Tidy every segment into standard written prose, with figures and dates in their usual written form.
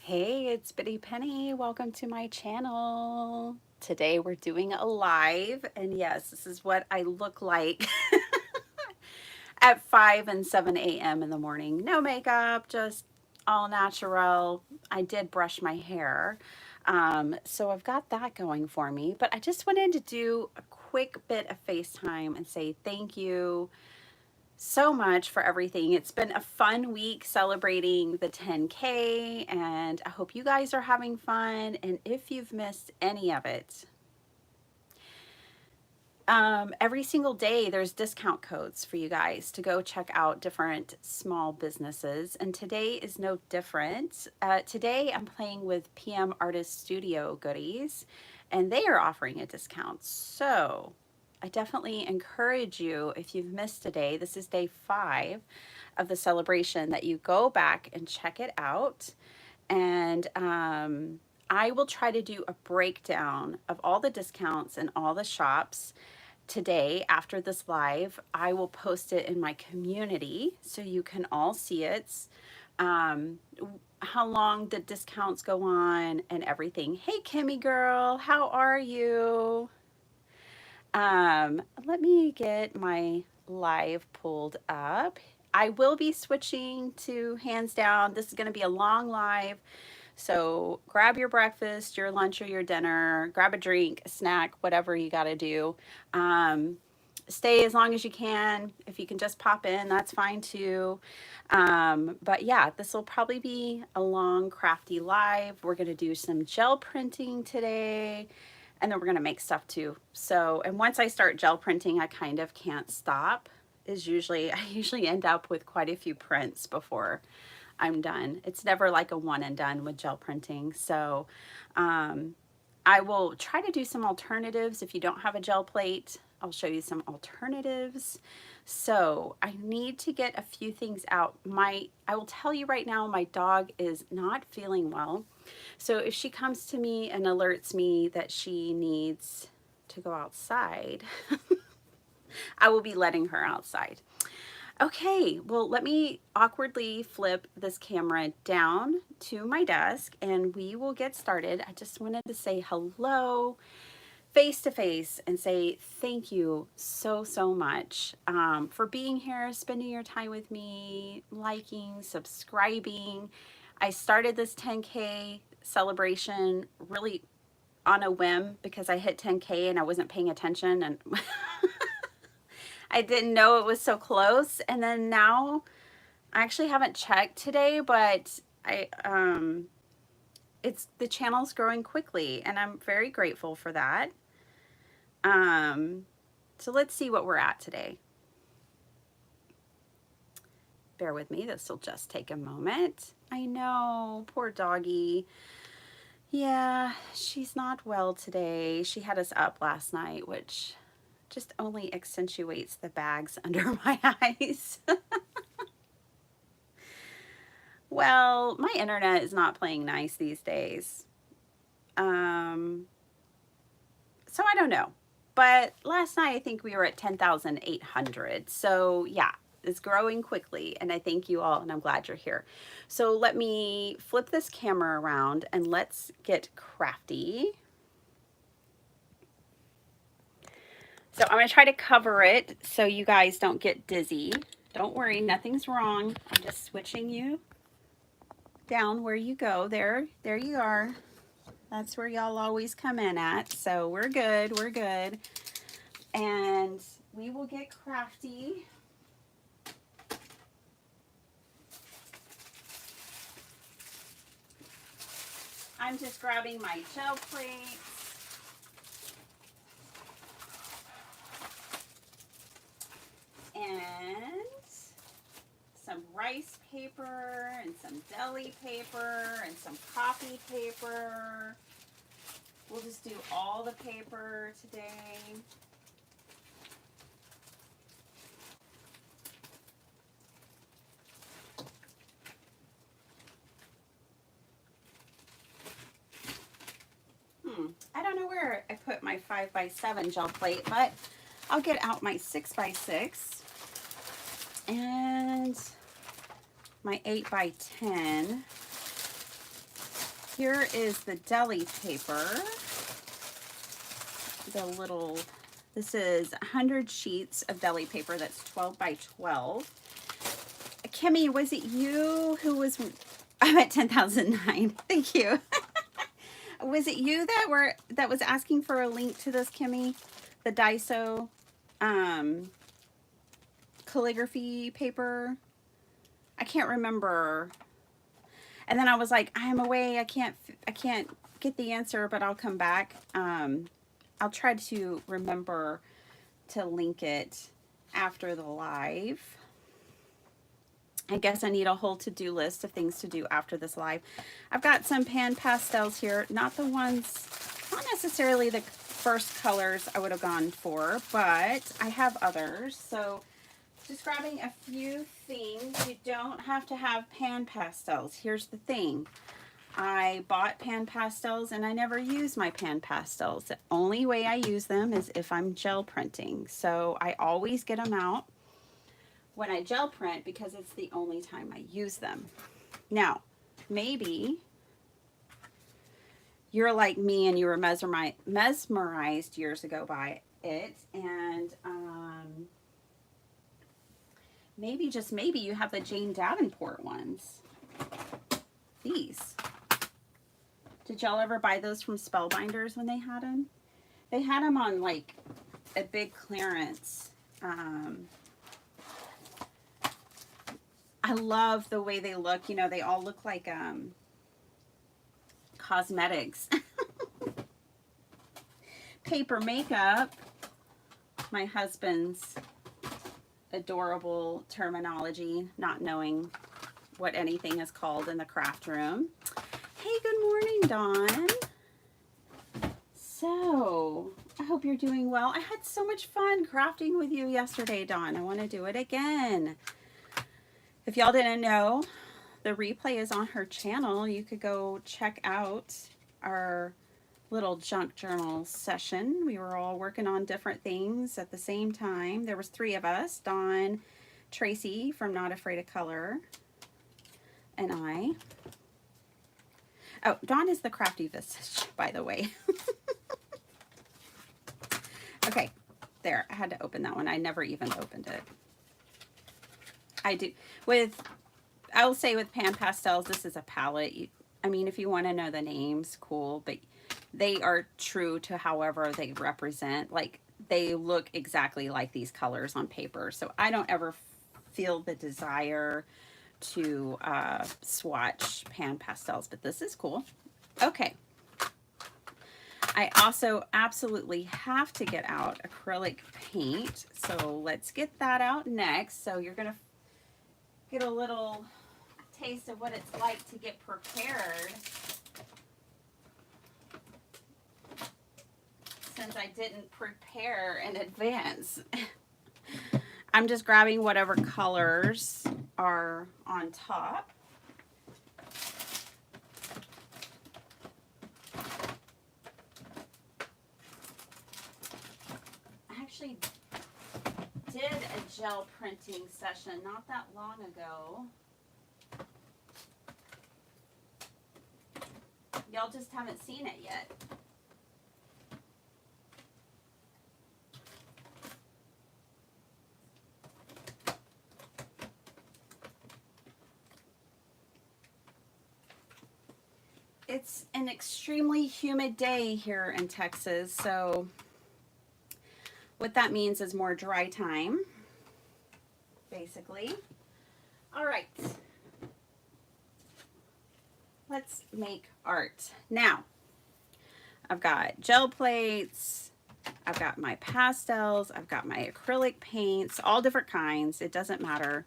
Hey, it's Bitty Penny. Welcome to my channel. Today we're doing a live, and yes, this is what I look like at 5 and 7 a.m. in the morning. No makeup, just all natural. I did brush my hair, so I've got that going for me, but I just wanted to do a quick bit of FaceTime and say thank you so much for everything. It's been a fun week celebrating the 10K, and I hope you guys are having fun. And if you've missed any of it, every single day there's discount codes for you guys to go check out different small businesses, and today is no different. Today I'm playing with PM Artist Studio Goodies, and they are offering a discount. So I definitely encourage you, if you've missed a day, this is day 5 of the celebration, that you go back and check it out. And I will try to do a breakdown of all the discounts and all the shops today after this live. I will post it in my community so you can all see it. Um, how long the discounts go on and everything. Hey, Kimmy girl, how are you? Let me get my live pulled up. I will be switching to hands down. This is going to be a long live. So grab your breakfast, your lunch, or your dinner, grab a drink, a snack, whatever you got to do. Stay as long as you can. If you can just pop in, that's fine too. But yeah, this will probably be a long, crafty live. We're going to do some gel printing today, and then we're going to make stuff too. So, and once I start gel printing, I kind of can't stop. I usually end up with quite a few prints before I'm done. It's never like a one and done with gel printing. So I will try to do some alternatives. If you don't have a gel plate, I'll show you some alternatives. So I need to get a few things out. I will tell you right now, my dog is not feeling well. So if she comes to me and alerts me that she needs to go outside, I will be letting her outside. Okay, well, let me awkwardly flip this camera down to my desk and we will get started. I just wanted to say hello face to face and say thank you so much for being here, spending your time with me, liking, subscribing. I started this 10K celebration really on a whim because I hit 10K and I wasn't paying attention, and I didn't know it was so close. And then now I actually haven't checked today, but it's the channel's growing quickly and I'm very grateful for that. So let's see what we're at today. Bear with me, this will just take a moment. I know, poor doggy. Yeah, she's not well today. She had us up last night, which just only accentuates the bags under my eyes. Well, my internet is not playing nice these days. So I don't know. But last night I think we were at 10,800. So yeah, it's growing quickly, and I thank you all, and I'm glad you're here. So let me flip this camera around and let's get crafty. So I'm going to try to cover it so you guys don't get dizzy. Don't worry, nothing's wrong. I'm just switching you down where you go. There you are. That's where y'all always come in at. So we're good, we're good. And we will get crafty. I'm just grabbing my gel plates. And some rice paper and some deli paper and some copy paper. We'll just do all the paper today. I don't know where I put my 5x7 gel plate, but I'll get out my 6x6 and my 8x10. Here is the deli paper. This is 100 sheets of deli paper. That's 12 by 12. Kimmy, was it you who was, I'm at 10,009. Thank you. Was it you that was asking for a link to this, Kimmy? The Daiso calligraphy paper? I can't remember. And then I was like, I'm away. I can't get the answer, but I'll come back. I'll try to remember to link it after the live. I guess I need a whole to-do list of things to do after this live. I've got some pan pastels here, not necessarily the first colors I would have gone for, but I have others. So just grabbing a few things. You don't have to have pan pastels. Here's the thing. I bought pan pastels and I never use my pan pastels. The only way I use them is if I'm gel printing. So I always get them out when I gel print because it's the only time I use them. Now, maybe you're like me and you were mesmerized years ago by it, and maybe, just maybe, you have the Jane Davenport ones. These. Did y'all ever buy those from Spellbinders when they had them? They had them on like a big clearance. I love the way they look. You know, they all look like cosmetics. Paper makeup. My husband's adorable terminology, not knowing what anything is called in the craft room. Hey, good morning, Dawn. So, I hope you're doing well. I had so much fun crafting with you yesterday, Dawn. I want to do it again. If y'all didn't know, the replay is on her channel. You could go check out our little junk journal session. We were all working on different things at the same time. There was 3 of us, Dawn, Tracy from Not Afraid of Color, and I. Oh, Dawn is the crafty visage, by the way. Okay, there. I had to open that one. I never even opened it. I do. I will say with pan pastels, this is a palette. I mean, if you want to know the names, cool, but they are true to however they represent. Like, they look exactly like these colors on paper. So I don't ever feel the desire to swatch pan pastels, but this is cool. Okay. I also absolutely have to get out acrylic paint. So let's get that out next. So you're going to get a little taste of what it's like to get prepared, since I didn't prepare in advance. I'm just grabbing whatever colors are on top. I actually did a gel printing session not that long ago. Y'all just haven't seen it yet. It's an extremely humid day here in Texas, so what that means is more dry time, basically. All right. Let's make art. Now, I've got gel plates, I've got my pastels, I've got my acrylic paints, all different kinds. It doesn't matter,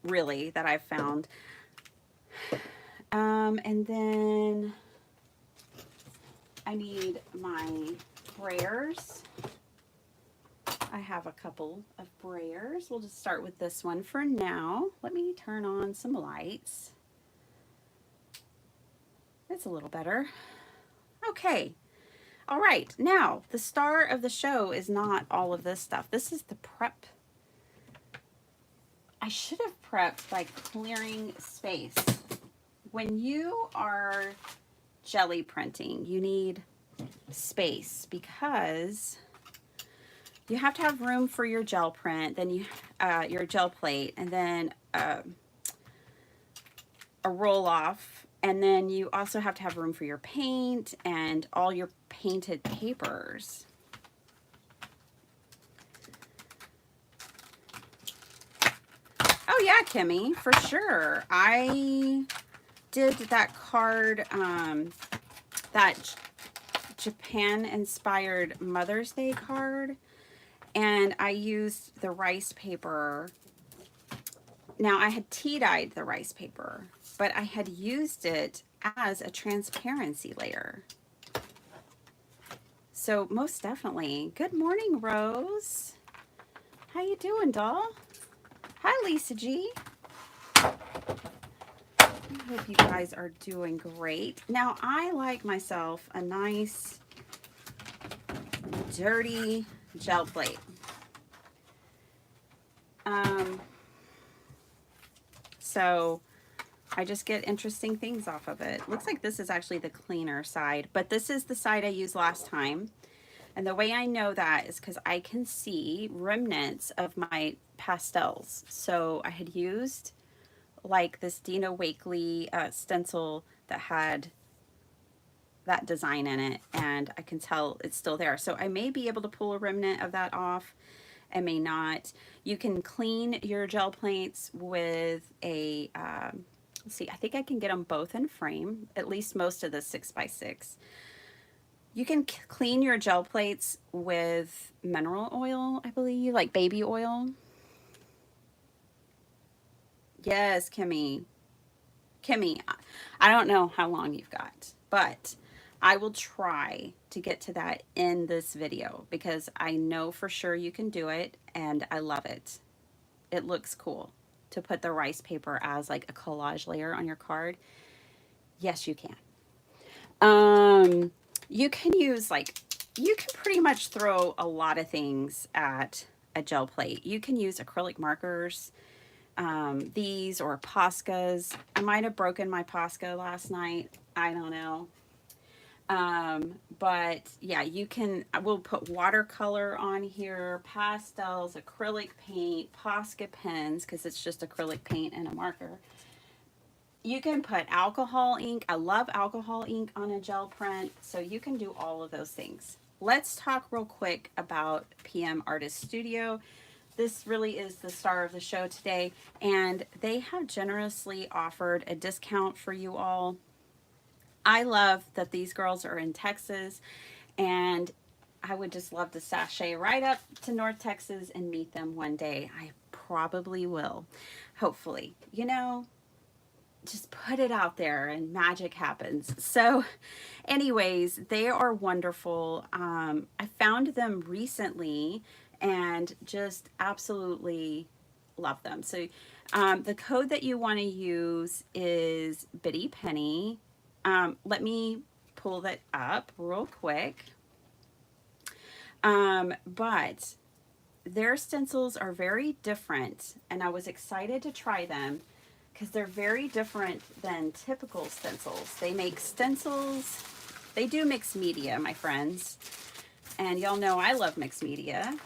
really, that I've found. And then I need my brayers. I have a couple of brayers. We'll just start with this one for now. Let me turn on some lights. It's a little better. Okay. All right. Now, the star of the show is not all of this stuff. This is the prep. I should have prepped by clearing space, when you are jelly printing, you need space because you have to have room for your gel print, then you your gel plate, and then a roll off, and then you also have to have room for your paint and all your painted papers. Oh yeah, Kimmy, for sure. I did that card, that Japan-inspired Mother's Day card, and I used the rice paper. Now, I had tea-dyed the rice paper, but I had used it as a transparency layer. So most definitely. Good morning, Rose. How you doing, doll? Hi, Lisa G. I hope you guys are doing great. Now, I like myself a nice, dirty gel plate. So I just get interesting things off of it. Looks like this is actually the cleaner side, but this is the side I used last time. And the way I know that is because I can see remnants of my pastels. So I had used like this Dina Wakley stencil that had that design in it, and I can tell it's still there. So I may be able to pull a remnant of that off. I may not. You can clean your gel plates with a, let's see, I think I can get them both in frame, at least most of the 6x6. You can clean your gel plates with mineral oil, I believe, like baby oil. Yes, Kimmy. Kimmy, I don't know how long you've got, but I will try to get to that in this video because I know for sure you can do it and I love it. It looks cool to put the rice paper as like a collage layer on your card. Yes, you can. You can use you can pretty much throw a lot of things at a gel plate. You can use acrylic markers, these or Poscas. I might have broken my Posca last night. I don't know. But yeah, you can, I will put watercolor on here, pastels, acrylic paint, Posca pens, because it's just acrylic paint and a marker. You can put alcohol ink. I love alcohol ink on a gel print. So you can do all of those things. Let's talk real quick about PM Artist Studio. This really is the star of the show today, and they have generously offered a discount for you all. I love that these girls are in Texas, and I would just love to sashay right up to North Texas and meet them one day. I probably will, hopefully. You know, just put it out there and magic happens. So anyways, they are wonderful. I found them recently and just absolutely love them. So the code that you want to use is Bitty Penny. Let me pull that up real quick. But their stencils are very different, and I was excited to try them because they're very different than typical stencils. They make stencils, they do mixed media, my friends, and y'all know I love mixed media.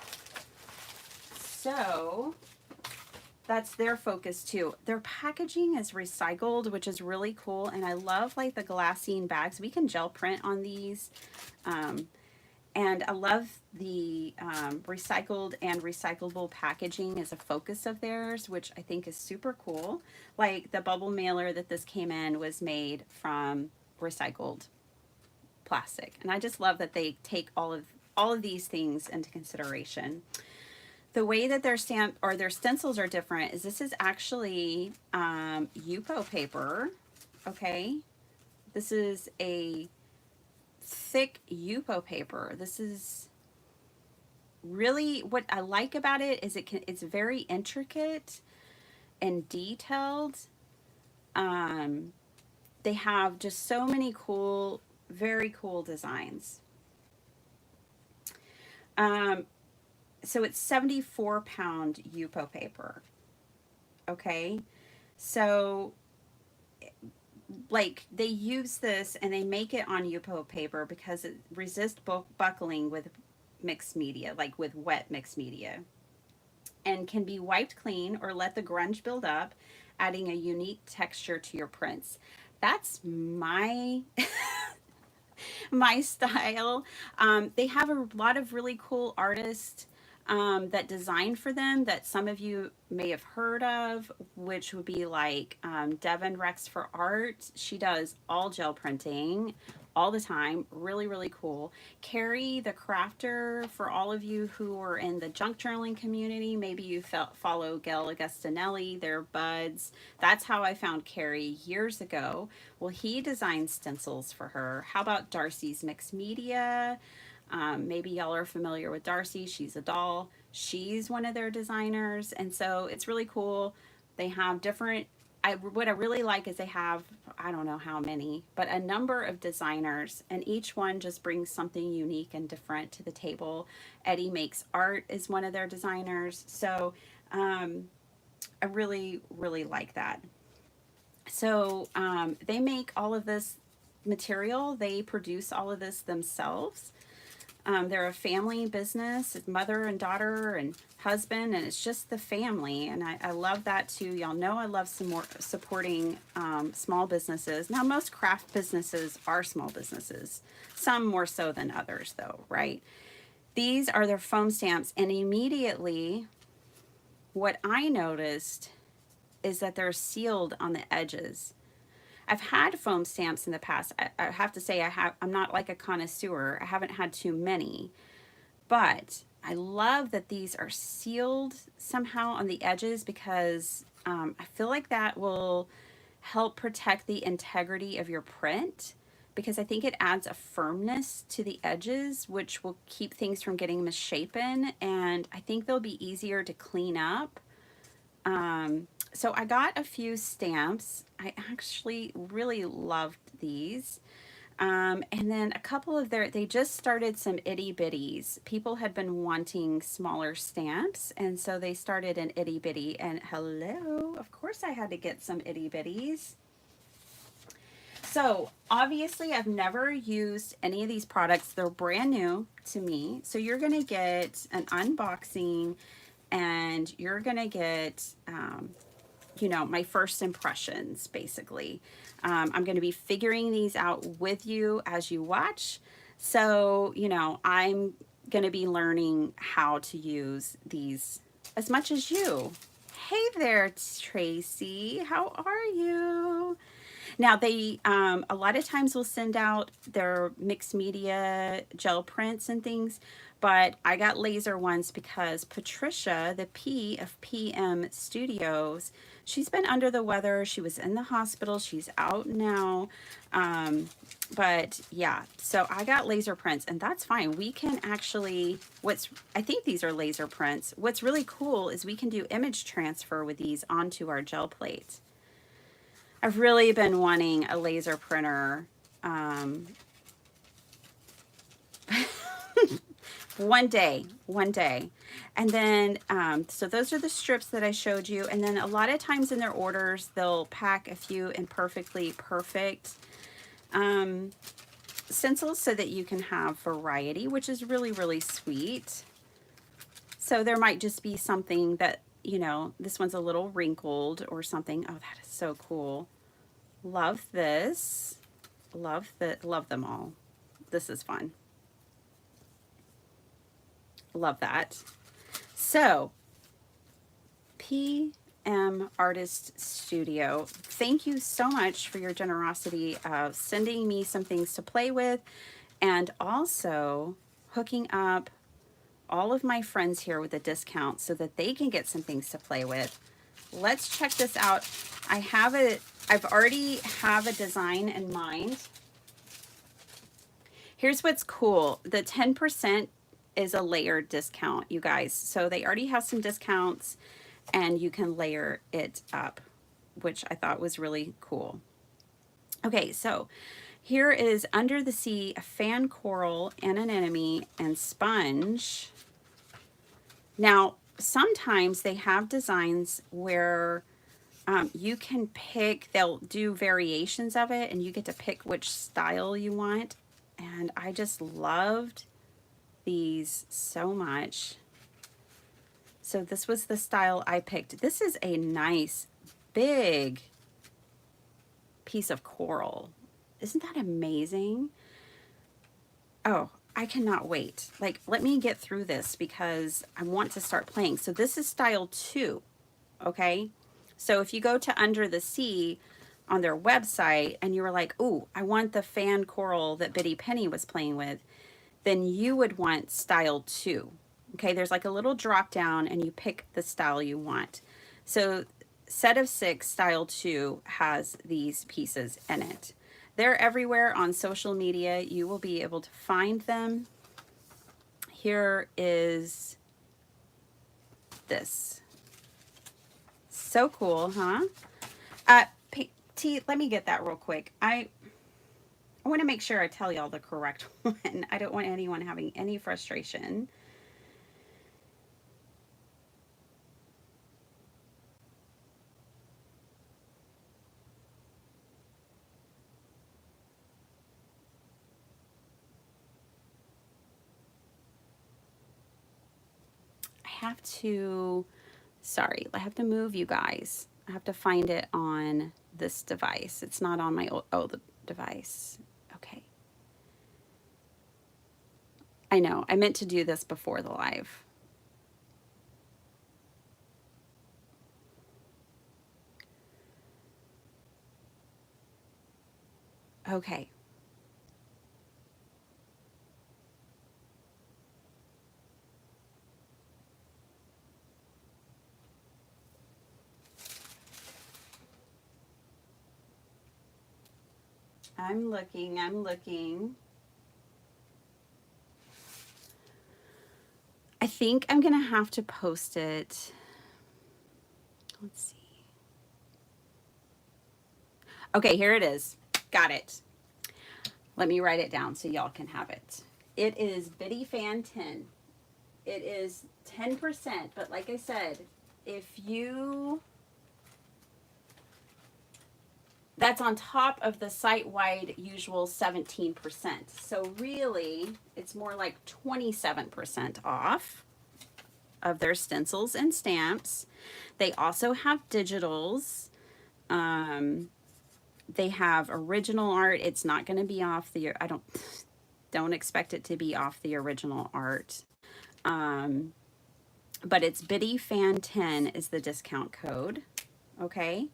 So that's their focus too. Their packaging is recycled, which is really cool, and I love like the glassine bags. We can gel print on these. And I love the recycled and recyclable packaging as a focus of theirs, which I think is super cool. Like the bubble mailer that this came in was made from recycled plastic. And I just love that they take all of these things into consideration. The way that their stamp or their stencils are different is this is actually Yupo paper, okay? This is a thick Yupo paper. This is really what I like about it is it's very intricate and detailed. They have just so many cool, very cool designs. So it's 74-pound Yupo paper. Okay, so like they use this and they make it on Yupo paper because it resists buckling with mixed media, like with wet mixed media, and can be wiped clean or let the grunge build up, adding a unique texture to your prints. That's my my style. They have a lot of really cool artists that design for them that some of you may have heard of, which would be like Devin Rex for Art. She does all gel printing all the time. Really, really cool. Carrie the Crafter, for all of you who are in the junk journaling community, maybe you follow Gail Augustinelli, they're buds. That's how I found Carrie years ago. Well, he designed stencils for her. How about Darcy's Mixed Media? Maybe y'all are familiar with Darcy. She's a doll. She's one of their designers. And so it's really cool. They have different, what I really like is they have, I don't know how many, but a number of designers, and each one just brings something unique and different to the table. Eddie Makes Art is one of their designers. So I really, really like that. So they make all of this material. They produce all of this themselves. They're a family business, mother and daughter and husband, and it's just the family. And I love that too. Y'all know I love some more supporting small businesses. Now, most craft businesses are small businesses, some more so than others though, right? These are their foam stamps, and immediately what I noticed is that they're sealed on the edges. I've had foam stamps in the past. I have to say I'm not like a connoisseur. I haven't had too many, but I love that these are sealed somehow on the edges because I feel like that will help protect the integrity of your print, because I think it adds a firmness to the edges, which will keep things from getting misshapen, and I think they'll be easier to clean up. So I got a few stamps. I actually really loved these. And then a couple of they just started some itty bitties. People had been wanting smaller stamps, and so they started an itty bitty, and hello, of course I had to get some itty bitties. So obviously I've never used any of these products. They're brand new to me. So you're going to get an unboxing, and you're going to get, you know, my first impressions, basically. I'm going to be figuring these out with you as you watch. So, you know, I'm going to be learning how to use these as much as you. Hey there, Tracy. How are you? Now, they a lot of times will send out their mixed media gel prints and things, but I got laser ones because Patricia, the P of PM Studios, she's been under the weather. She was in the hospital. She's out now. But yeah, so I got laser prints, and that's fine. We can actually, I think these are laser prints. What's really cool is we can do image transfer with these onto our gel plates. I've really been wanting a laser printer. One day. And then, so those are the strips that I showed you. And then a lot of times in their orders, they'll pack a few imperfectly perfect stencils so that you can have variety, which is really, really sweet. So there might just be something that, you know, this one's a little wrinkled or something. Oh, that is so cool. Love this. Love them all. This is fun. Love that. So, PM Artist Studio, thank you so much for your generosity of sending me some things to play with, and also hooking up all of my friends here with a discount so that they can get some things to play with. Let's check this out. I've already have a design in mind. Here's what's cool. The 10% is a layered discount, you guys. So they already have some discounts, and you can layer it up, which I thought was really cool. Okay, so here is Under the Sea, a fan coral, and an anemone, and sponge. Now, sometimes they have designs where You can pick, they'll do variations of it, and you get to pick which style you want. And I just loved these so much. So this was the style I picked. This is a nice big piece of coral. Isn't that amazing? Oh, I cannot wait. Like, let me get through this because I want to start playing. So this is style 2, okay? So if you go to Under the Sea on their website and you were like, oh, I want the fan coral that Bitty Penny was playing with, then you would want style 2. Okay, there's like a little drop down and you pick the style you want. So set of 6, style 2 has these pieces in it. They're everywhere on social media. You will be able to find them. Here is this. So cool, huh? T, let me get that real quick. I want to make sure I tell y'all the correct one. I don't want anyone having any frustration. I have to, sorry, I have to move you guys. I have to find it on this device. It's not on my old device. Okay. I know, I meant to do this before the live. Okay. I'm looking, I'm looking. I think I'm gonna have to post it. Let's see. Okay, here it is. Got it. Let me write it down so y'all can have it. It is Bitty Fan 10. It is 10%, but like I said, if you, that's on top of the site-wide usual 17%. So really, it's more like 27% off of their stencils and stamps. They also have digitals. They have original art. It's not going to be off the, I don't expect it to be off the original art. But it's Bitty Fan 10 is the discount code. Okay.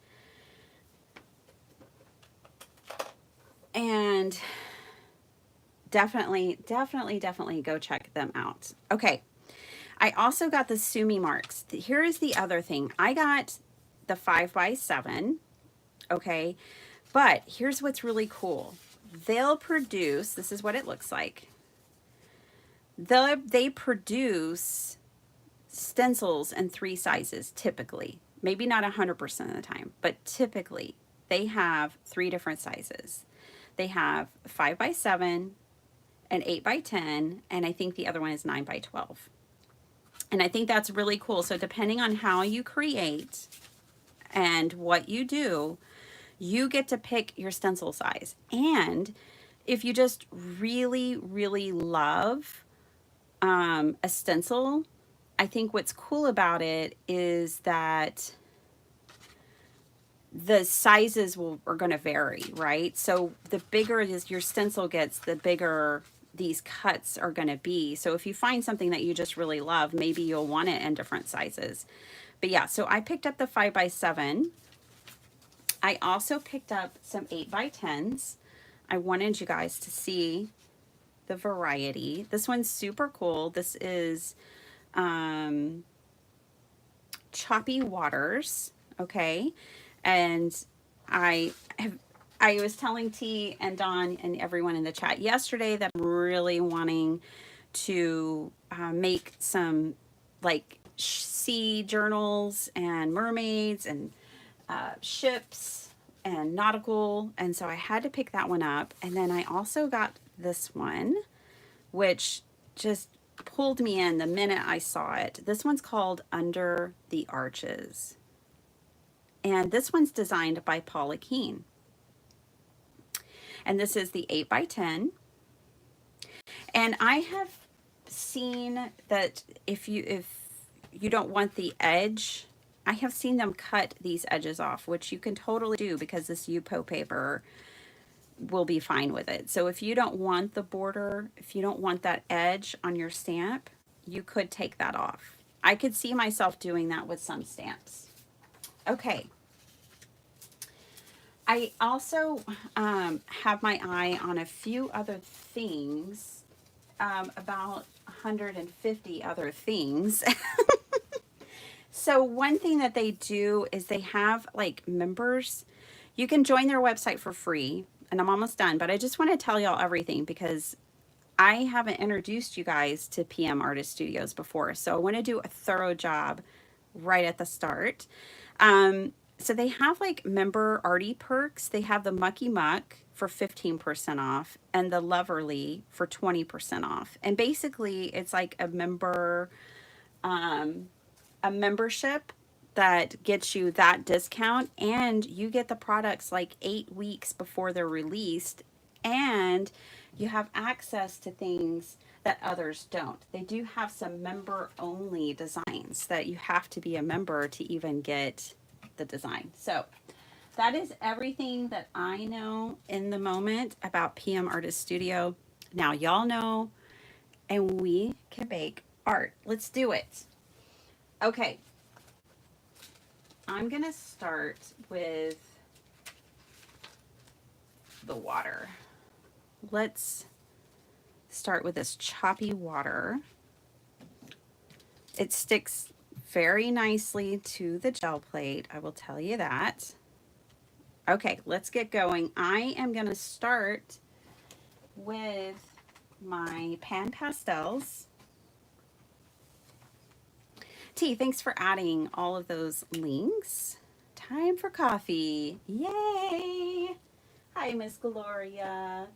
And definitely go check them out. Okay. I also got the Sumi marks. Here is the other thing. I got the 5x7. Okay. But here's what's really cool. They'll produce, this is what it looks like. They produce stencils in 3 sizes typically. Maybe not 100% of the time, but typically they have 3 different sizes. They have 5x7, an 8x10, and I think the other one is 9x12. And I think that's really cool. So depending on how you create and what you do, you get to pick your stencil size. And if you just really, really love a stencil, I think what's cool about it is that the sizes are going to vary, right? So the bigger your stencil gets, the bigger these cuts are going to be. So if you find something that you just really love, maybe you'll want it in different sizes. But yeah, so I picked up the 5x7. I also picked up some 8x10s. I wanted you guys to see the variety. This one's super cool. This is Choppy Waters, okay? And I was telling T and Dawn and everyone in the chat yesterday that I'm really wanting to make some like sea journals and mermaids and ships and nautical, and so I had to pick that one up. And then I also got this one, which just pulled me in the minute I saw it. This one's called Under the Arches. And this one's designed by Paula Keen. And this is the 8x10. And I have seen that if you don't want the edge, I have seen them cut these edges off, which you can totally do because this Yupo paper will be fine with it. So if you don't want the border, if you don't want that edge on your stamp, you could take that off. I could see myself doing that with some stamps. Okay. I also have my eye on a few other things, about 150 other things. So one thing that they do is they have like members. You can join their website for free, and I'm almost done, but I just want to tell y'all everything because I haven't introduced you guys to PM Artist Studios before. So I want to do a thorough job right at the start. So they have like member arty perks. They have the Mucky Muck for 15% off and the Loverly for 20% off. And basically it's like a membership that gets you that discount, and you get the products like 8 weeks before they're released, and you have access to things that others don't. They do have some member only designs that you have to be a member to even get the design. So that is everything that I know in the moment about PM Artist Studio. Now y'all know, and we can make art. Let's do it. Okay. I'm gonna start with the water. Let's start with this choppy water. It sticks very nicely to the gel plate, I will tell you that. Okay, let's get going. I am going to start with my pan pastels. T, thanks for adding all of those links. Time for coffee. Yay! Hi, Miss Gloria.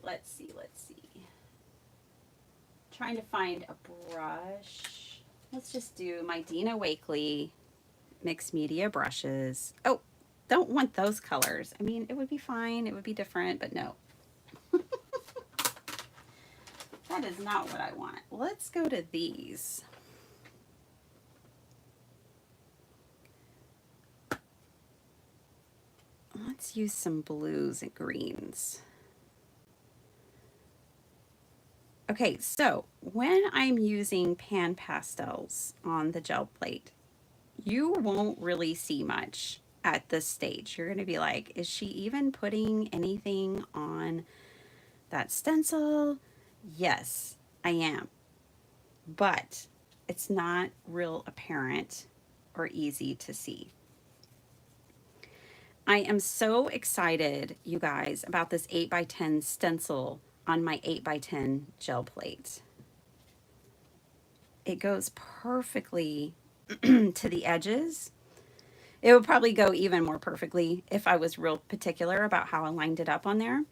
Let's see. Trying to find a brush. Let's just do my Dina Wakley mixed media brushes. Oh, don't want those colors. I mean, it would be fine. It would be different, but no. That is not what I want. Let's go to these. Let's use some blues and greens. Okay, so when I'm using pan pastels on the gel plate, you won't really see much at this stage. You're going to be like, is she even putting anything on that stencil? Yes, I am. But it's not real apparent or easy to see. I am so excited, you guys, about this 8x10 stencil on my 8x10 gel plate. It goes perfectly to the edges. It would probably go even more perfectly if I was real particular about how I lined it up on there.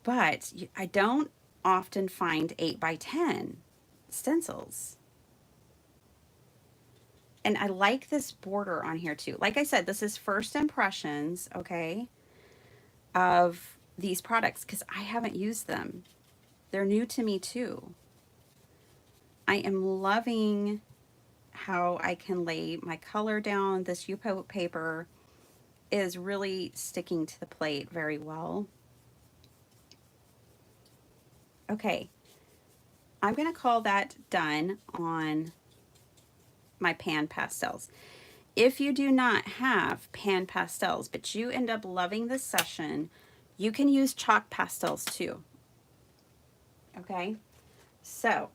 But I don't often find 8x10 stencils. And I like this border on here too. Like I said, this is first impressions, okay, of these products because I haven't used them. They're new to me too. I am loving how I can lay my color down. This Yupo paper is really sticking to the plate very well. Okay, I'm going to call that done on my pan pastels. If you do not have pan pastels, but you end up loving this session, you can use chalk pastels too. Okay, so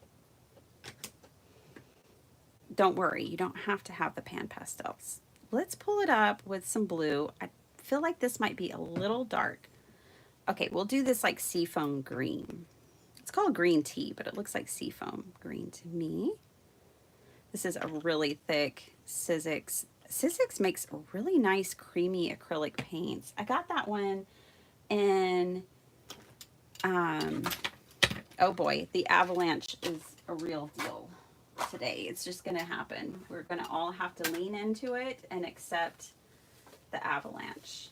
don't worry, you don't have to have the pan pastels. Let's pull it up with some blue. I feel like this might be a little dark. Okay, we'll do this like seafoam green. It's called green tea, but it looks like seafoam green to me. This is a really thick Sizzix. Sizzix makes really nice creamy acrylic paints. I got that one in, oh boy, the Avalanche a real deal today. It's just going to happen. We're going to all have to lean into it and accept the avalanche.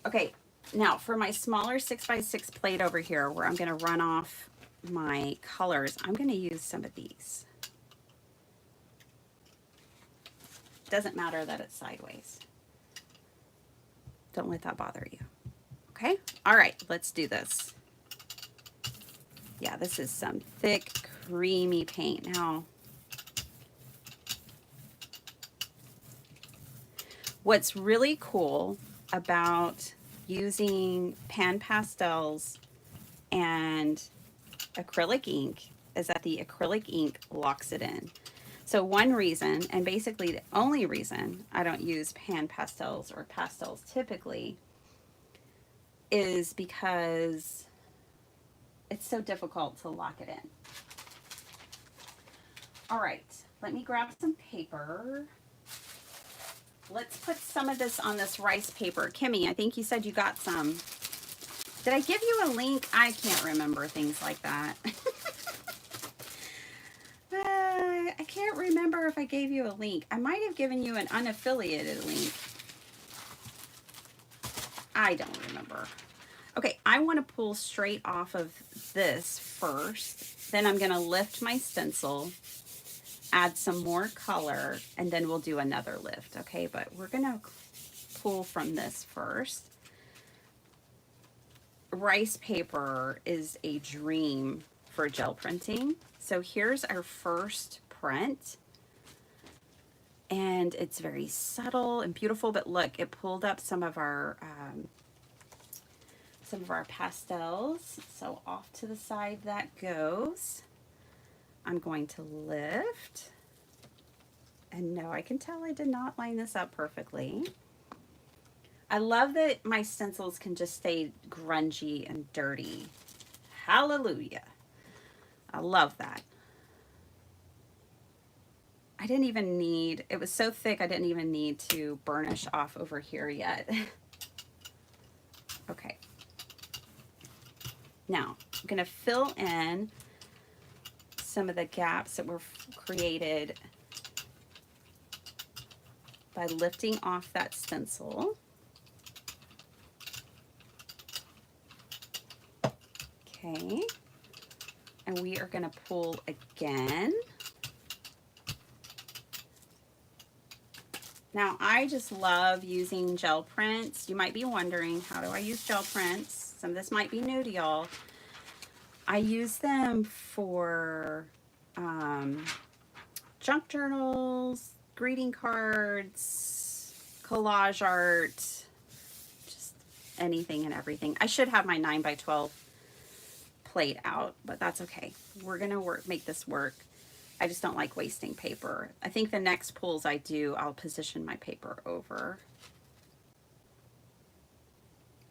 Okay, now for my smaller 6x6 plate over here where I'm going to run off my colors, I'm going to use some of these. Doesn't matter that it's sideways. Don't let that bother you. Okay, all right, let's do this. Yeah, this is some thick, creamy paint. Now, what's really cool about using pan pastels and acrylic ink is that the acrylic ink locks it in. So one reason, and basically the only reason I don't use pan pastels or pastels typically, is because it's so difficult to lock it in. All right, let me grab some paper. Let's put some of this on this rice paper. Kimmy, I think you said you got some. Did I give you a link? I can't remember things like that. I can't remember if I gave you a link. I might have given you an unaffiliated link. I don't remember. Okay, I want to pull straight off of this first. Then I'm going to lift my stencil, add some more color, and then we'll do another lift, okay? But we're going to pull from this first. Rice paper is a dream for gel printing. So here's our first print. And it's very subtle and beautiful, but look, it pulled up some of our pastels. So off to the side that goes. I'm going to lift. And no, I can tell I did not line this up perfectly. I love that my stencils can just stay grungy and dirty. Hallelujah. I love that. I didn't even need, it was so thick I didn't even need to burnish off over here yet. Okay. Now, I'm going to fill in some of the gaps that were created by lifting off that stencil. Okay. And we are going to pull again. Now, I just love using gel prints. You might be wondering, how do I use gel prints? Some of this might be new to y'all. I use them for junk journals, greeting cards, collage art, just anything and everything. I should have my 9x12 plate out, but that's okay. We're gonna make this work. I just don't like wasting paper. I think the next pulls I do, I'll position my paper over.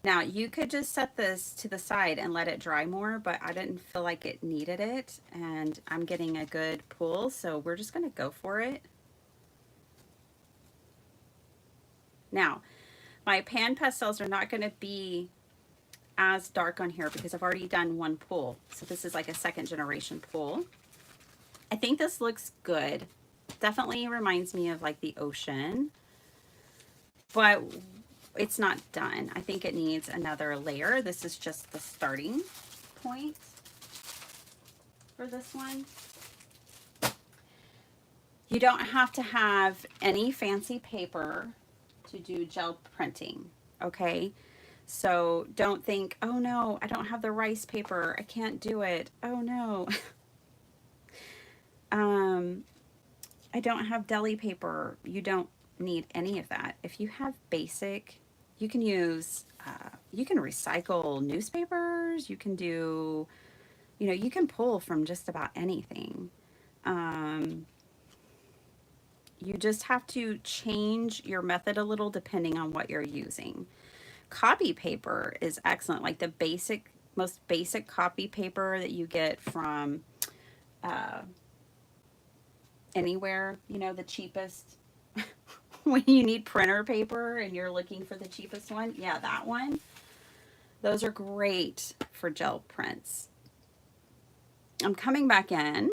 Now, you could just set this to the side and let it dry more, but I didn't feel like it needed it, and I'm getting a good pull, so we're just gonna go for it. Now, my pan pastels are not gonna be as dark on here because I've already done one pull. So this is like a second generation pull. I think this looks good. Definitely reminds me of like the ocean, but it's not done. I think it needs another layer. This is just the starting point for this one. You don't have to have any fancy paper to do gel printing, okay? So don't think, oh no, I don't have the rice paper. I can't do it. Oh no. I don't have deli paper. You don't need any of that. If you have basic, you can use, you can recycle newspapers. You can do, you know, you can pull from just about anything. You just have to change your method a little depending on what you're using. Copy paper is excellent, like the basic, most basic copy paper that you get from anywhere, you know, the cheapest. When you need printer paper and you're looking for the cheapest one, yeah, that one. Those are great for gel prints. I'm coming back in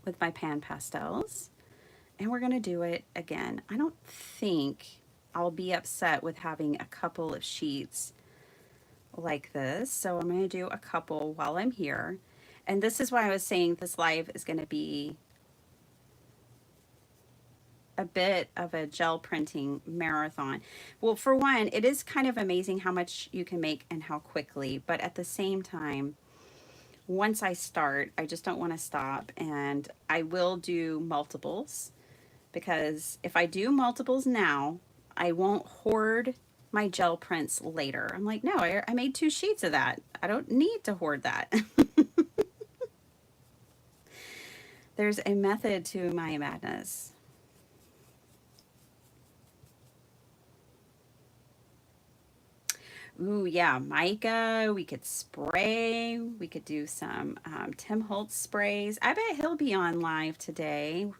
with my pan pastels, and we're going to do it again. I don't think I'll be upset with having a couple of sheets like this, so I'm going to do a couple while I'm here. And this is why I was saying this live is going to be a bit of a gel printing marathon. Well, for one, it is kind of amazing how much you can make and how quickly, but at the same time, once I start, I just don't want to stop, and I will do multiples, because if I do multiples now, I won't hoard my gel prints later. I'm like, no, I made 2 sheets of that. I don't need to hoard that. There's a method to my madness. Ooh, yeah, mica. We could spray. We could do some Tim Holtz sprays. I bet he'll be on live today.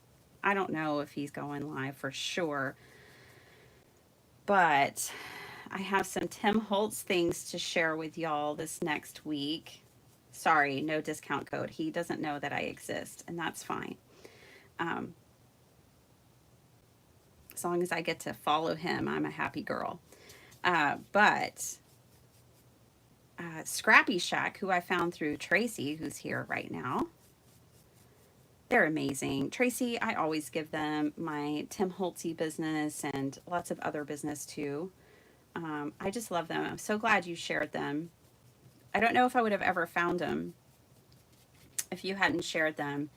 I don't know if he's going live for sure, but I have some Tim Holtz things to share with y'all this next week. Sorry, no discount code. He doesn't know that I exist, and that's fine. As long as I get to follow him, I'm a happy girl. But Scrappy Shack, who I found through Tracy, who's here right now, they're amazing. Tracy, I always give them my Tim Holtzy business and lots of other business too. I just love them. I'm so glad you shared them. I don't know if I would have ever found them if you hadn't shared them.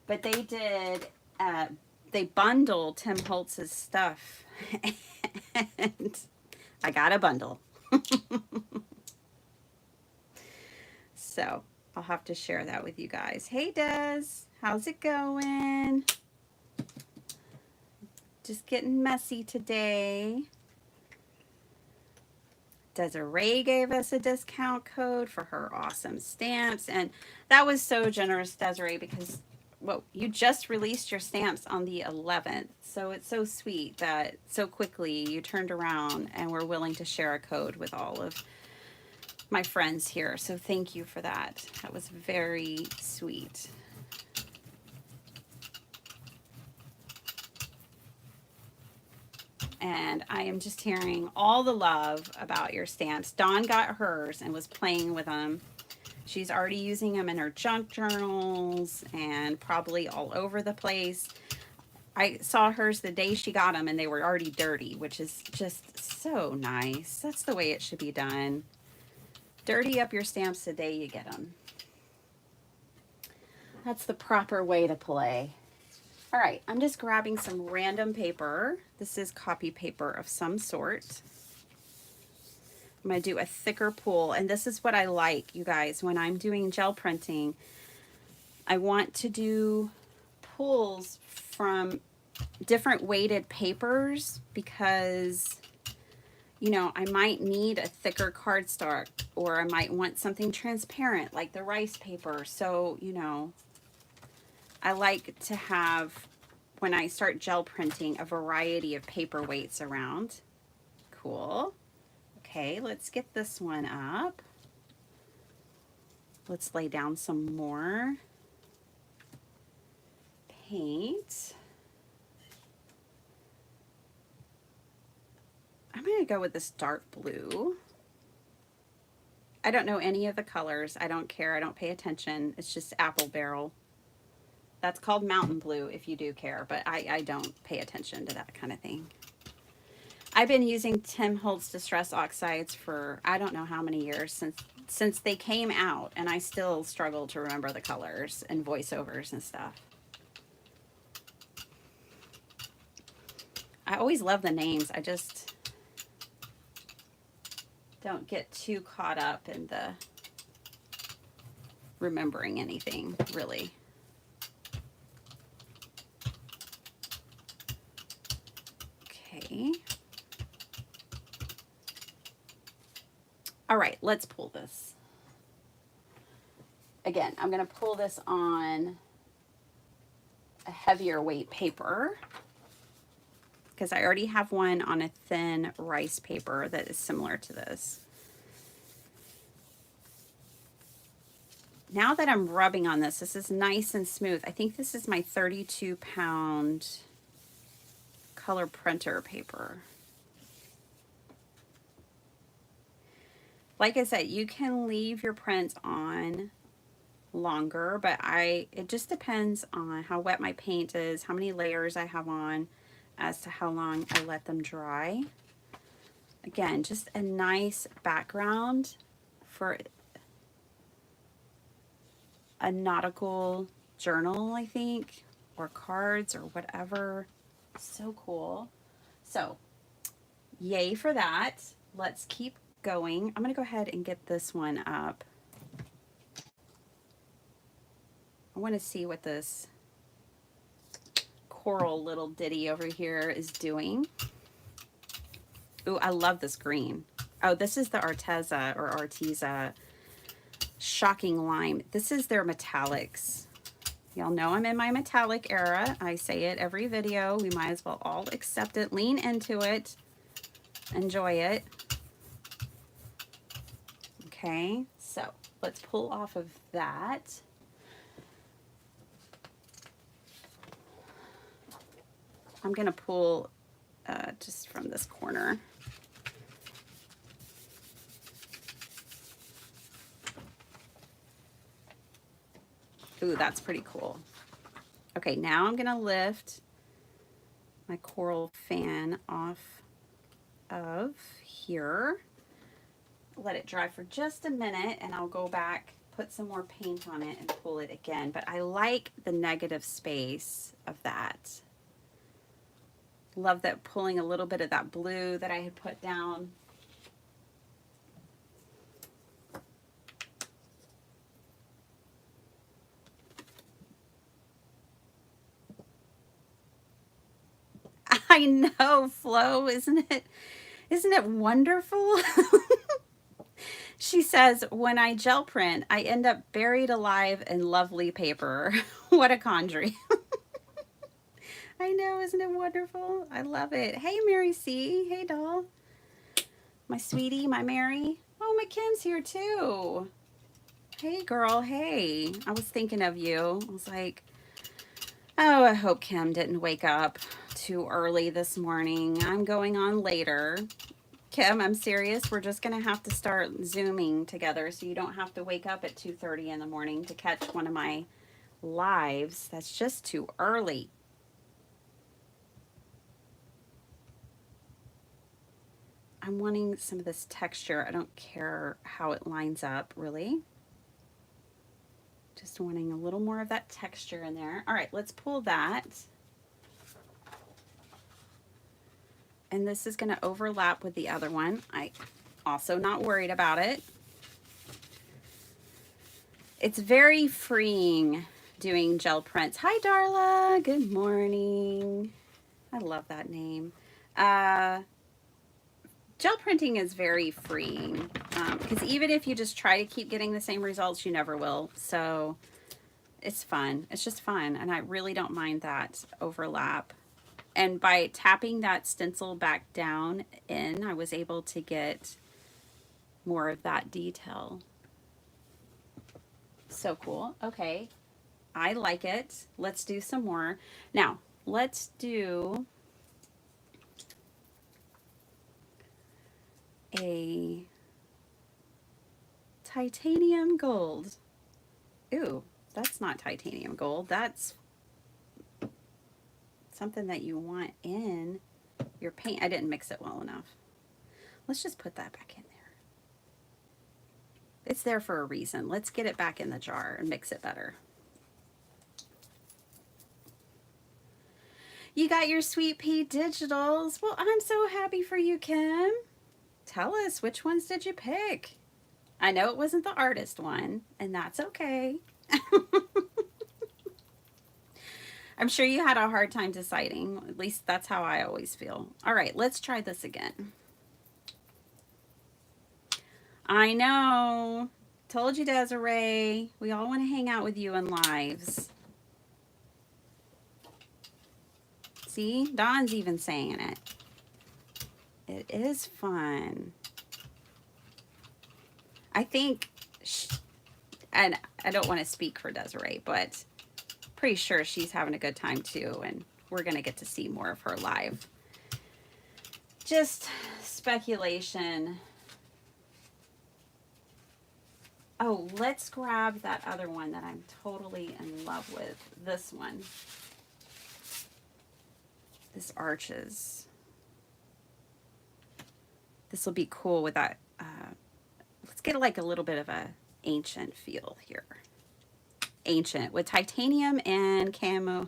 But they did, they bundle Tim Holtz's stuff. And I got a bundle. So I'll have to share that with you guys. Hey, Des, how's it going? Just getting messy today. Desiree gave us a discount code for her awesome stamps, and that was so generous, Desiree, because well, you just released your stamps on the 11th, so it's so sweet that so quickly you turned around and were willing to share a code with all of my friends here. So thank you for that. That was very sweet. And I am just hearing all the love about your stamps. Dawn got hers and was playing with them. She's already using them in her junk journals and probably all over the place. I saw hers the day she got them and they were already dirty, which is just so nice. That's the way it should be done. Dirty up your stamps the day you get them. That's the proper way to play. All right, I'm just grabbing some random paper. This is copy paper of some sort. I'm going to do a thicker pool, and this is what I like, you guys, when I'm doing gel printing. I want to do pools from different weighted papers because, you know, I might need a thicker cardstock, or I might want something transparent like the rice paper. So, you know, I like to have, when I start gel printing, a variety of paper weights around. Cool. Okay, let's get this one up. Let's lay down some more paint. I'm going to go with this dark blue. I don't know any of the colors. I don't care. I don't pay attention. It's just apple barrel. That's called mountain blue if you do care, but I don't pay attention to that kind of thing. I've been using Tim Holtz Distress Oxides for I don't know how many years, since they came out, and I still struggle to remember the colors and voiceovers and stuff. I always love the names. I just don't get too caught up in the remembering anything, really. Okay. All right, let's pull this. Again, I'm going to pull this on a heavier weight paper because I already have one on a thin rice paper that is similar to this. now that I'm rubbing on this, this is nice and smooth. I think this is my 32-pound color printer paper. Like I said, you can leave your prints on longer, but it just depends on how wet my paint is, how many layers I have on, as to how long I let them dry. Again, just a nice background for a nautical journal, I think, or cards or whatever. So cool. So yay for that. Let's keep going. I'm gonna go ahead and get this one up. I want to see what this coral little ditty over here is doing. Ooh, I love this green. Oh, this is the Arteza Shocking Lime. This is their metallics. Y'all know I'm in my metallic era. I say it every video. We might as well all accept it, lean into it, enjoy it. Okay, so let's pull off of that. I'm gonna pull just from this corner. Ooh, that's pretty cool. Okay, now I'm gonna lift my coral fan off of here. Let it dry for just a minute and I'll go back, put some more paint on it and pull it again. But I like the negative space of that. Love that, pulling a little bit of that blue that I had put down. I know, Flo, isn't it wonderful? She says, when I gel print, I end up buried alive in lovely paper. What a conjuring. I know, isn't it wonderful? I love it. Hey, Mary C. Hey, doll. My sweetie, my Mary. Oh, my Kim's here too. Hey, girl. Hey. I was thinking of you. I was like, oh, I hope Kim didn't wake up too early this morning. I'm going on later. Kim, I'm serious. We're just going to have to start Zooming together so you don't have to wake up at 2:30 in the morning to catch one of my lives. That's just too early. I'm wanting some of this texture. I don't care how it lines up, really. Just wanting a little more of that texture in there. All right, let's pull that. And this is going to overlap with the other one. I also not worried about it. It's very freeing doing gel prints. Hi, Darla. Good morning. I love that name. Gel printing is very freeing because even if you just try to keep getting the same results, you never will. So it's fun. It's just fun. And I really don't mind that overlap. And by tapping that stencil back down in, I was able to get more of that detail. So cool. Okay. I like it. Let's do some more. Now, let's do a titanium gold. Ooh, that's not titanium gold. That's something that you want in your paint. I didn't mix it well enough. Let's just put that back in there. It's there for a reason. Let's get it back in the jar and mix it better. You got your Sweet Pea digitals. Well, I'm so happy for you, Kim. Tell us, which ones did you pick? I know it wasn't the artist one, and that's okay. I'm sure you had a hard time deciding. At least that's how I always feel. All right, let's try this again. I know. Told you, Desiree. We all want to hang out with you in lives. See, Dawn's even saying it. It is fun. I think, and I don't want to speak for Desiree, but pretty sure she's having a good time too, and we're going to get to see more of her live. Just speculation. Oh, let's grab that other one that I'm totally in love with. This one. This arches. This will be cool with that. Let's get like a little bit of a ancient feel here. Ancient with titanium and cameo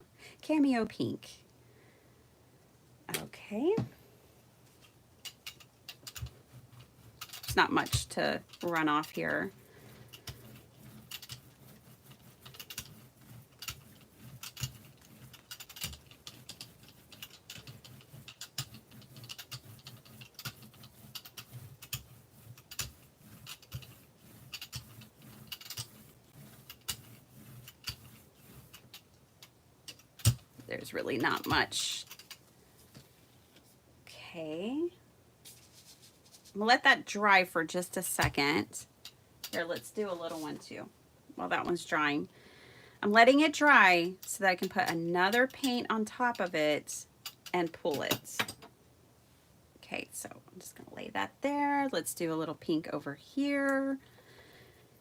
pink. Okay. It's not much to run off here. There's really not much. Okay. I'm gonna let that dry for just a second. Here, let's do a little one too while that one's drying. I'm letting it dry so that I can put another paint on top of it and pull it. Okay, so I'm just gonna lay that there. Let's do a little pink over here.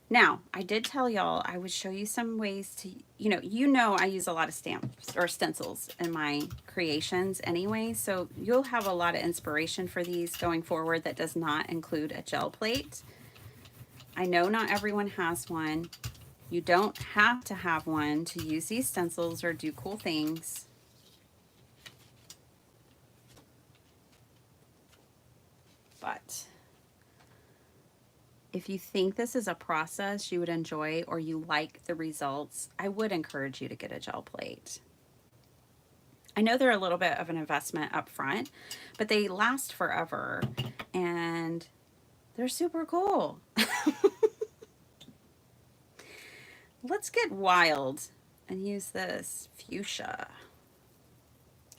Now, I did tell y'all I would show you some ways to, you know I use a lot of stamps or stencils in my creations anyway, so you'll have a lot of inspiration for these going forward that does not include a gel plate. I know not everyone has one. You don't have to have one to use these stencils or do cool things. But if you think this is a process you would enjoy or you like the results, I would encourage you to get a gel plate. I know they're a little bit of an investment up front, but they last forever and they're super cool. Let's get wild and use this fuchsia.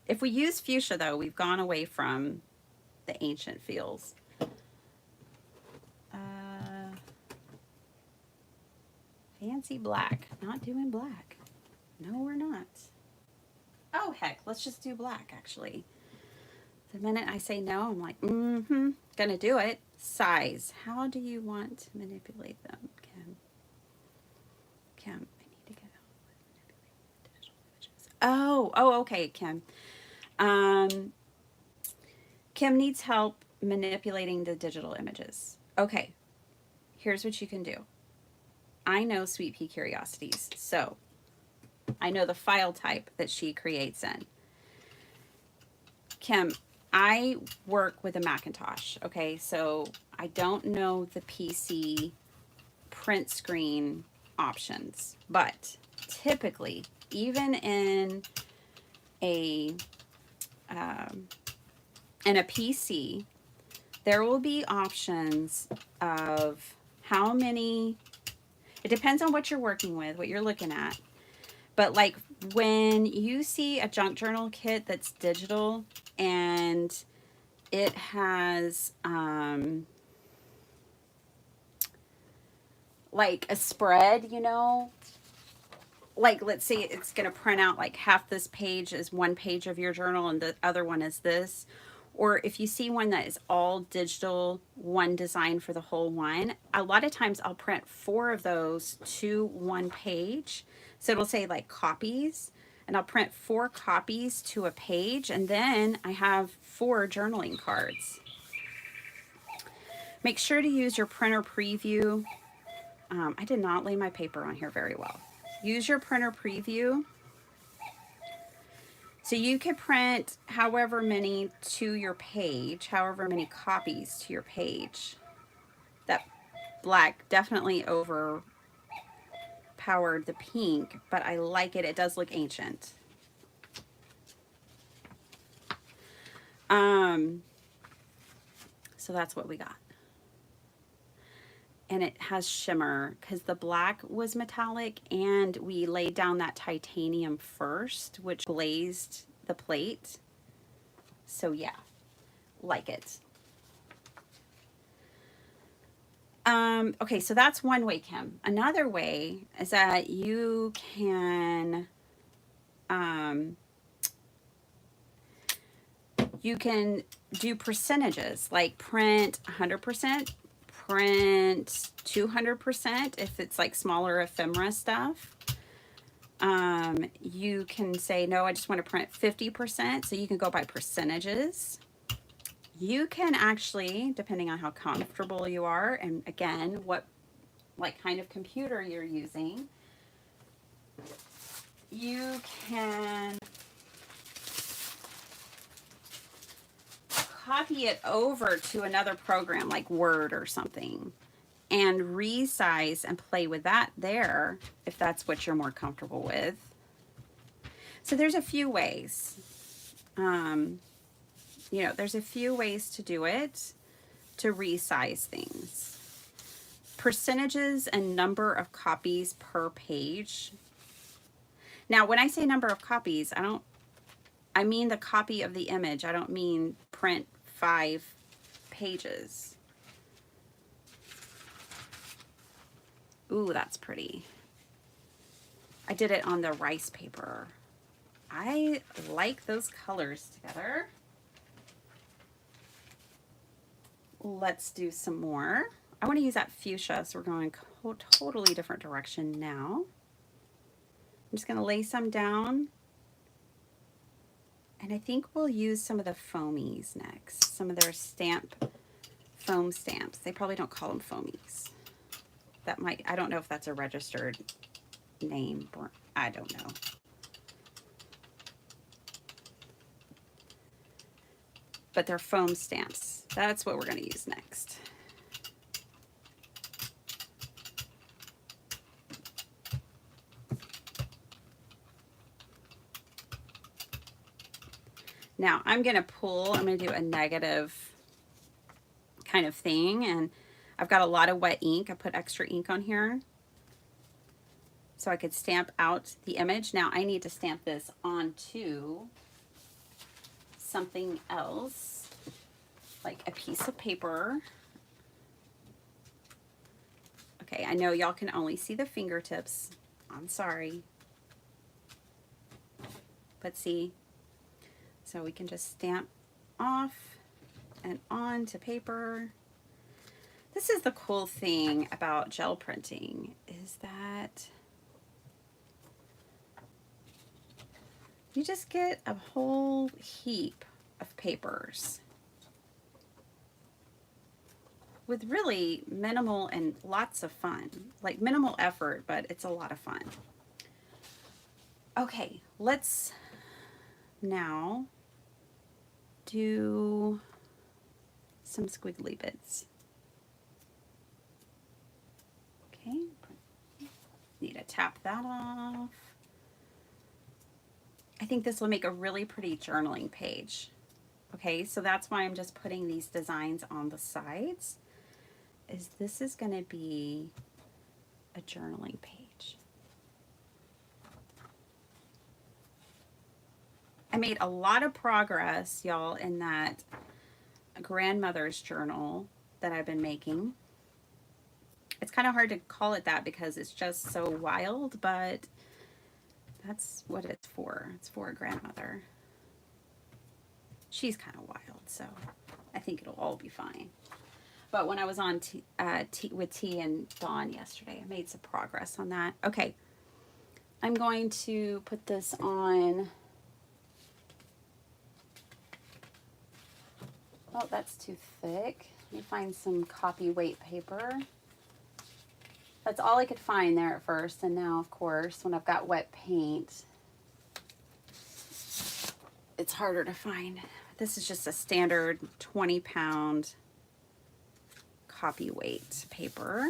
If we use fuchsia though, we've gone away from the ancient feels. Fancy black. Not doing black. No, we're not. Oh, heck. Let's just do black, actually. The minute I say no, I'm like, gonna do it. Size. How do you want to manipulate them, Kim? Kim, I need to get out. Digital images. Oh, okay, Kim. Kim needs help manipulating the digital images. Okay. Here's what you can do. I know Sweet Pea Curiosities, so I know the file type that she creates in. Kim, I work with a Macintosh, okay? So I don't know the PC print screen options, but typically, even in a PC, there will be options of how many. It depends on what you're working with, what you're looking at. But like when you see a junk journal kit that's digital and it has like a spread, like let's say it's going to print out like half this page is one page of your journal and the other one is this. Or if you see one that is all digital, one design for the whole one, a lot of times I'll print 4 of those to one page. So it'll say like copies, and I'll print 4 copies to a page, and then I have 4 journaling cards. Make sure to use your printer preview. I did not lay my paper on here very well. Use your printer preview. So you could print however many to your page, however many copies to your page. That black definitely overpowered the pink, but I like it. It does look ancient. So that's what we got. And it has shimmer because the black was metallic and we laid down that titanium first, which glazed the plate. So yeah, like it. Okay, so that's one way, Kim. Another way is that you can do percentages, like print 100%, print 200% if it's like smaller ephemera stuff. You can say, no, I just want to print 50%, so you can go by percentages. You can actually, depending on how comfortable you are, and again, what like kind of computer you're using, you can copy it over to another program like Word or something and resize and play with that there if that's what you're more comfortable with. So there's a few ways. You know, there's a few ways to do it, to resize things. Percentages and number of copies per page. Now, when I say number of copies, I mean the copy of the image. I don't mean print 5 pages. Ooh, that's pretty. I did it on the rice paper. I like those colors together. Let's do some more. I want to use that fuchsia, so we're going a totally different direction now. I'm just going to lay some down. And I think we'll use some of the foamies next. Some of their foam stamps. They probably don't call them foamies. That might, I don't know if that's a registered name, or I don't know. But they're foam stamps. That's what we're going to use next. Now I'm going to do a negative kind of thing, and I've got a lot of wet ink. I put extra ink on here so I could stamp out the image. Now I need to stamp this onto something else, like a piece of paper. Okay, I know y'all can only see the fingertips. I'm sorry. But see, so we can just stamp off and onto paper. This is the cool thing about gel printing, is that you just get a whole heap of papers with really minimal and lots of fun. Like minimal effort, but it's a lot of fun. Okay, let's now do some squiggly bits. Okay, need to tap that off. I think this will make a really pretty journaling page. Okay, so that's why I'm just putting these designs on the sides. This is going to be a journaling page. I made a lot of progress, y'all, in that grandmother's journal that I've been making. It's kind of hard to call it that because it's just so wild, but that's what it's for. It's for a grandmother. She's kind of wild, so I think it'll all be fine. But when I was on with T and Dawn yesterday, I made some progress on that. Okay, I'm going to put this on. Oh, that's too thick. Let me find some copy weight paper. That's all I could find there at first, and now, of course, when I've got wet paint, it's harder to find. This is just a standard 20-pound copy weight paper.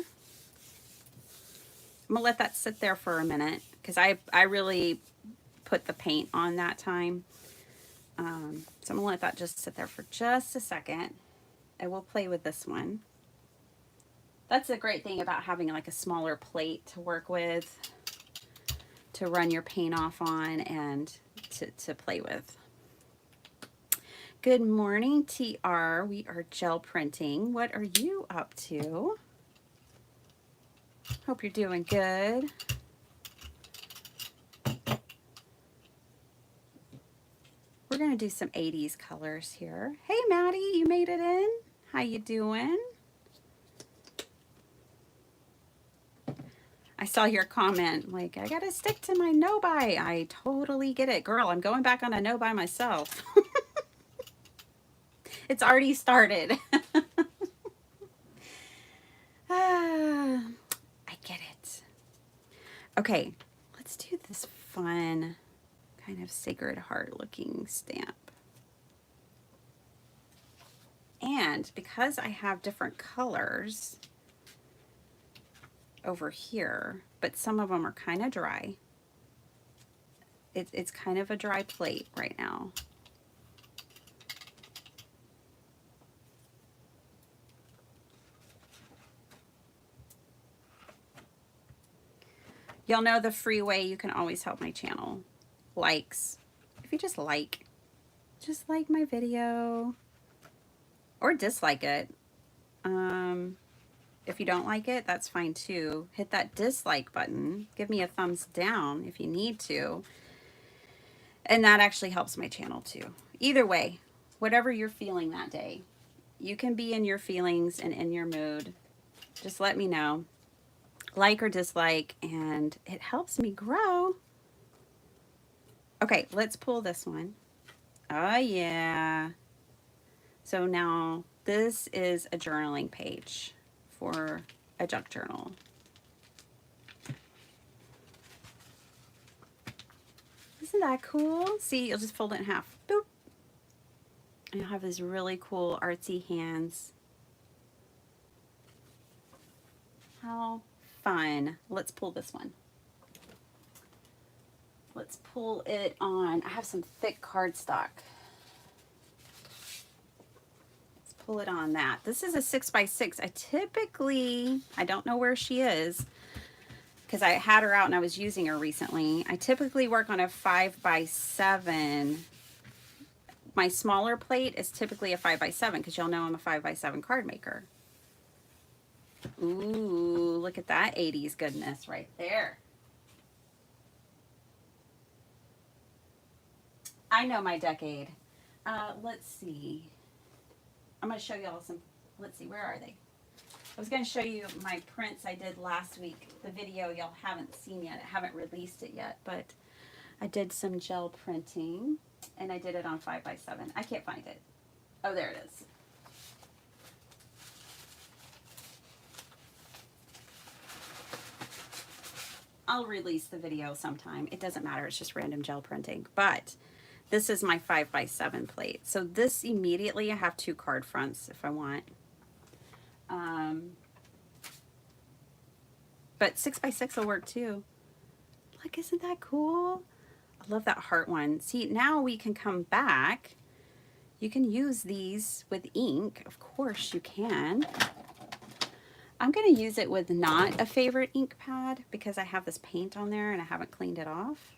I'm gonna let that sit there for a minute because I really put the paint on that time. So I'm gonna let that just sit there for just a second. I will play with this one. That's a great thing about having like a smaller plate to work with, to run your paint off on and to play with. Good morning, TR. We are gel printing. What are you up to? Hope you're doing good. We're gonna do some 80s colors here. Hey Maddie, you made it in. How you doing? I saw your comment, like, I gotta stick to my no buy. I totally get it. Girl, I'm going back on a no buy myself. It's already started. I get it. Okay, let's do this fun, kind of Sacred Heart looking stamp. And because I have different colors over here, but some of them are kind of dry, it's kind of a dry plate right now. Y'all know the free way you can always help my channel. Likes. If you just like my video. Or dislike it. If you don't like it, that's fine too. Hit that dislike button. Give me a thumbs down if you need to. And that actually helps my channel too. Either way, whatever you're feeling that day, you can be in your feelings and in your mood. Just let me know. Like or dislike, and it helps me grow. Okay, let's pull this one. Oh yeah. So now this is a journaling page for a junk journal. Isn't that cool? See, you'll just fold it in half. Boop. And you'll have these really cool artsy hands. How fun. Let's pull this one. Let's pull it on. I have some thick cardstock. Let's pull it on that. This is a 6x6. I don't know where she is because I had her out and I was using her recently. I typically work on a 5x7. My smaller plate is typically a 5x7 because y'all know I'm a 5x7 card maker. Ooh, look at that 80s goodness right there. I know my decade. Let's see. I'm going to show y'all some. Let's see, where are they? I was going to show you my prints I did last week. The video y'all haven't seen yet. I haven't released it yet, but I did some gel printing, and I did it on 5x7. I can't find it. Oh, there it is. I'll release the video sometime. It doesn't matter. It's just random gel printing. But this is my 5x7 plate. So this immediately, I have 2 card fronts if I want. But 6x6 will work too. Look, isn't that cool? I love that heart one. See, now we can come back. You can use these with ink. Of course you can. I'm going to use it with not a favorite ink pad because I have this paint on there and I haven't cleaned it off.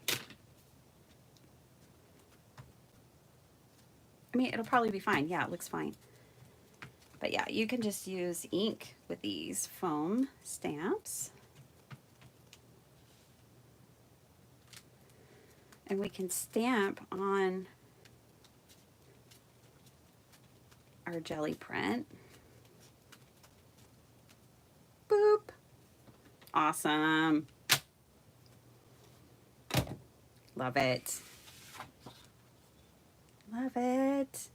I mean, it'll probably be fine. Yeah, it looks fine. But yeah, you can just use ink with these foam stamps. And we can stamp on our jelly print. Boop. Awesome. Love it. Love it.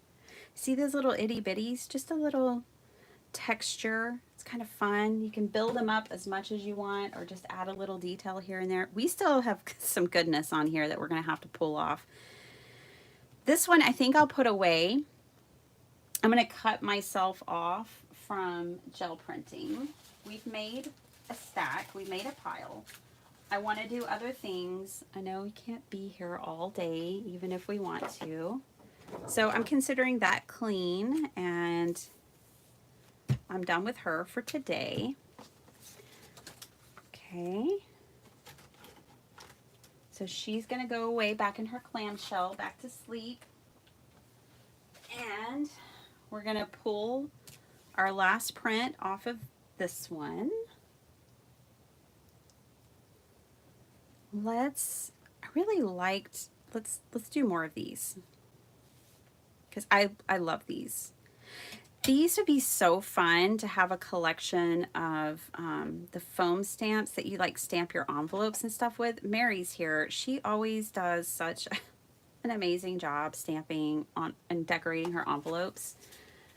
See those little itty bitties? Just a little texture. It's kind of fun. You can build them up as much as you want or just add a little detail here and there. We still have some goodness on here that we're going to have to pull off. This one I think I'll put away. I'm going to cut myself off from gel printing. We've made a stack. We've made a pile. I want to do other things. I know we can't be here all day, even if we want to. So I'm considering that clean, and I'm done with her for today. Okay. So she's going to go away back in her clamshell, back to sleep. And we're going to pull our last print off of this one. I really liked, let's do more of these because I love these. These would be so fun to have a collection of the foam stamps that you like stamp your envelopes and stuff with. Mary's here. She always does such an amazing job stamping on and decorating her envelopes.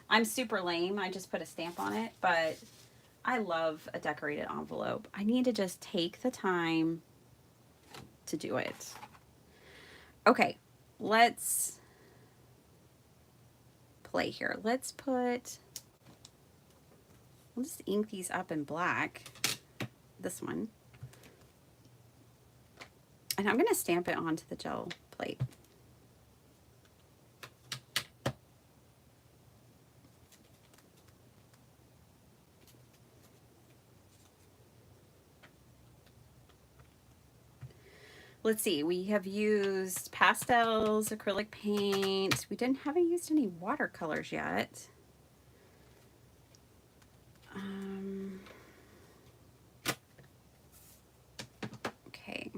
I'm super lame. I just put a stamp on it, but I love a decorated envelope. I need to just take the time to do it. Okay, let's play here. We'll just ink these up in black, this one. And I'm going to stamp it onto the gel plate. Let's see, we have used pastels, acrylic paint. We haven't used any watercolors yet. Okay.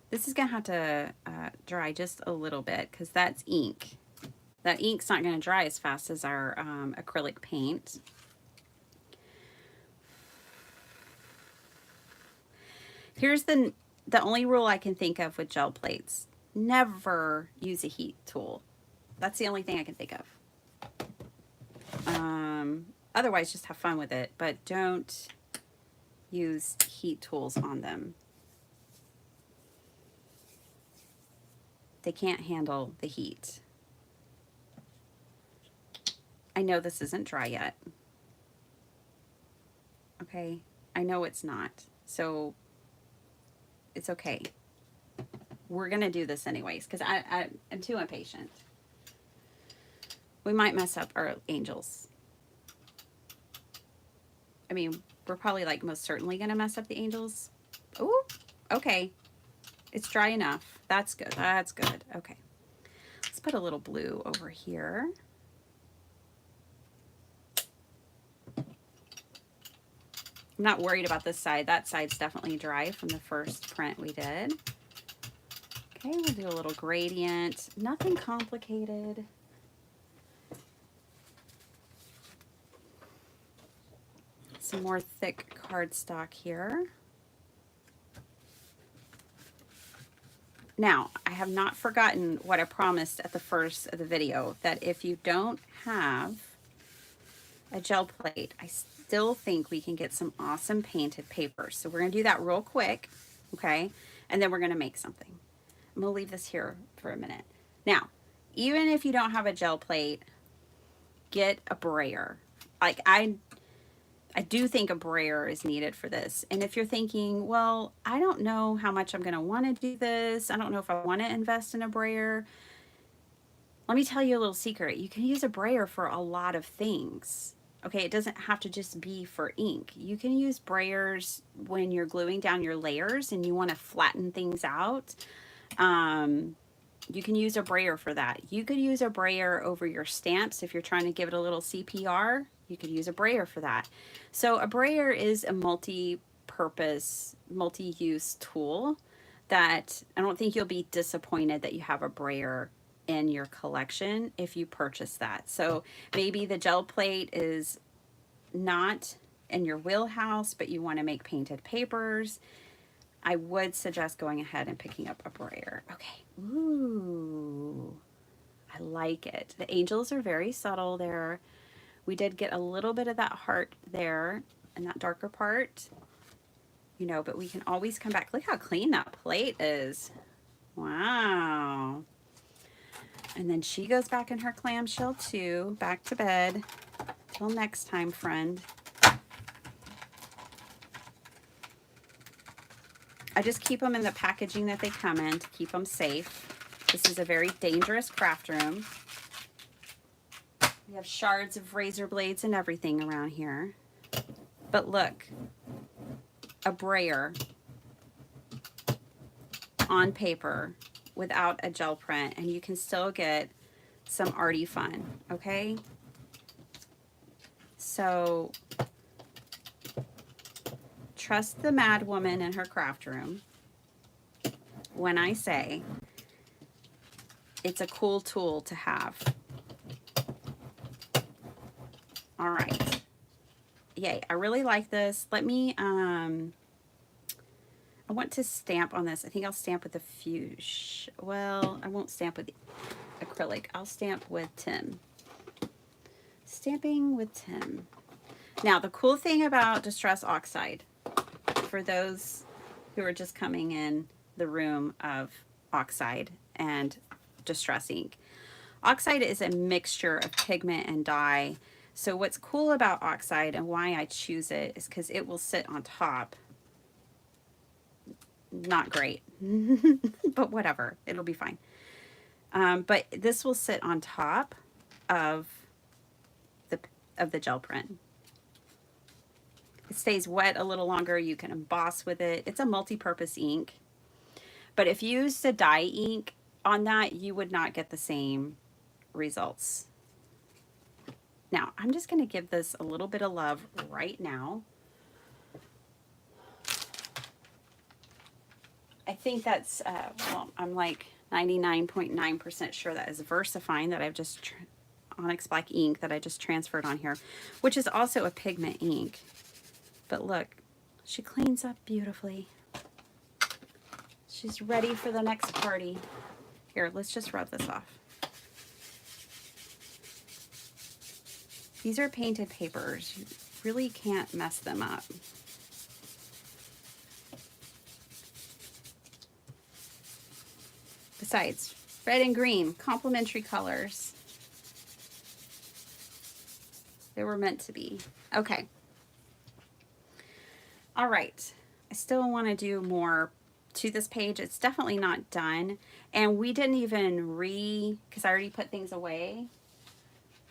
This is going to have to dry just a little bit because that's ink. That ink's not going to dry as fast as our acrylic paint. Here's the only rule I can think of with gel plates. Never use a heat tool. That's the only thing I can think of. Otherwise, just have fun with it, but don't use heat tools on them. They can't handle the heat. I know this isn't dry yet. Okay, I know it's not, so it's okay. We're gonna do this anyways because I'm too impatient. We might mess up our angels. I mean, we're probably like most certainly gonna mess up the angels. Oh, okay. It's dry enough. That's good. That's good. Okay. Let's put a little blue over here. I'm not worried about this side. That side's definitely dry from the first print we did. Okay, we'll do a little gradient. Nothing complicated. Some more thick cardstock here. Now, I have not forgotten what I promised at the first of the video, that if you don't have a gel plate, I still think we can get some awesome painted paper. So we're gonna do that real quick, okay? And then we're gonna make something. I'm gonna leave this here for a minute. Now, even if you don't have a gel plate, get a brayer. Like I do think a brayer is needed for this. And if you're thinking, well, I don't know how much I'm gonna wanna do this. I don't know if I wanna invest in a brayer. Let me tell you a little secret. You can use a brayer for a lot of things. Okay, it doesn't have to just be for ink. You can use brayers when you're gluing down your layers and you wanna flatten things out. You can use a brayer for that. You could use a brayer over your stamps if you're trying to give it a little CPR. You could use a brayer for that. So a brayer is a multi-purpose, multi-use tool that I don't think you'll be disappointed that you have a brayer in your collection if you purchase that. So maybe the gel plate is not in your wheelhouse, but you want to make painted papers. I would suggest going ahead and picking up a brayer. Okay. Ooh, I like it. The angels are very subtle there. We did get a little bit of that heart there in that darker part, you know, but we can always come back. Look how clean that plate is. Wow. And then she goes back in her clamshell too, back to bed. Till next time, friend. I just keep them in the packaging that they come in to keep them safe. This is a very dangerous craft room. We have shards of razor blades and everything around here. But look, a brayer on paper without a gel print, and you can still get some arty fun, okay? So trust the mad woman in her craft room. when I say it's a cool tool to have. All right. Yay, I really like this. Let me, I want to stamp on this. I think I'll stamp with the fuchsia. Well, I won't stamp with the acrylic. I'll stamp with Tim. Stamping with Tim. Now, the cool thing about Distress Oxide, for those who are just coming in the room of Oxide and Distress ink, Oxide is a mixture of pigment and dye. So what's cool about Oxide and why I choose it is because it will sit on top. Not great, but whatever, it'll be fine. But this will sit on top of the gel print. It stays wet a little longer. You can emboss with it. It's a multi-purpose ink. But if you used a dye ink on that, you would not get the same results. Now, I'm just going to give this a little bit of love right now. I think that's, well, I'm like 99.9% sure that is VersaFine that I've just, Onyx Black ink that I just transferred on here, which is also a pigment ink. But look, she cleans up beautifully. She's ready for the next party. Here, let's just rub this off. These are painted papers. You really can't mess them up. Besides, red and green, complementary colors. They were meant to be. Okay. All right. I still want to do more to this page. It's definitely not done. And we didn't even because I already put things away.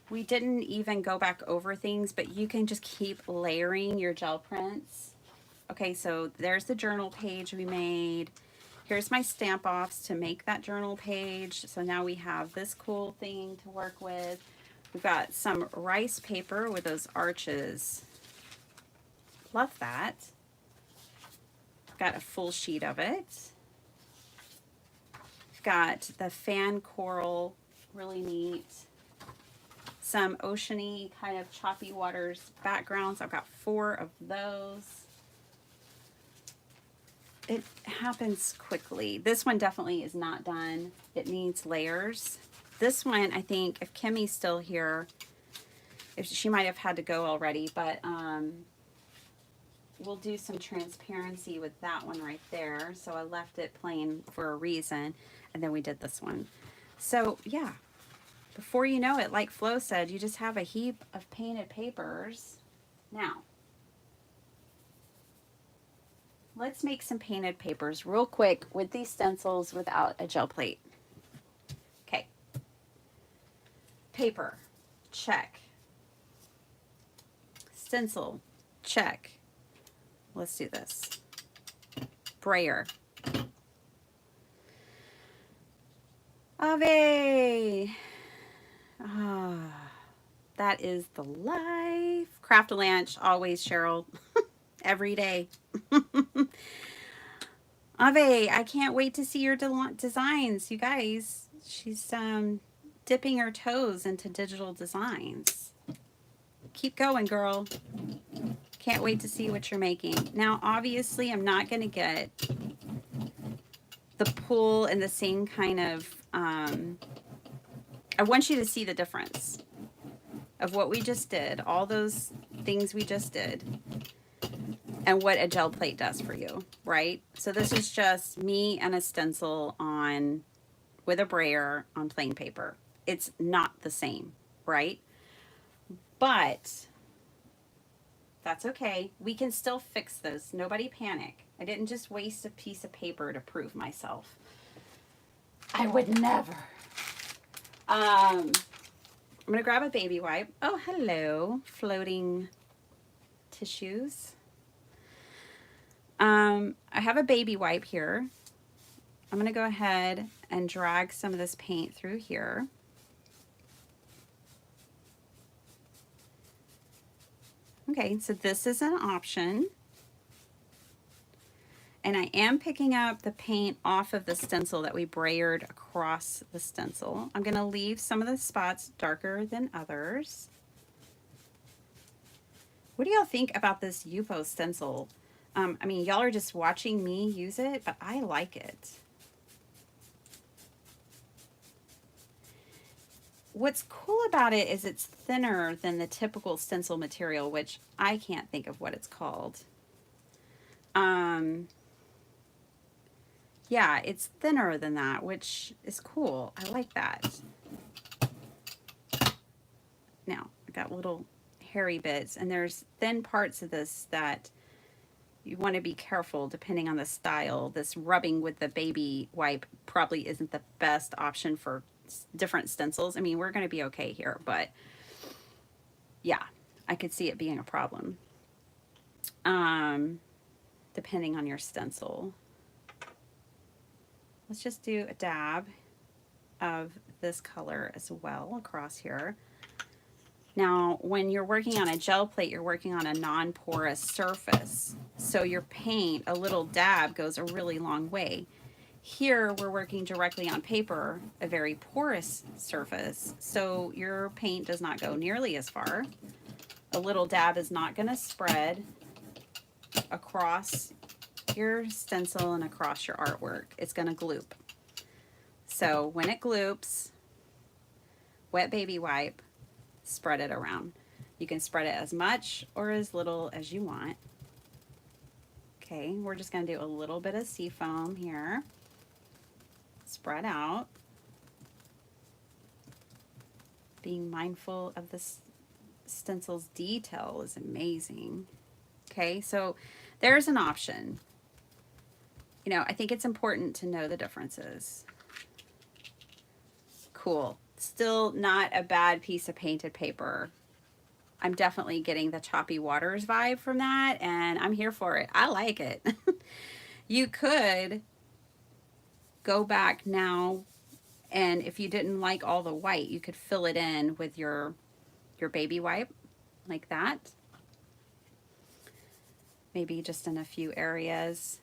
We didn't even go back over things, but you can just keep layering your gel prints. Okay, so there's the journal page we made. Here's my stamp offs to make that journal page. So now we have this cool thing to work with. We've got some rice paper with those arches. Love that. Got a full sheet of it. We've got the fan coral, really neat. Some oceany kind of choppy waters backgrounds. I've got 4 of those. It happens quickly. This one definitely is not done. It needs layers. This one, I think, if Kimmy's still here, if she might have had to go already, but we'll do some transparency with that one right there. So I left it plain for a reason, and then we did this one. So yeah, before you know it, like Flo said, you just have a heap of painted papers. Now, let's make some painted papers real quick with these stencils without a gel plate. Okay. Paper, check. Stencil, check. Let's do this. Brayer. Ave. Ah, that is the life. Craft-a-Lanch, always, Cheryl. Every day. Ave, I can't wait to see your designs, you guys. She's dipping her toes into digital designs. Keep going, girl. Can't wait to see what you're making. Now, obviously, I'm not going to get the pull and the same kind of, I want you to see the difference of what we just did, all those things we just did, and what a gel plate does for you, right? So this is just me and a stencil on, with a brayer on plain paper. It's not the same, right? But that's okay. We can still fix this. Nobody panic. I didn't just waste a piece of paper to prove myself. I would never. I'm going to grab a baby wipe. Oh, hello, floating tissues. I have a baby wipe here. I'm going to go ahead and drag some of this paint through here. Okay, so this is an option. And I am picking up the paint off of the stencil that we brayered across the stencil. I'm going to leave some of the spots darker than others. What do y'all think about this Yupo stencil? I mean, y'all are just watching me use it, but I like it. What's cool about it is it's thinner than the typical stencil material, which I can't think of what it's called. Yeah, it's thinner than that, which is cool. I like that. Now, I got little hairy bits, and there's thin parts of this that you want to be careful depending on the style. This rubbing with the baby wipe probably isn't the best option for different stencils. I mean, we're going to be okay here, but yeah, I could see it being a problem. Depending on your stencil. Let's just do a dab of this color as well across here. Now, when you're working on a gel plate, you're working on a non-porous surface. So your paint, a little dab goes a really long way. Here, we're working directly on paper, a very porous surface. So your paint does not go nearly as far. A little dab is not going to spread across your stencil and across your artwork. It's going to gloop. So when it gloops, wet baby wipe, spread it around. You can spread it as much or as little as you want. Okay, we're just going to do a little bit of seafoam here. Spread out. Being mindful of the stencil's detail is amazing. Okay, so there's an option. You know, I think it's important to know the differences. Cool. Still not a bad piece of painted paper. I'm definitely getting the choppy waters vibe from that, and I'm here for it. I like it. You could go back now, and if you didn't like all the white, you could fill it in with your baby wipe like that. Maybe just in a few areas,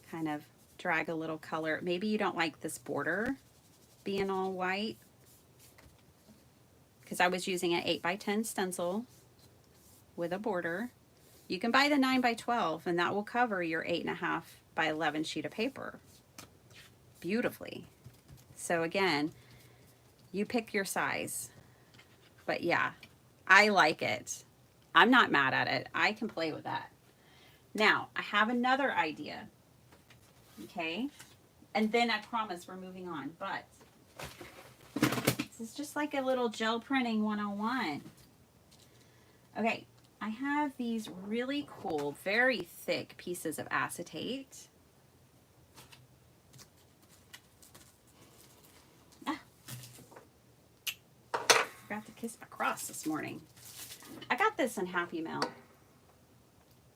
kind of drag a little color. Maybe you don't like this border being all white, because I was using an 8x10 stencil with a border. You can buy the 9x12, and that will cover your 8.5x11 sheet of paper beautifully. So again, you pick your size. But yeah, I like it. I'm not mad at it. I can play with that. Now, I have another idea. Okay? And then I promise we're moving on. But this is just like a little gel printing 101. Okay, I have these really cool, very thick pieces of acetate. Forgot to kiss my cross this morning. I got this in Happy Mail.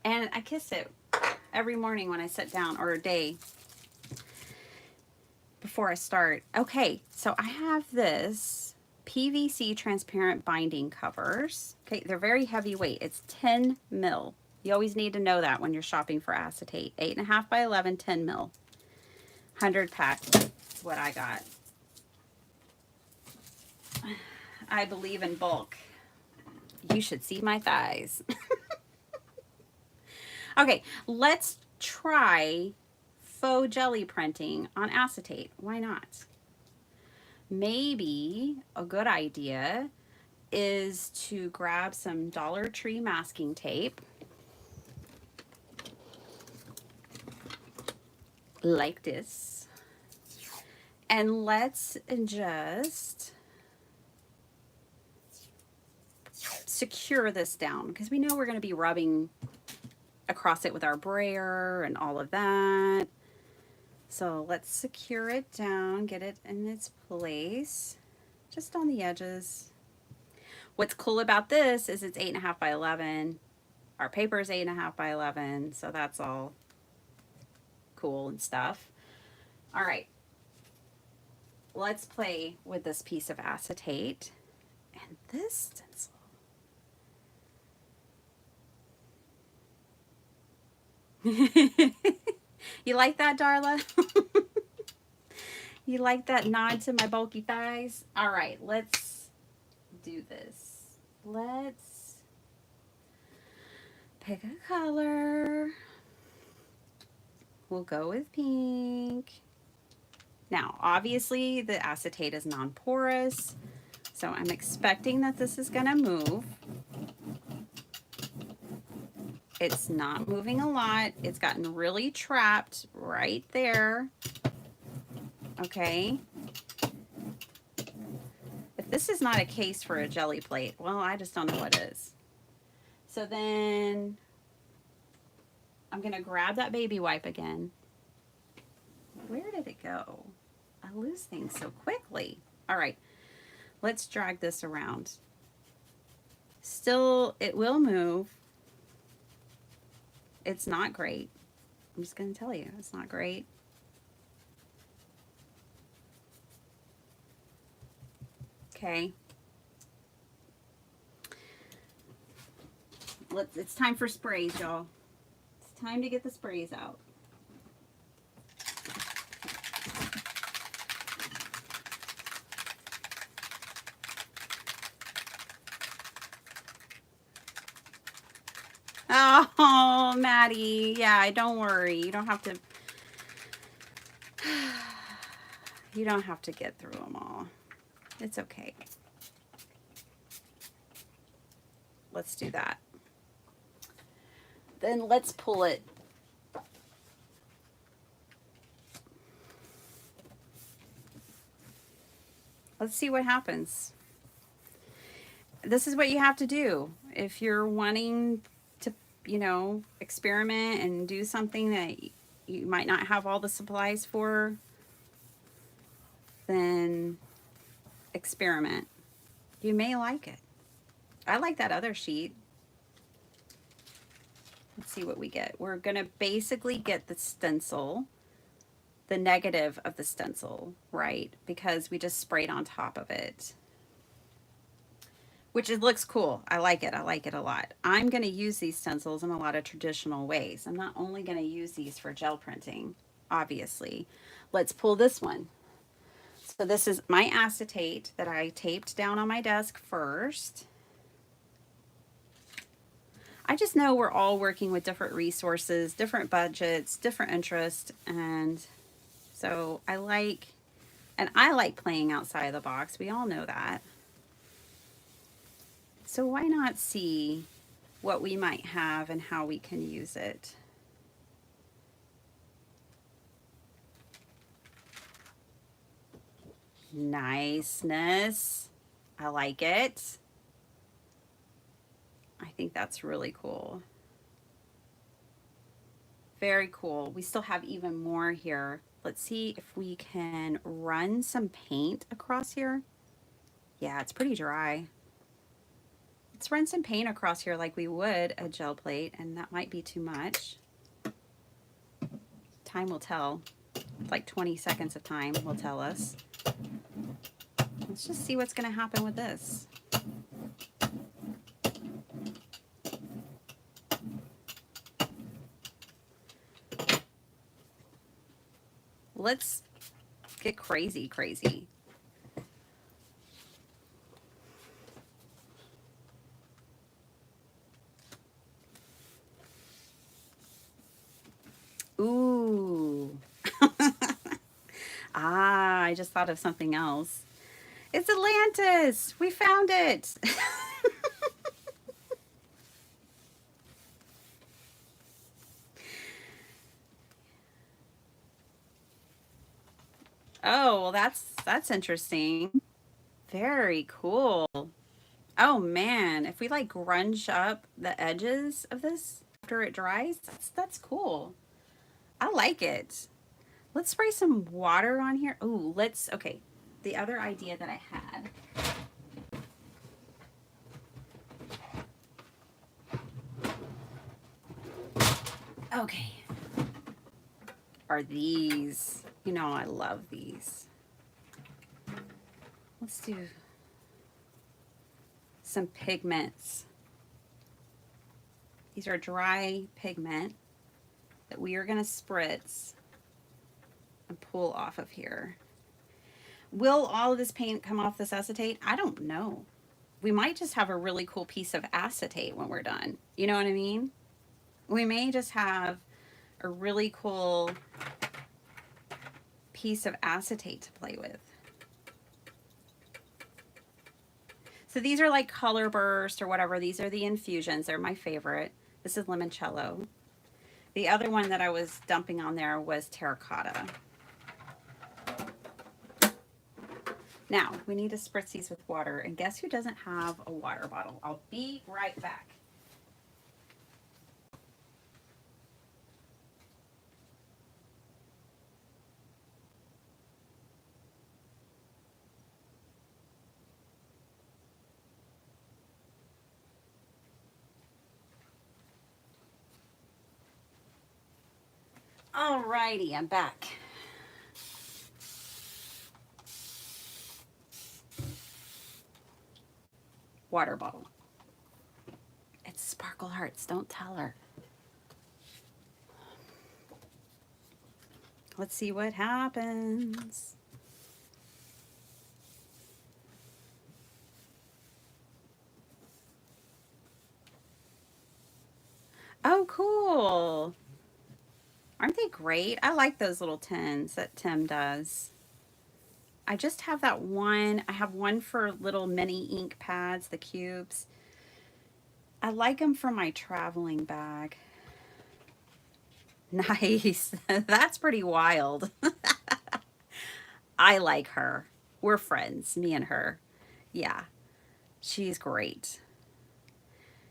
And I kiss it every morning when I sit down, or a day before I start. Okay, so I have this PVC transparent binding covers. Okay, they're very heavyweight. It's 10 mil. You always need to know that when you're shopping for acetate. 8.5x11, 10 mil. 100 pack is what I got. I believe in bulk. You should see my thighs. Okay, let's try faux jelly printing on acetate. Why not? Maybe a good idea is to grab some Dollar Tree masking tape, like this, and let's just secure this down, because we know we're going to be rubbing across it with our brayer and all of that. So let's secure it down, get it in its place, just on the edges. What's cool about this is it's 8.5x11. Our paper is 8.5x11, so that's all cool and stuff. All right, let's play with this piece of acetate and this stencil. You like that, Darla? You like that nod to my bulky thighs? All right, let's do this. Let's pick a color. We'll go with pink. Now, obviously, the acetate is non-porous, so I'm expecting that this is going to move. It's not moving a lot. It's gotten really trapped right there. Okay. If this is not a case for a jelly plate, well, I just don't know what is. So then I'm going to grab that baby wipe again. Where did it go? I lose things so quickly. All right, let's drag this around. Still, it will move. It's not great. I'm just going to tell you, it's not great. Okay. It's time for sprays, y'all. It's time to get the sprays out. Oh, Maddie. Yeah, don't worry. You don't have to. You don't have to get through them all. It's okay. Let's do that. Then let's pull it. Let's see what happens. This is what you have to do if you're wanting to, you know, experiment and do something that you might not have all the supplies for. Then experiment. You may like it. I like that other sheet. Let's see what we get. We're going to basically get the stencil, the negative of the stencil, right? Because we just sprayed on top of it. Which it looks cool. I like it. I like it a lot. I'm going to use these stencils in a lot of traditional ways. I'm not only going to use these for gel printing, obviously. Let's pull this one. So this is my acetate that I taped down on my desk first. I just know we're all working with different resources, different budgets, different interests, and so I like playing outside of the box. We all know that. So why not see what we might have and how we can use it? Niceness. I like it. I think that's really cool. Very cool. We still have even more here. Let's see if we can run some paint across here. Yeah, it's pretty dry. Let's run some paint across here like we would a gel plate, and that might be too much. Time will tell. Like 20 seconds of time will tell us. Let's just see what's going to happen with this. Let's get crazy, crazy. Ooh. Ah, I just thought of something else. It's Atlantis. We found it. Oh, well, that's interesting. Very cool. Oh man, if we like grunge up the edges of this after it dries, that's cool. I like it. Let's spray some water on here. Oh, okay. The other idea that I had. Okay. Are these. You know, I love these. Let's do some pigments. These are dry pigment. that we are going to spritz and pull off of here. Will all of this paint come off this acetate? I don't know. We might just have a really cool piece of acetate when we're done. You know what I mean? We may just have a really cool piece of acetate to play with. So these are like Color Burst or whatever. These are the infusions. They're my favorite. This is Limoncello. The other one that I was dumping on there was Terracotta. Now, we need to spritz these with water. And guess who doesn't have a water bottle? I'll be right back. Alrighty, I'm back. Water bottle. It's Sparkle Hearts, don't tell her. Let's see what happens. Oh, cool. Aren't they great? I like those little tins that Tim does. I just have that one. I have one for little mini ink pads, the cubes. I like them for my traveling bag. Nice. That's pretty wild. I like her. We're friends, me and her. Yeah, she's great.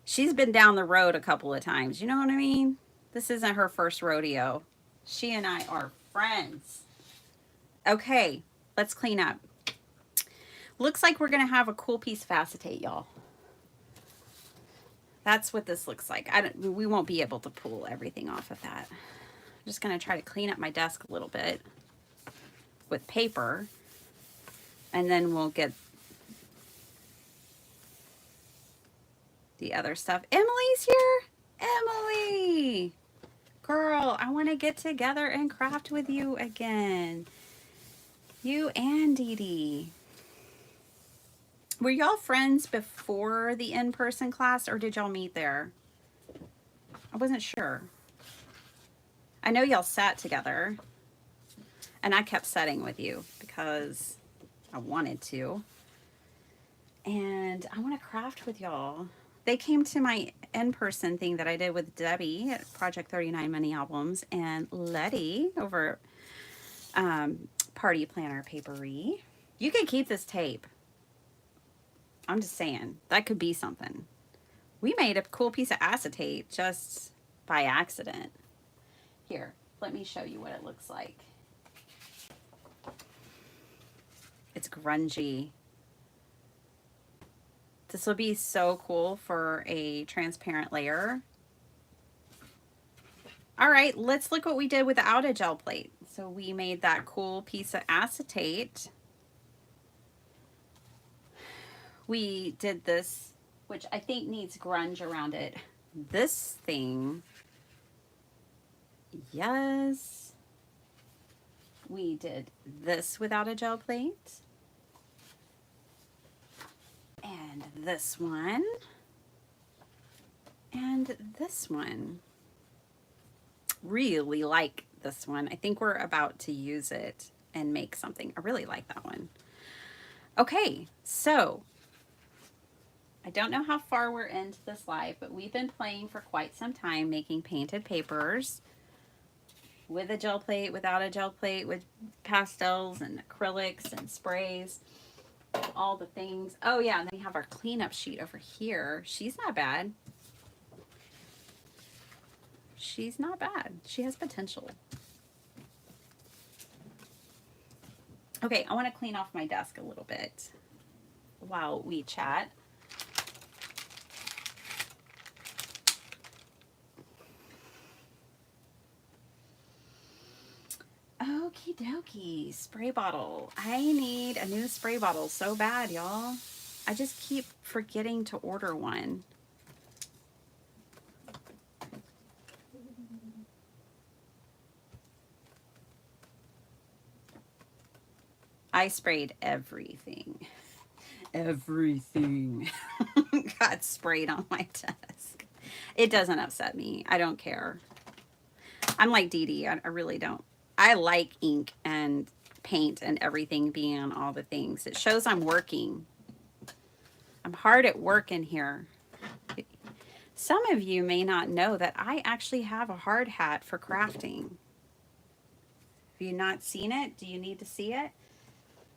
She's been down the road a couple of times. You know what I mean? This isn't her first rodeo. She and I are friends. Okay, let's clean up. Looks like we're going to have a cool piece of acetate, y'all. That's what this looks like. We won't be able to pull everything off of that. I'm just going to try to clean up my desk a little bit with paper. And then we'll get the other stuff. Emily's here. Emily! Girl, I want to get together and craft with you again. You and Dee Dee. Were y'all friends before the in-person class or did y'all meet there? I wasn't sure. I know y'all sat together and I kept setting with you because I wanted to. And I want to craft with y'all. They came to my in-person thing that I did with Debbie at Project 39 Mini Albums and Letty over Party Planner Papery. You can keep this tape. I'm just saying, that could be something. We made a cool piece of acetate just by accident. Here, let me show you what it looks like. It's grungy. This will be so cool for a transparent layer. All right, let's look what we did without a gel plate. So we made that cool piece of acetate. We did this, which I think needs grunge around it. This thing, yes. We did this without a gel plate. And this one. And this one. Really like this one. I think we're about to use it and make something. I really like that one. Okay, so I don't know how far we're into this live, but we've been playing for quite some time making painted papers with a gel plate, without a gel plate, with pastels and acrylics and sprays, all the things. Oh yeah, and then we have our cleanup sheet over here. She's not bad. She's not bad. She has potential. Okay, I want to clean off my desk a little bit while we chat. Okie dokie, spray bottle. I need a new spray bottle so bad, y'all. I just keep forgetting to order one. I sprayed everything. Everything got sprayed on my desk. It doesn't upset me. I don't care. I'm like Dee Dee. I really don't. I like ink and paint and everything being on all the things. It shows I'm working. I'm hard at work in here. Some of you may not know that I actually have a hard hat for crafting. Have you not seen it? Do you need to see it?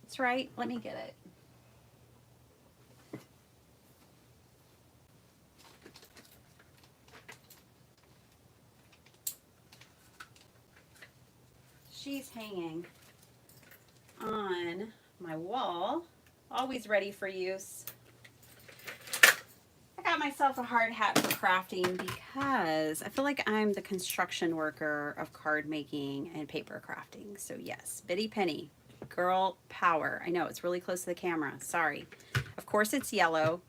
That's right. Let me get it. She's hanging on my wall, always ready for use. I got myself a hard hat for crafting because I feel like I'm the construction worker of card making and paper crafting. So yes, Bitty Penny, girl power. I know it's really close to the camera. Sorry. Of course it's yellow.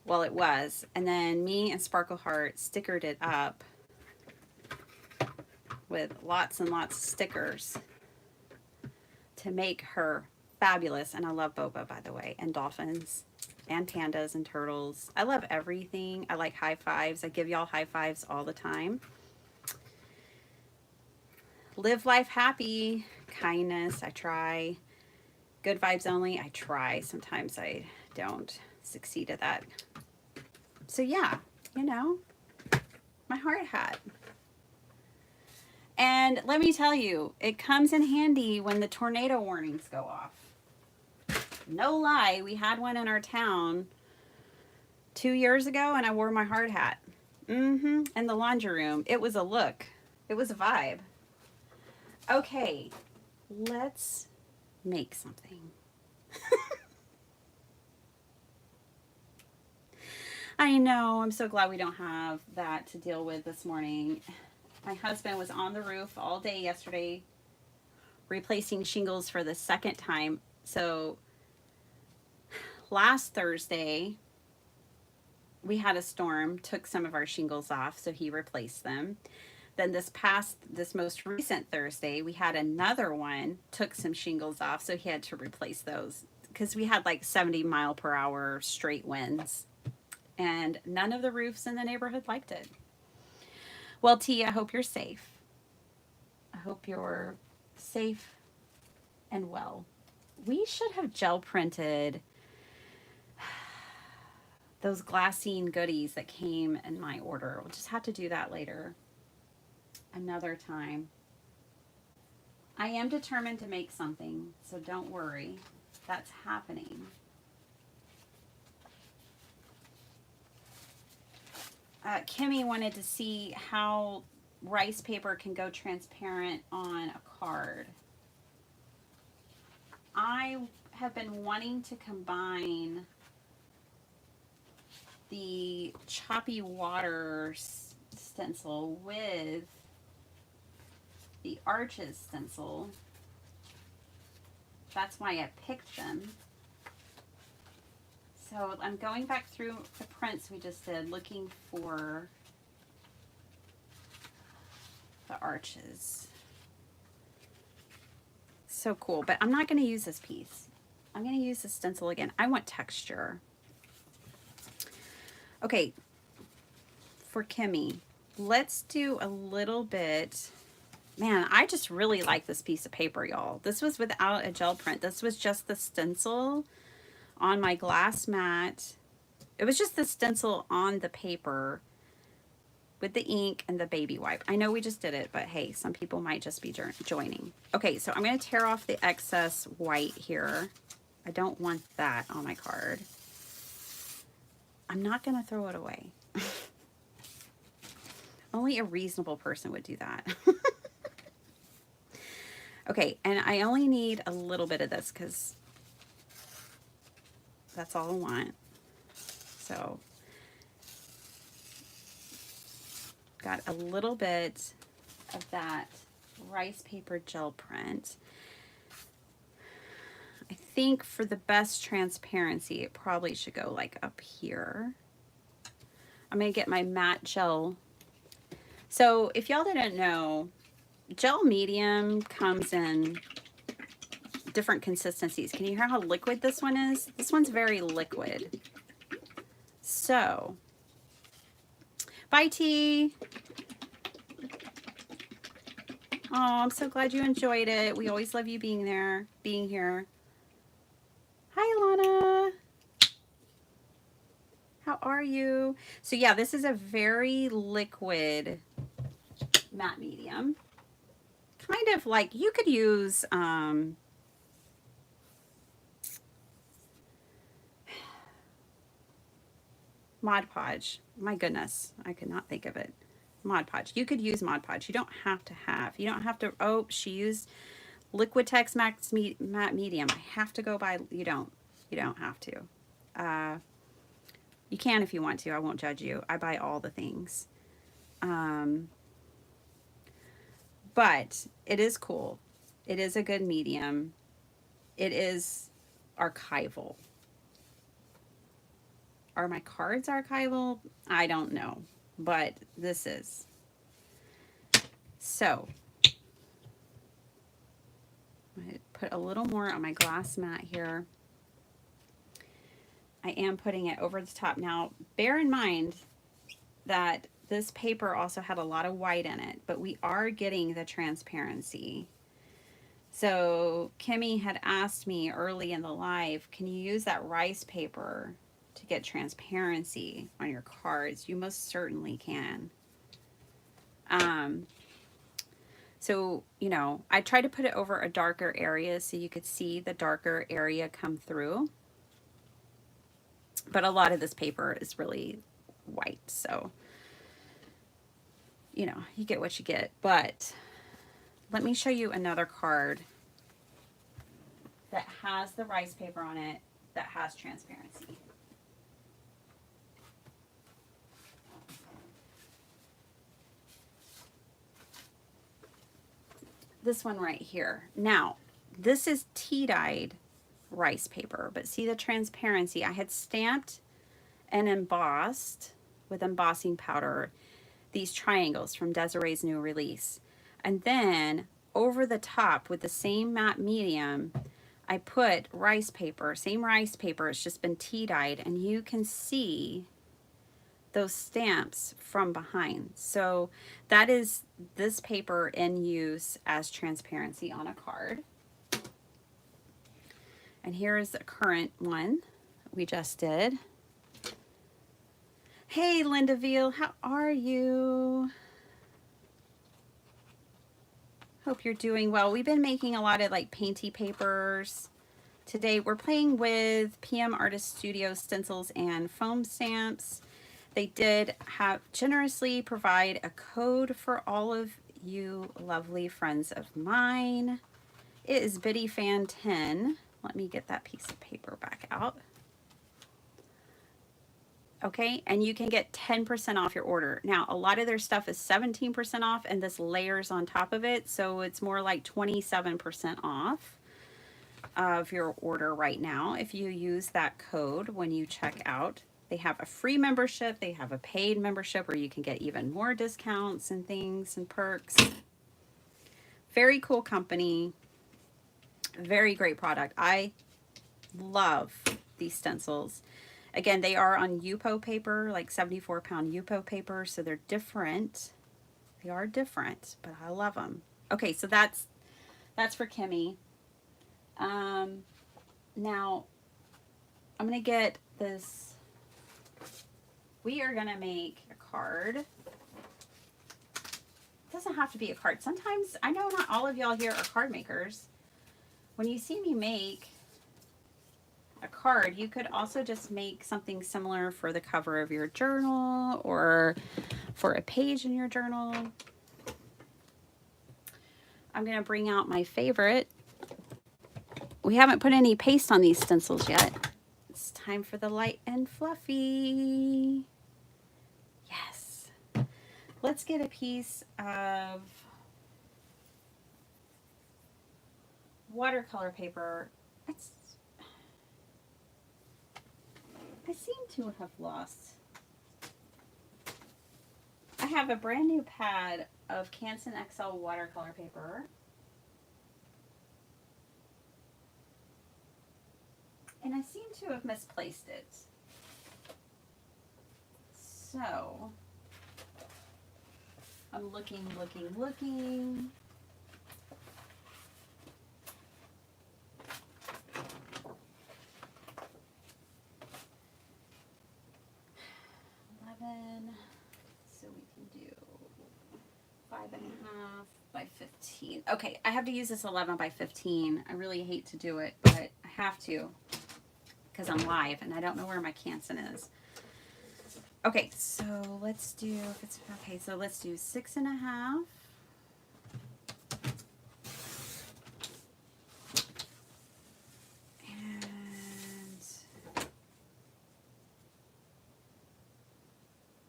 Well, it was. And then me and Sparkle Heart stickered it up with lots and lots of stickers to make her fabulous. And I love boba, by the way, and dolphins and pandas and turtles. I love everything. I like high fives. I give y'all high fives all the time. Live life happy. Kindness, I try. Good vibes only, I try. Sometimes I don't succeed at that. So yeah, you know, my hard hat. And let me tell you, it comes in handy when the tornado warnings go off. No lie, we had one in our town 2 years ago and I wore my hard hat. In the laundry room. It was a look. It was a vibe. Okay, let's make something. I know, I'm so glad we don't have that to deal with this morning. My husband was on the roof all day yesterday replacing shingles for the second time. So last Thursday, we had a storm, took some of our shingles off, so he replaced them. Then this most recent Thursday, we had another one, took some shingles off, so he had to replace those because we had like 70-mile-per-hour straight winds. And none of the roofs in the neighborhood liked it. Well, T, I hope you're safe. I hope you're safe and well. We should have gel printed those glassine goodies that came in my order. We'll just have to do that later. Another time. I am determined to make something, so don't worry. That's happening. Kimmy wanted to see how rice paper can go transparent on a card. I have been wanting to combine the choppy water stencil with the arches stencil. That's why I picked them. So I'm going back through the prints we just did, looking for the arches. So cool, but I'm not going to use this piece. I'm going to use the stencil again. I want texture. Okay, for Kimmy, let's do a little bit. Man, I just really like this piece of paper, y'all. This was without a gel print. This was just the stencil on my glass mat. It was just the stencil on the paper with the ink and the baby wipe. I know we just did it, but hey, some people might just be joining. Okay, so I'm going to tear off the excess white here. I don't want that on my card. I'm not going to throw it away. Only a reasonable person would do that. Okay, and I only need a little bit of this because that's all I want. So, got a little bit of that rice paper gel print. I think for the best transparency, it probably should go like up here. I'm going to get my matte gel. So if y'all didn't know, gel medium comes in different consistencies. Can you hear how liquid this one is? This one's very liquid. So, bye, T. Oh, I'm so glad you enjoyed it. We always love you being here. Hi, Lana. How are you? So yeah, this is a very liquid matte medium. Kind of like, you could use Mod Podge. My goodness, I could not think of it. Mod Podge. You could use Mod Podge. You don't have to, oh, she used Liquitex matte medium. I have to go by, you don't have to. You can if you want to. I won't judge you. I buy all the things. But it is cool. It is a good medium. It is archival. Are my cards archival? I don't know, but this is. So, I'm going to put a little more on my glass mat here. I am putting it over the top. Now, bear in mind that this paper also had a lot of white in it, but we are getting the transparency. So Kimmy had asked me early in the live, can you use that rice paper to get transparency on your cards? You most certainly can. So, you know, I tried to put it over a darker area so you could see the darker area come through. But a lot of this paper is really white, so, you know, you get what you get. But let me show you another card that has the rice paper on it that has transparency. This one right here. Now, this is tea-dyed rice paper, but see the transparency. I had stamped and embossed with embossing powder these triangles from Desiree's new release. And then over the top with the same matte medium, I put rice paper, same rice paper, it's just been tea-dyed, and you can see those stamps from behind. So that is this paper in use as transparency on a card. And here is the current one we just did. Hey, Linda Veal, how are you? Hope you're doing well. We've been making a lot of like painty papers. Today we're playing with PM Artist Studio stencils and foam stamps. They did generously provide a code for all of you lovely friends of mine. It is Biddy Fan 10. Let me get that piece of paper back out. Okay, and you can get 10% off your order. Now, a lot of their stuff is 17% off, and this layers on top of it, so it's more like 27% off of your order right now if you use that code when you check out. They have a free membership, they have a paid membership where you can get even more discounts and things and perks. Very cool company, very great product. I love these stencils. Again, they are on Yupo paper, like 74-pound Yupo paper, so they're different. They are different, but I love them. Okay, so that's for Kimmy. Now, I'm going to get this. We are going to make a card. It doesn't have to be a card. Sometimes, I know not all of y'all here are card makers. When you see me make a card, you could also just make something similar for the cover of your journal or for a page in your journal. I'm going to bring out my favorite. We haven't put any paste on these stencils yet. It's time for the light and fluffy. Yes. Let's get a piece of watercolor paper. I seem to have lost. I have a brand new pad of Canson XL watercolor paper. and I seem to have misplaced it. So I'm looking. 11, so we can do 5.5 by 15. Okay, I have to use this 11 by 15. I really hate to do it, but I have to because I'm live and I don't know where my Canson is. Okay, so let's do, if it's, okay, so let's do 6.5.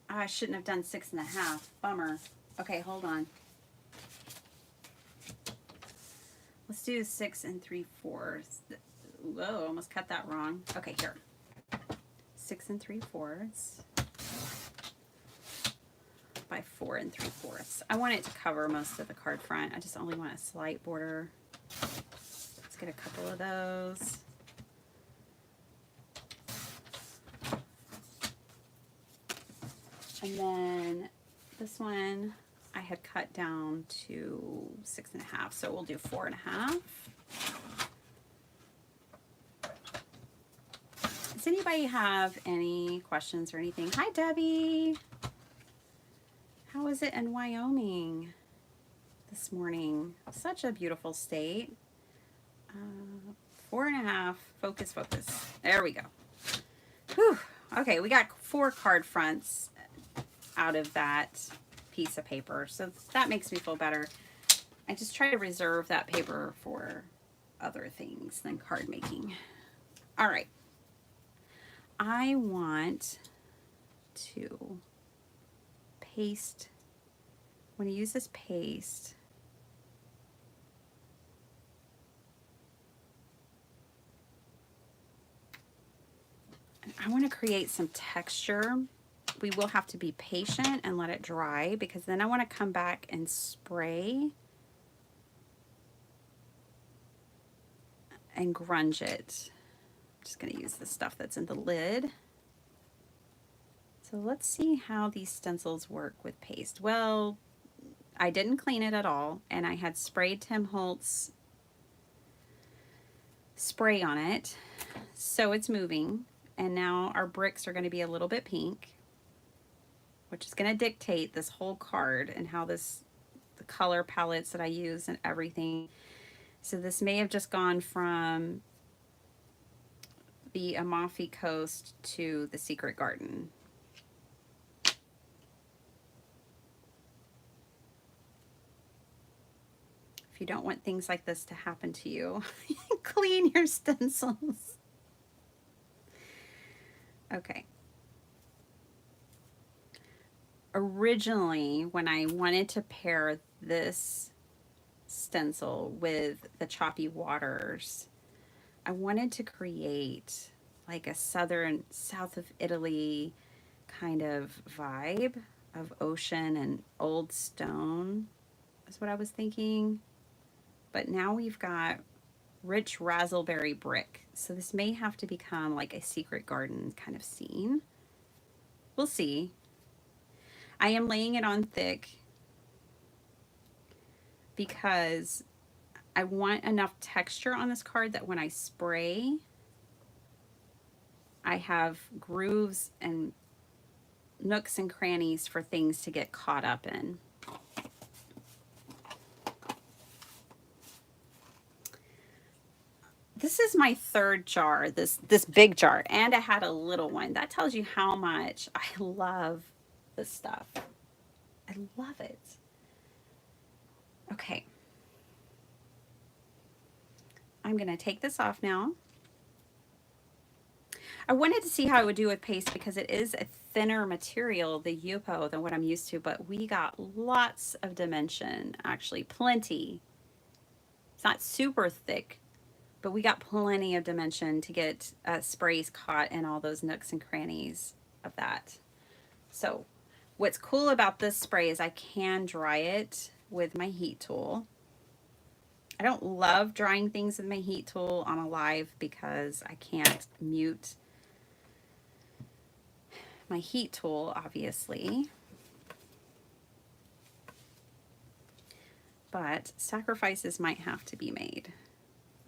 I shouldn't have done 6.5. Bummer. Okay, hold on. Let's do 6 3/4. Whoa, almost cut that wrong. Okay, here. 6 3/4 by 4 3/4. I want it to cover most of the card front. I just only want a slight border. Let's get a couple of those. And then this one I had cut down to 6.5, so we'll do 4.5. Does anybody have any questions or anything? Hi, Debbie. How is it in Wyoming this morning? Such a beautiful state. 4.5. Focus, focus. There we go. Whew. Okay, we got 4 card fronts out of that piece of paper, so that makes me feel better. I just try to reserve that paper for other things than card making. All right, I want to paste. I'm going to use this paste. I want to create some texture. We will have to be patient and let it dry because then I want to come back and spray and grunge it. I'm just going to use the stuff that's in the lid. So let's see how these stencils work with paste. Well, I didn't clean it at all, and I had sprayed Tim Holtz spray on it, so it's moving. And now our bricks are going to be a little bit pink, which is going to dictate this whole card and how this, the color palettes that I use and everything. So this may have just gone from the Amalfi Coast to the Secret Garden. If you don't want things like this to happen to you, clean your stencils. Okay. Originally, when I wanted to pair this stencil with the Choppy Waters, I wanted to create like a south of Italy kind of vibe of ocean and old stone is what I was thinking. But now we've got rich raspberry brick, so this may have to become like a Secret Garden kind of scene. We'll see. I am laying it on thick because I want enough texture on this card that when I spray, I have grooves and nooks and crannies for things to get caught up in. This is my third jar, this big jar, and I had a little one. That tells you how much I love this stuff. I love it. Okay. I'm going to take this off now. I wanted to see how I would do with paste because it is a thinner material, the Yupo, than what I'm used to, but we got lots of dimension, actually plenty. It's not super thick, but we got plenty of dimension to get sprays caught in all those nooks and crannies of that. So what's cool about this spray is I can dry it with my heat tool. I don't love drying things with my heat tool on a live because I can't mute my heat tool, obviously. But sacrifices might have to be made.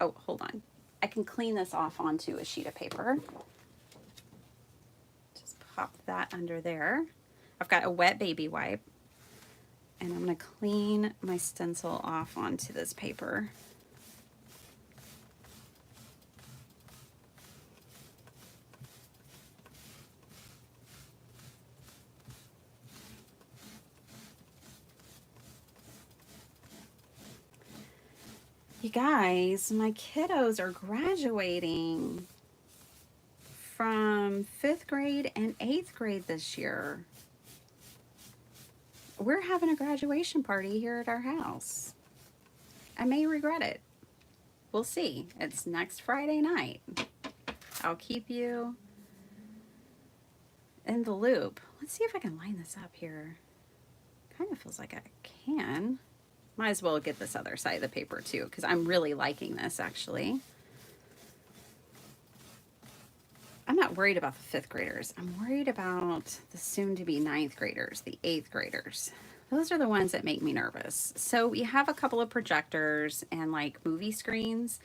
Oh, hold on. I can clean this off onto a sheet of paper. Just pop that under there. I've got a wet baby wipe, and I'm going to clean my stencil off onto this paper. You guys, my kiddos are graduating from 5th grade and 8th grade this year. We're having a graduation party here at our house. I may regret it. We'll see. It's next Friday night. I'll keep you in the loop. Let's see if I can line this up here. Kind of feels like I can. Might as well get this other side of the paper too, because I'm really liking this actually. I'm not worried about the 5th graders. I'm worried about the soon-to-be 9th graders, the 8th graders. Those are the ones that make me nervous. So we have a couple of projectors and like movie screens.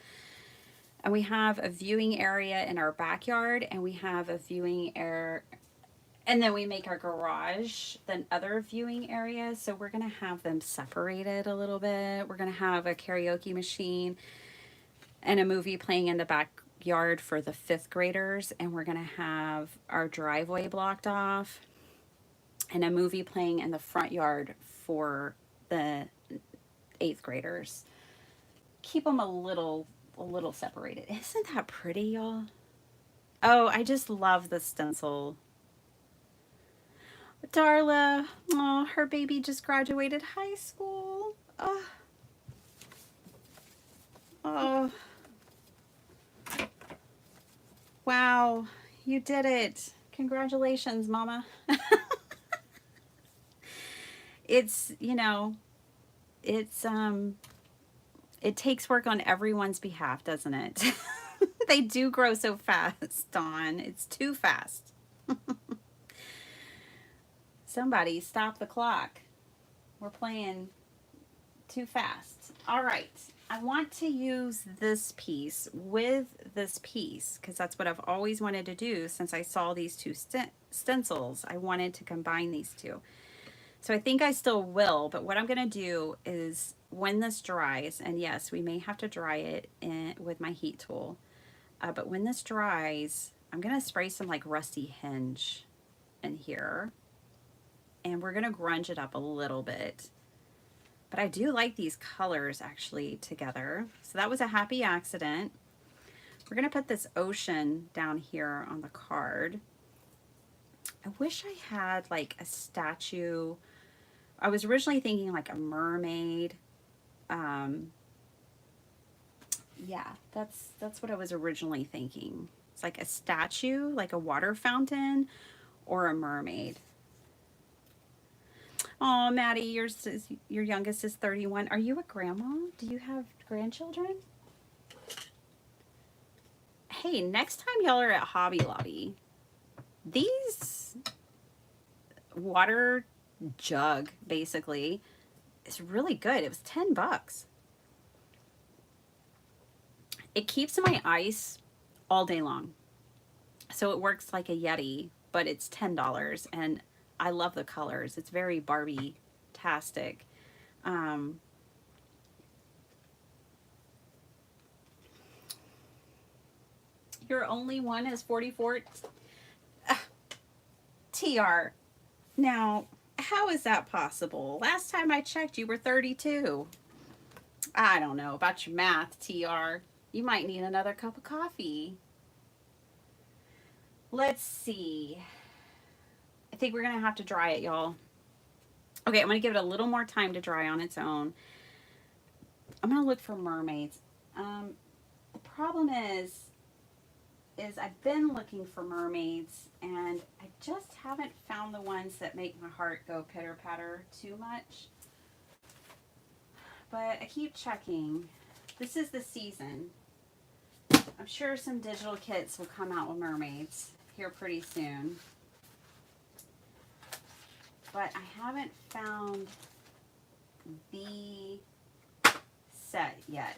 And we have a viewing area in our backyard, and we have a viewing area, and then we make our garage the other viewing areas. So we're going to have them separated a little bit. We're going to have a karaoke machine and a movie playing in the backyard for the 5th graders. And we're going to have our driveway blocked off and a movie playing in the front yard for the 8th graders. Keep them a little separated. Isn't that pretty, y'all? Oh, I just love the stencil. Darla, oh, her baby just graduated high school. Oh. Oh. Wow, you did it. Congratulations, Mama. It's, you know, it's, it takes work on everyone's behalf, doesn't it? They do grow so fast, Dawn. It's too fast. Somebody stop the clock. We're playing too fast. All right. I want to use this piece with this piece because that's what I've always wanted to do since I saw these two stencils. I wanted to combine these two. So I think I still will, but what I'm going to do is when this dries, and yes, we may have to dry it with my heat tool, but when this dries, I'm going to spray some like rusty hinge in here. And we're going to grunge it up a little bit. But I do like these colors actually together. So that was a happy accident. We're going to put this ocean down here on the card. I wish I had like a statue. I was originally thinking like a mermaid. Yeah, that's what I was originally thinking. It's like a statue, like a water fountain or a mermaid. Oh, Maddie, your youngest is 31. Are you a grandma? Do you have grandchildren? Hey, next time y'all are at Hobby Lobby, these water jug, basically, is really good. It was 10 bucks. It keeps my ice all day long. So it works like a Yeti, but it's $10, and I love the colors. It's very Barbie-tastic. Your only one is 44. TR. Now, how is that possible? Last time I checked, you were 32. I don't know about your math, TR. You might need another cup of coffee. Let's see. I think we're going to have to dry it, y'all. Okay, I'm going to give it a little more time to dry on its own. I'm going to look for mermaids. The problem is I've been looking for mermaids, and I just haven't found the ones that make my heart go pitter-patter too much. But I keep checking. This is the season. I'm sure some digital kits will come out with mermaids here pretty soon. But I haven't found the set yet.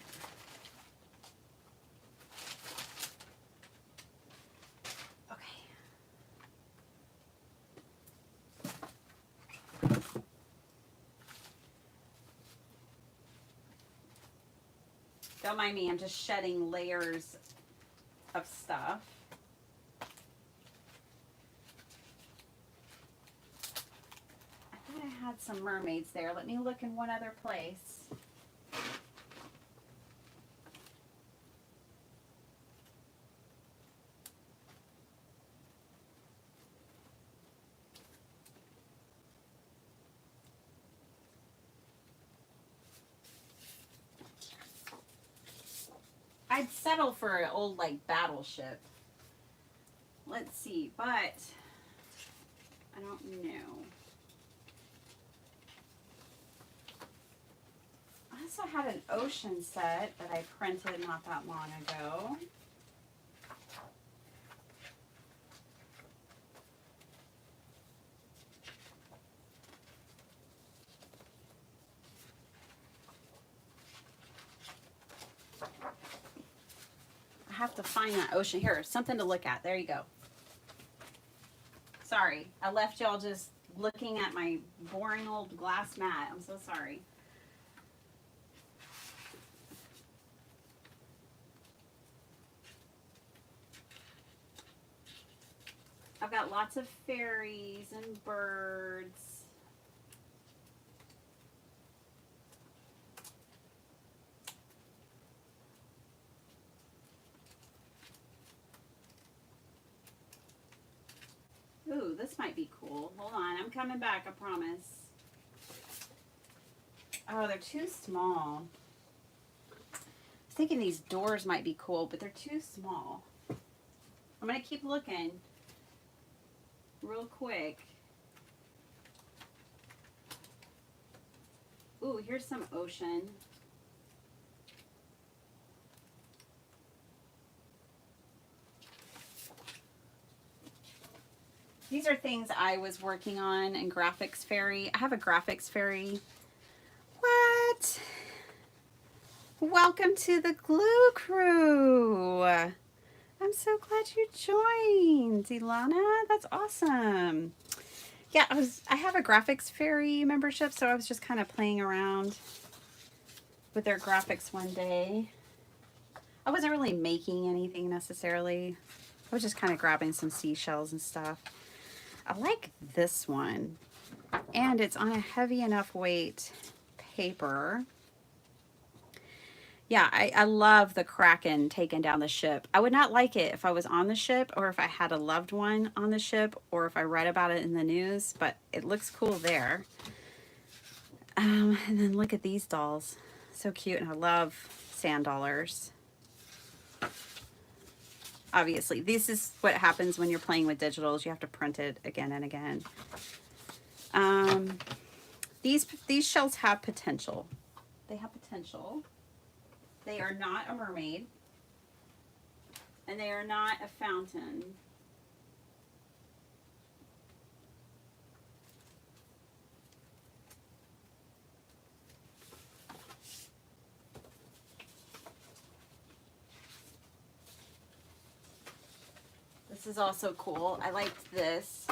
Don't mind me, I'm just shedding layers of stuff. I thought I had some mermaids there. Let me look in one other place. I'd settle for an old, like, battleship. Let's see, but I don't know. I also had an ocean set that I printed not that long ago. Have to find that ocean. Here, something to look at. There you go. Sorry, I left y'all just looking at my boring old glass mat. I'm so sorry. I've got lots of fairies and birds. Ooh, this might be cool. Hold on, I'm coming back, I promise. Oh, they're too small. I was thinking these doors might be cool, but they're too small. I'm gonna keep looking real quick. Ooh, here's some ocean. These are things I was working on in Graphics Fairy. I have a Graphics Fairy. What? Welcome to the Glue Crew. I'm so glad you joined, Ilana. That's awesome. Yeah, I have a Graphics Fairy membership, so I was just kind of playing around with their graphics one day. I wasn't really making anything necessarily. I was just kind of grabbing some seashells and stuff. I like this one, and it's on a heavy enough weight paper. Yeah, I love the Kraken taking down the ship. I would not like it if I was on the ship, or if I had a loved one on the ship, or if I read about it in the news, but it looks cool there. And then look at these dolls. So cute, and I love sand dollars. Obviously, this is what happens when you're playing with digitals. You have to print it again and again. These shells have potential. They have potential. They are not a mermaid. And they are not a fountain. This is also cool. I liked this.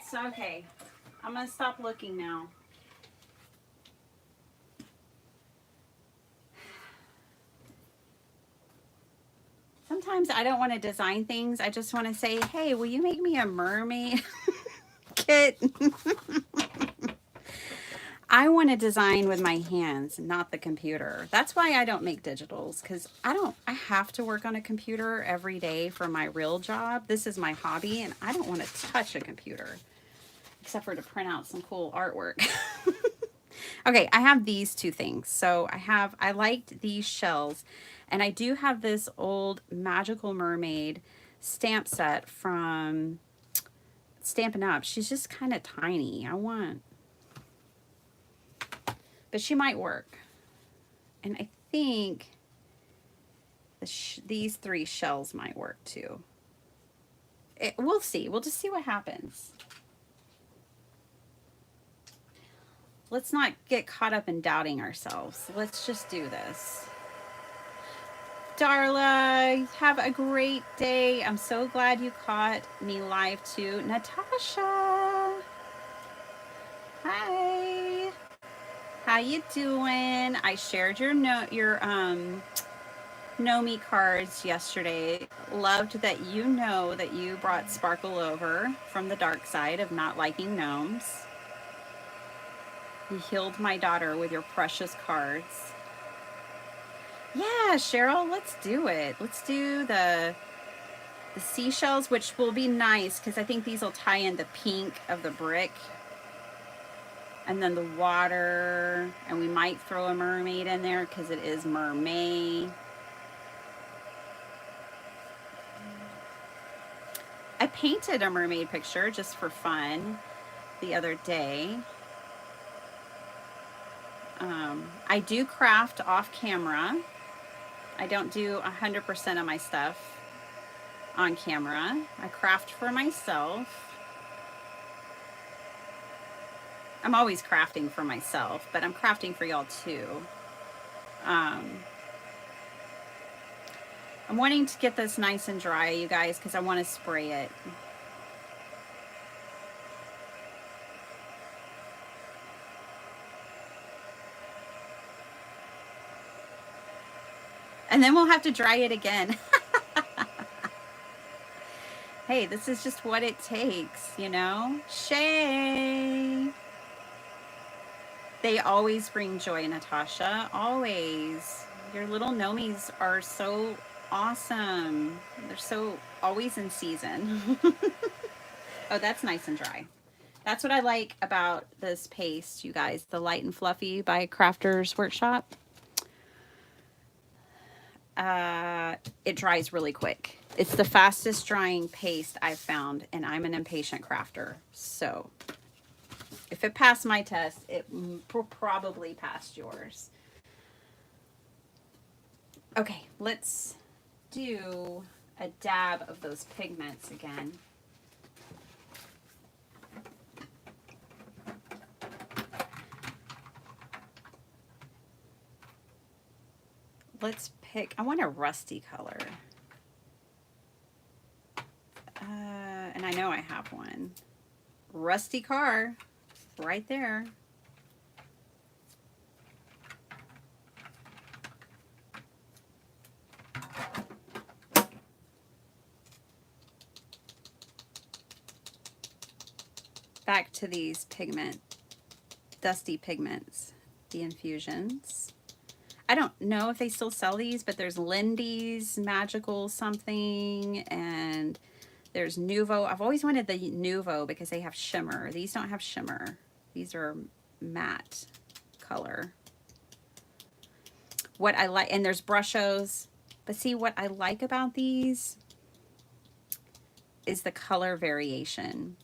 So, okay, I'm going to stop looking now. Sometimes I don't want to design things. I just want to say, hey, will you make me a mermaid kit? I want to design with my hands, not the computer. That's why I don't make digitals, because I have to work on a computer every day for my real job. This is my hobby, and I don't want to touch a computer, except for to print out some cool artwork. Okay, I have these two things. So I liked these shells, and I do have this old Magical Mermaid stamp set from Stampin' Up. She's just kind of tiny. But she might work. And I think these three shells might work too. We'll see. We'll just see what happens. Let's not get caught up in doubting ourselves. Let's just do this. Darla, have a great day. I'm so glad you caught me live too. Natasha. Hi. How you doing? I shared your Know Me cards yesterday. Loved that you brought Sparkle over from the dark side of not liking gnomes. You healed my daughter with your precious cards. Yeah, Cheryl, let's do it. Let's do the seashells, which will be nice because I think these will tie in the pink of the brick. And then the water, and we might throw a mermaid in there because it is mermaid. I painted a mermaid picture just for fun the other day. I do craft off camera. I don't do 100% of my stuff on camera. I craft for myself. I'm always crafting for myself, but I'm crafting for y'all too. I'm wanting to get this nice and dry, you guys, because I want to spray it. And then we'll have to dry it again. Hey, this is just what it takes, you know? Shay. They always bring joy, Natasha. Always. Your little gnomies are so awesome. They're so always in season. Oh, that's nice and dry. That's what I like about this paste, you guys. The Light and Fluffy by Crafters Workshop. It dries really quick. It's the fastest drying paste I've found, and I'm an impatient crafter. So if it passed my test, it probably passed yours. Okay, let's do a dab of those pigments again. Let's pick, I want a rusty color. And I know I have one. Rusty car, right there. Back to these dusty pigments, the infusions. I don't know if they still sell these, but there's Lindy's Magical something, and there's Nuvo. I've always wanted the Nuvo because they have shimmer. These don't have shimmer. These are matte color. What I like, and there's Brushos. But see, what I like about these is the color variation.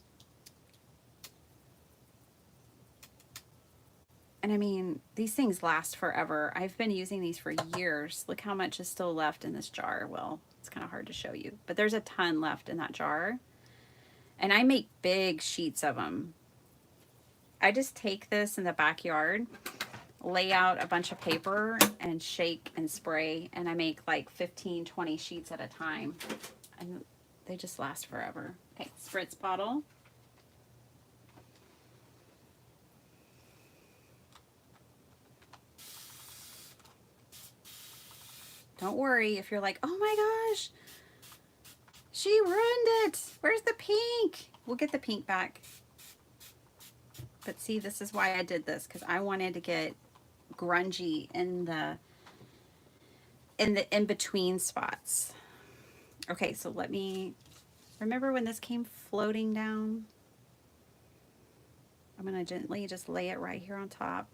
And I mean, these things last forever. I've been using these for years. Look how much is still left in this jar. Well, it's kind of hard to show you, but there's a ton left in that jar. And I make big sheets of them. I just take this in the backyard, lay out a bunch of paper, and shake and spray. And I make like 15, 20 sheets at a time. And they just last forever. Okay, spritz bottle. Don't worry if you're like, oh my gosh, she ruined it. Where's the pink? We'll get the pink back. But see, this is why I did this, because I wanted to get grungy in the in-between spots. Okay, so let me, remember when this came floating down? I'm going to gently just lay it right here on top.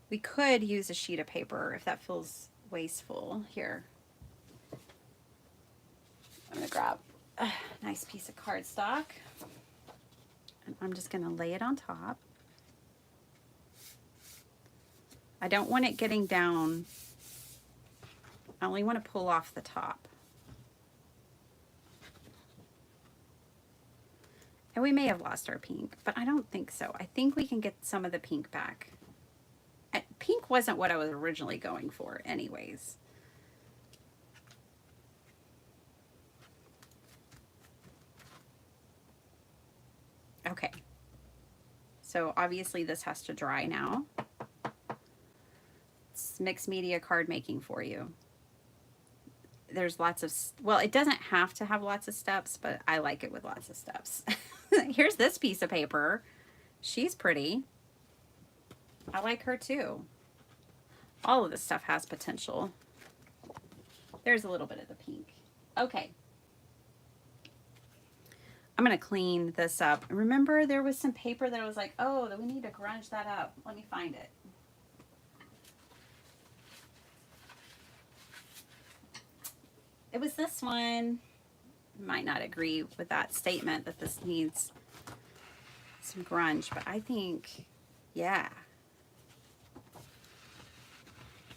We could use a sheet of paper if that feels wasteful. Here, I'm going to grab a nice piece of cardstock, and I'm just going to lay it on top. I don't want it getting down. I only want to pull off the top. And we may have lost our pink, but I don't think so. I think we can get some of the pink back. Pink wasn't what I was originally going for anyways. Okay. So obviously this has to dry now. It's mixed media card making for you. There's lots of, well, it doesn't have to have lots of steps, but I like it with lots of steps. Here's this piece of paper. She's pretty. I like her too. All of this stuff has potential. There's a little bit of the pink. Okay. I'm going to clean this up. Remember there was some paper that I was like, oh, we need to grunge that up. Let me find it. It was this one. Might not agree with that statement that this needs some grunge, but I think, yeah.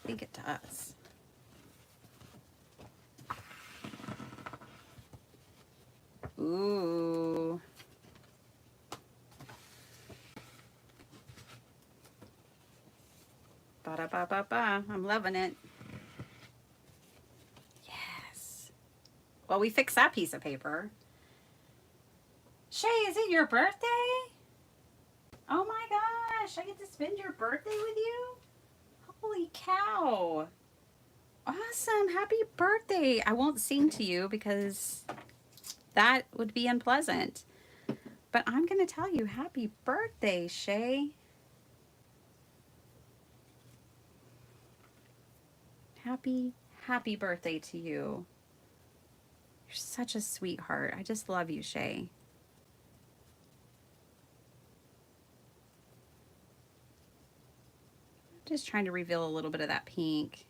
I think it does. Ooh. Ba-da-ba-ba-ba. I'm loving it. Yes. Well, we fixed that piece of paper. Shay, is it your birthday? Oh my gosh, I get to spend your birthday with you? Holy cow. Awesome. Happy birthday. I won't sing to you because that would be unpleasant. But I'm going to tell you, happy birthday, Shay. Happy birthday to you. You're such a sweetheart. I just love you, Shay. Just trying to reveal a little bit of that pink.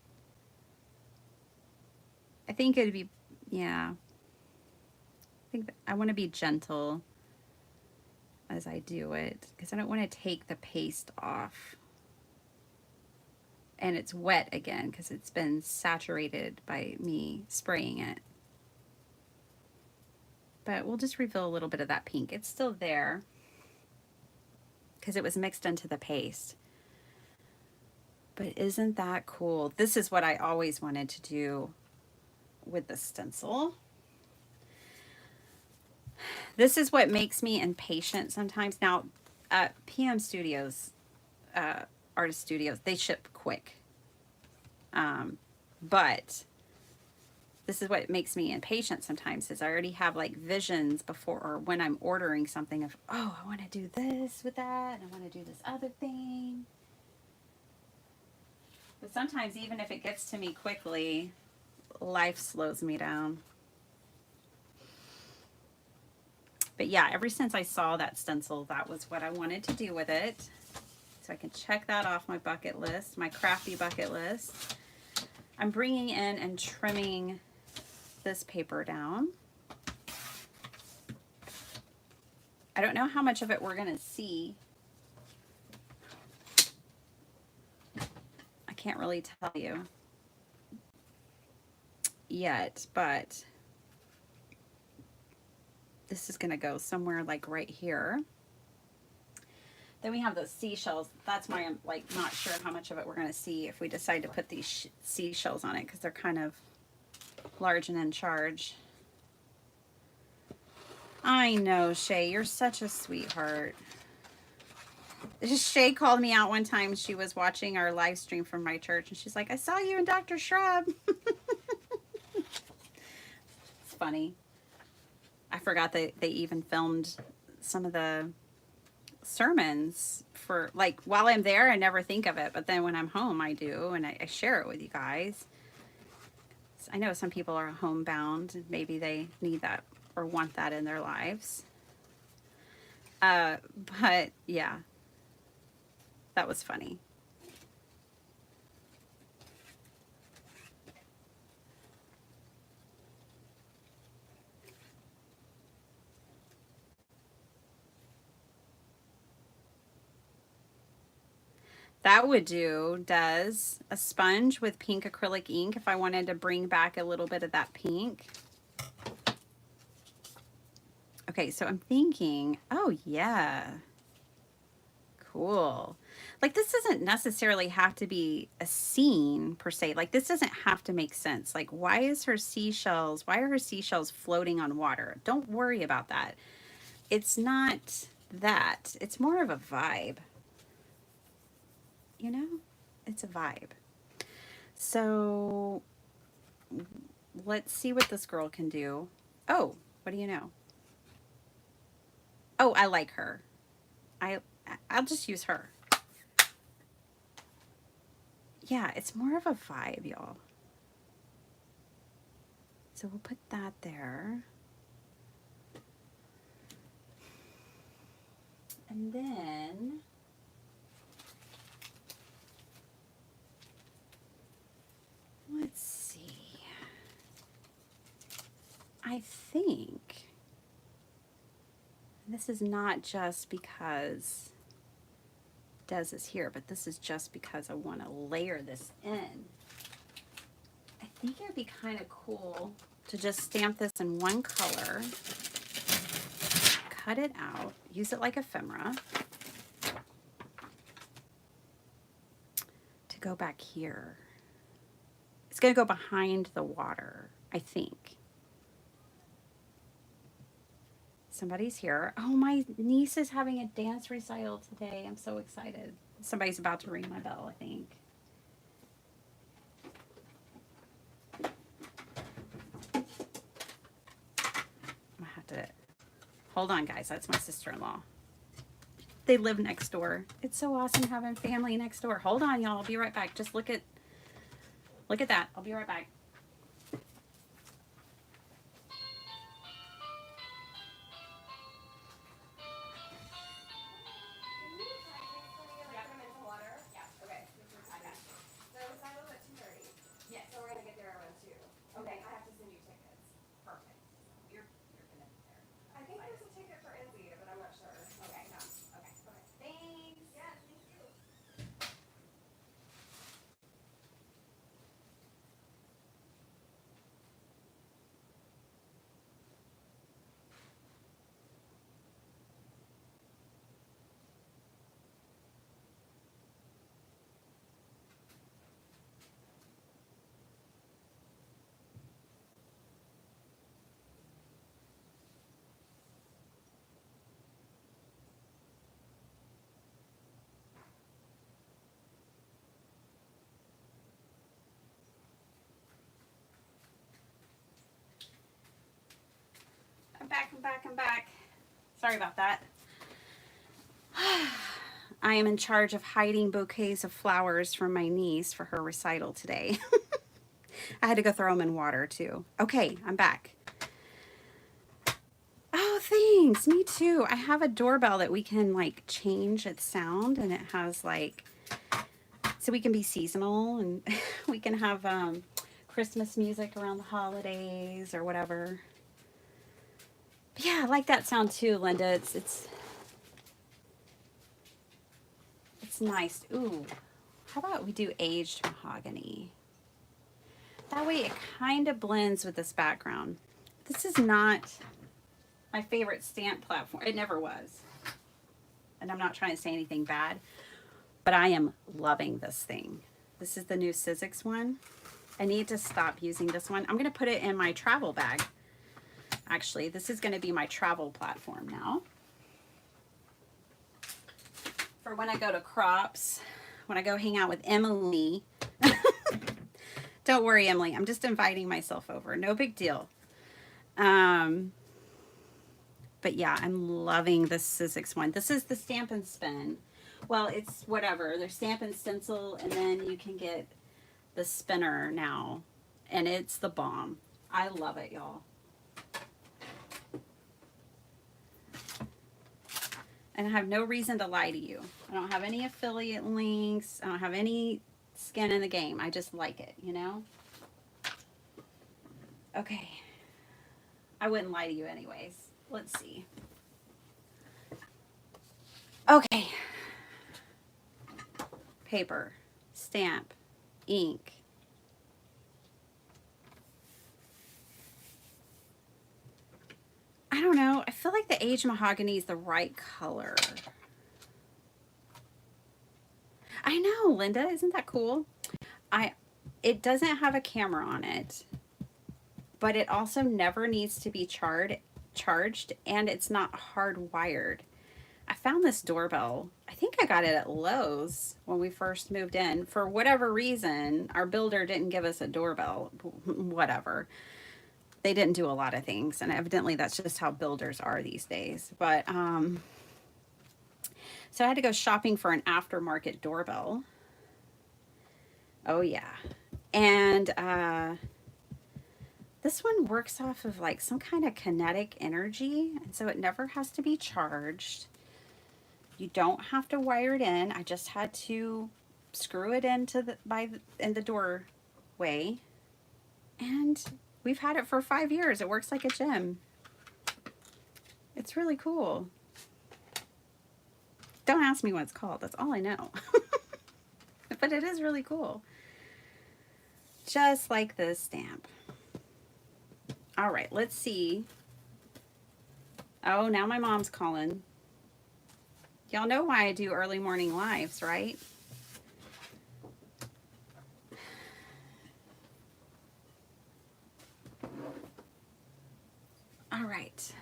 I think it'd be, yeah. I think I want to be gentle as I do it because I don't want to take the paste off. And it's wet again because it's been saturated by me spraying it. But we'll just reveal a little bit of that pink. It's still there because it was mixed into the paste. But isn't that cool? This is what I always wanted to do with the stencil. This is what makes me impatient sometimes. Now, PM Studios, Artist Studios, they ship quick. But this is what makes me impatient sometimes is I already have like visions before or when I'm ordering something of, oh, I want to do this with that and I want to do this other thing. But sometimes even if it gets to me quickly, life slows me down. But yeah, ever since I saw that stencil, that was what I wanted to do with it. So I can check that off my bucket list, my crafty bucket list. I'm bringing in and trimming this paper down. I don't know how much of it we're going to see. I can't really tell you yet, but this is going to go somewhere like right here. Then we have those seashells. That's why I'm like not sure how much of it we're going to see if we decide to put these seashells on it because they're kind of large and in charge. I know, Shay, you're such a sweetheart. Shay called me out one time. She was watching our live stream from my church and she's like, I saw you and Dr. Shrub. It's funny. I forgot that they even filmed some of the sermons for, like, while I'm there, I never think of it, but then when I'm home, I do, and I share it with you guys. I know some people are homebound, and maybe they need that or want that in their lives. But yeah, that was funny. That would do, does a sponge with pink acrylic ink if I wanted to bring back a little bit of that pink. Okay, so I'm thinking, oh yeah, cool. Like, this doesn't necessarily have to be a scene per se. Like, this doesn't have to make sense. Like, why are her seashells floating on water? Don't worry about that. It's not that. It's more of a vibe. You know? It's a vibe. So let's see what this girl can do. Oh, what do you know? Oh, I like her. I'll just use her. Yeah, it's more of a vibe, y'all. So we'll put that there. And then let's see. I think this is not just because Des is here, but this is just because I want to layer this in. I think it would be kind of cool to just stamp this in one color, cut it out, use it like ephemera to go back here. It's going to go behind the water, I think. Somebody's here. Oh, my niece is having a dance recital today. I'm so excited. Somebody's about to ring my bell, I think. I'm gonna have to hold on, guys. That's my sister-in-law. They live next door. It's so awesome having family next door. Hold on, y'all. I'll be right back. Just look at that. I'll be right back. I'm back. Sorry about that. I am in charge of hiding bouquets of flowers from my niece for her recital today. I had to go throw them in water too. Okay, I'm back. Oh, thanks. Me too. I have a doorbell that we can like change its sound, and it has like, so we can be seasonal, and we can have Christmas music around the holidays or whatever. But yeah, I like that sound too, Linda. It's nice. Ooh, how about we do aged mahogany? That way it kind of blends with this background. This is not my favorite stamp platform. It never was. And I'm not trying to say anything bad, but I am loving this thing. This is the new Sizzix one. I need to stop using this one. I'm going to put it in my travel bag. Actually, this is going to be my travel platform now. For when I go to crops, when I go hang out with Emily. Don't worry, Emily. I'm just inviting myself over. No big deal. But yeah, I'm loving this Sizzix one. This is the Stamp and Spin. Well, it's whatever. There's Stamp and Stencil, and then you can get the spinner now. And it's the bomb. I love it, y'all. And I have no reason to lie to you. I don't have any affiliate links. I don't have any skin in the game. I just like it, you know? Okay. I wouldn't lie to you anyways. Let's see. Okay. Paper, stamp, ink. I don't know. I feel like the aged mahogany is the right color. I know, Linda. Isn't that cool? It doesn't have a camera on it, but it also never needs to be charged, and it's not hardwired. I found this doorbell. I think I got it at Lowe's when we first moved in. For whatever reason, our builder didn't give us a doorbell. Whatever. They didn't do a lot of things, and evidently that's just how builders are these days. But so I had to go shopping for an aftermarket doorbell. Oh yeah. And this one works off of like some kind of kinetic energy, and so it never has to be charged. You don't have to wire it in. I just had to screw it into in the doorway, and we've had it for 5 years. It works like a gem. It's really cool. Don't ask me what it's called. That's all I know. But it is really cool. Just like this stamp. All right, let's see. Oh, now my mom's calling. Y'all know why I do early morning lives, right? All right.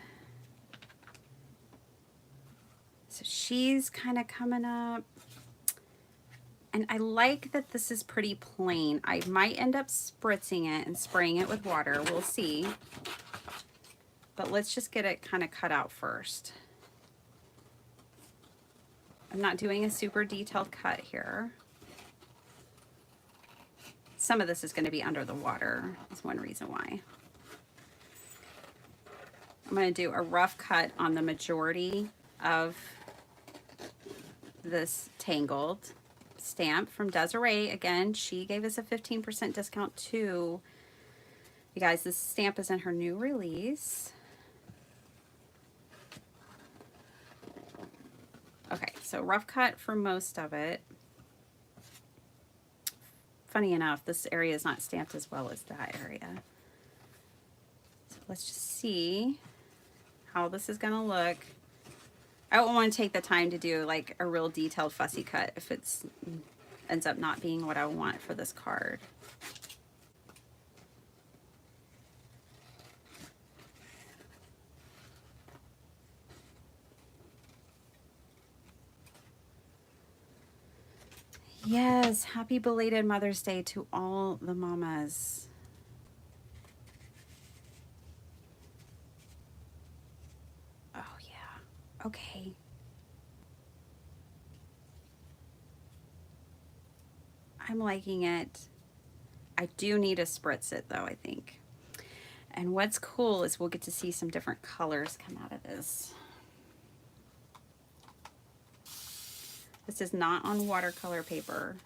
So she's kind of coming up. And I like that this is pretty plain. I might end up spritzing it and spraying it with water. We'll see. But let's just get it kind of cut out first. I'm not doing a super detailed cut here. Some of this is going to be under the water. That's one reason why. I'm going to do a rough cut on the majority of this Tangled stamp from Desiree. Again, she gave us a 15% discount too. You guys, this stamp is in her new release. Okay, so rough cut for most of it. Funny enough, this area is not stamped as well as that area. So let's just see how this is gonna look. I don't want to take the time to do like a real detailed fussy cut if it's ends up not being what I want for this card. Yes, happy belated Mother's Day to all the mamas. Oh yeah, okay. I'm liking it. I do need to spritz it though, I think. And what's cool is we'll get to see some different colors come out of this. This is not on watercolor paper.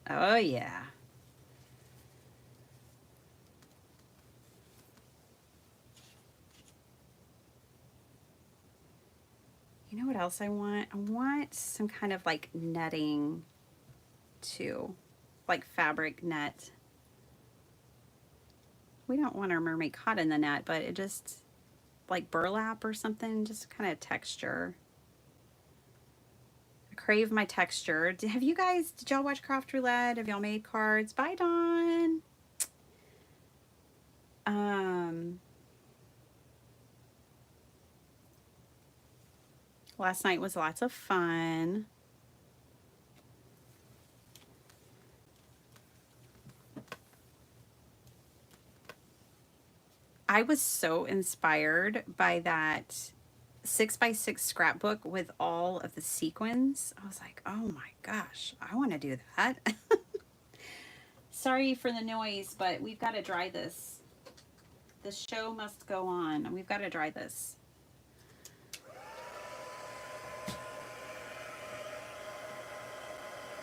Oh yeah. You know what else I want? I want some kind of like netting too, like fabric net. We don't want our mermaid caught in the net, but it just like burlap or something, just kind of texture. I crave my texture. Have you guys, did y'all watch Craft Roulette? Have y'all made cards? Bye, Dawn. Last night was lots of fun. I was so inspired by that 6x6 scrapbook with all of the sequins. I was like, oh my gosh, I want to do that. Sorry for the noise, but we've got to dry this. The show must go on. We've got to dry this.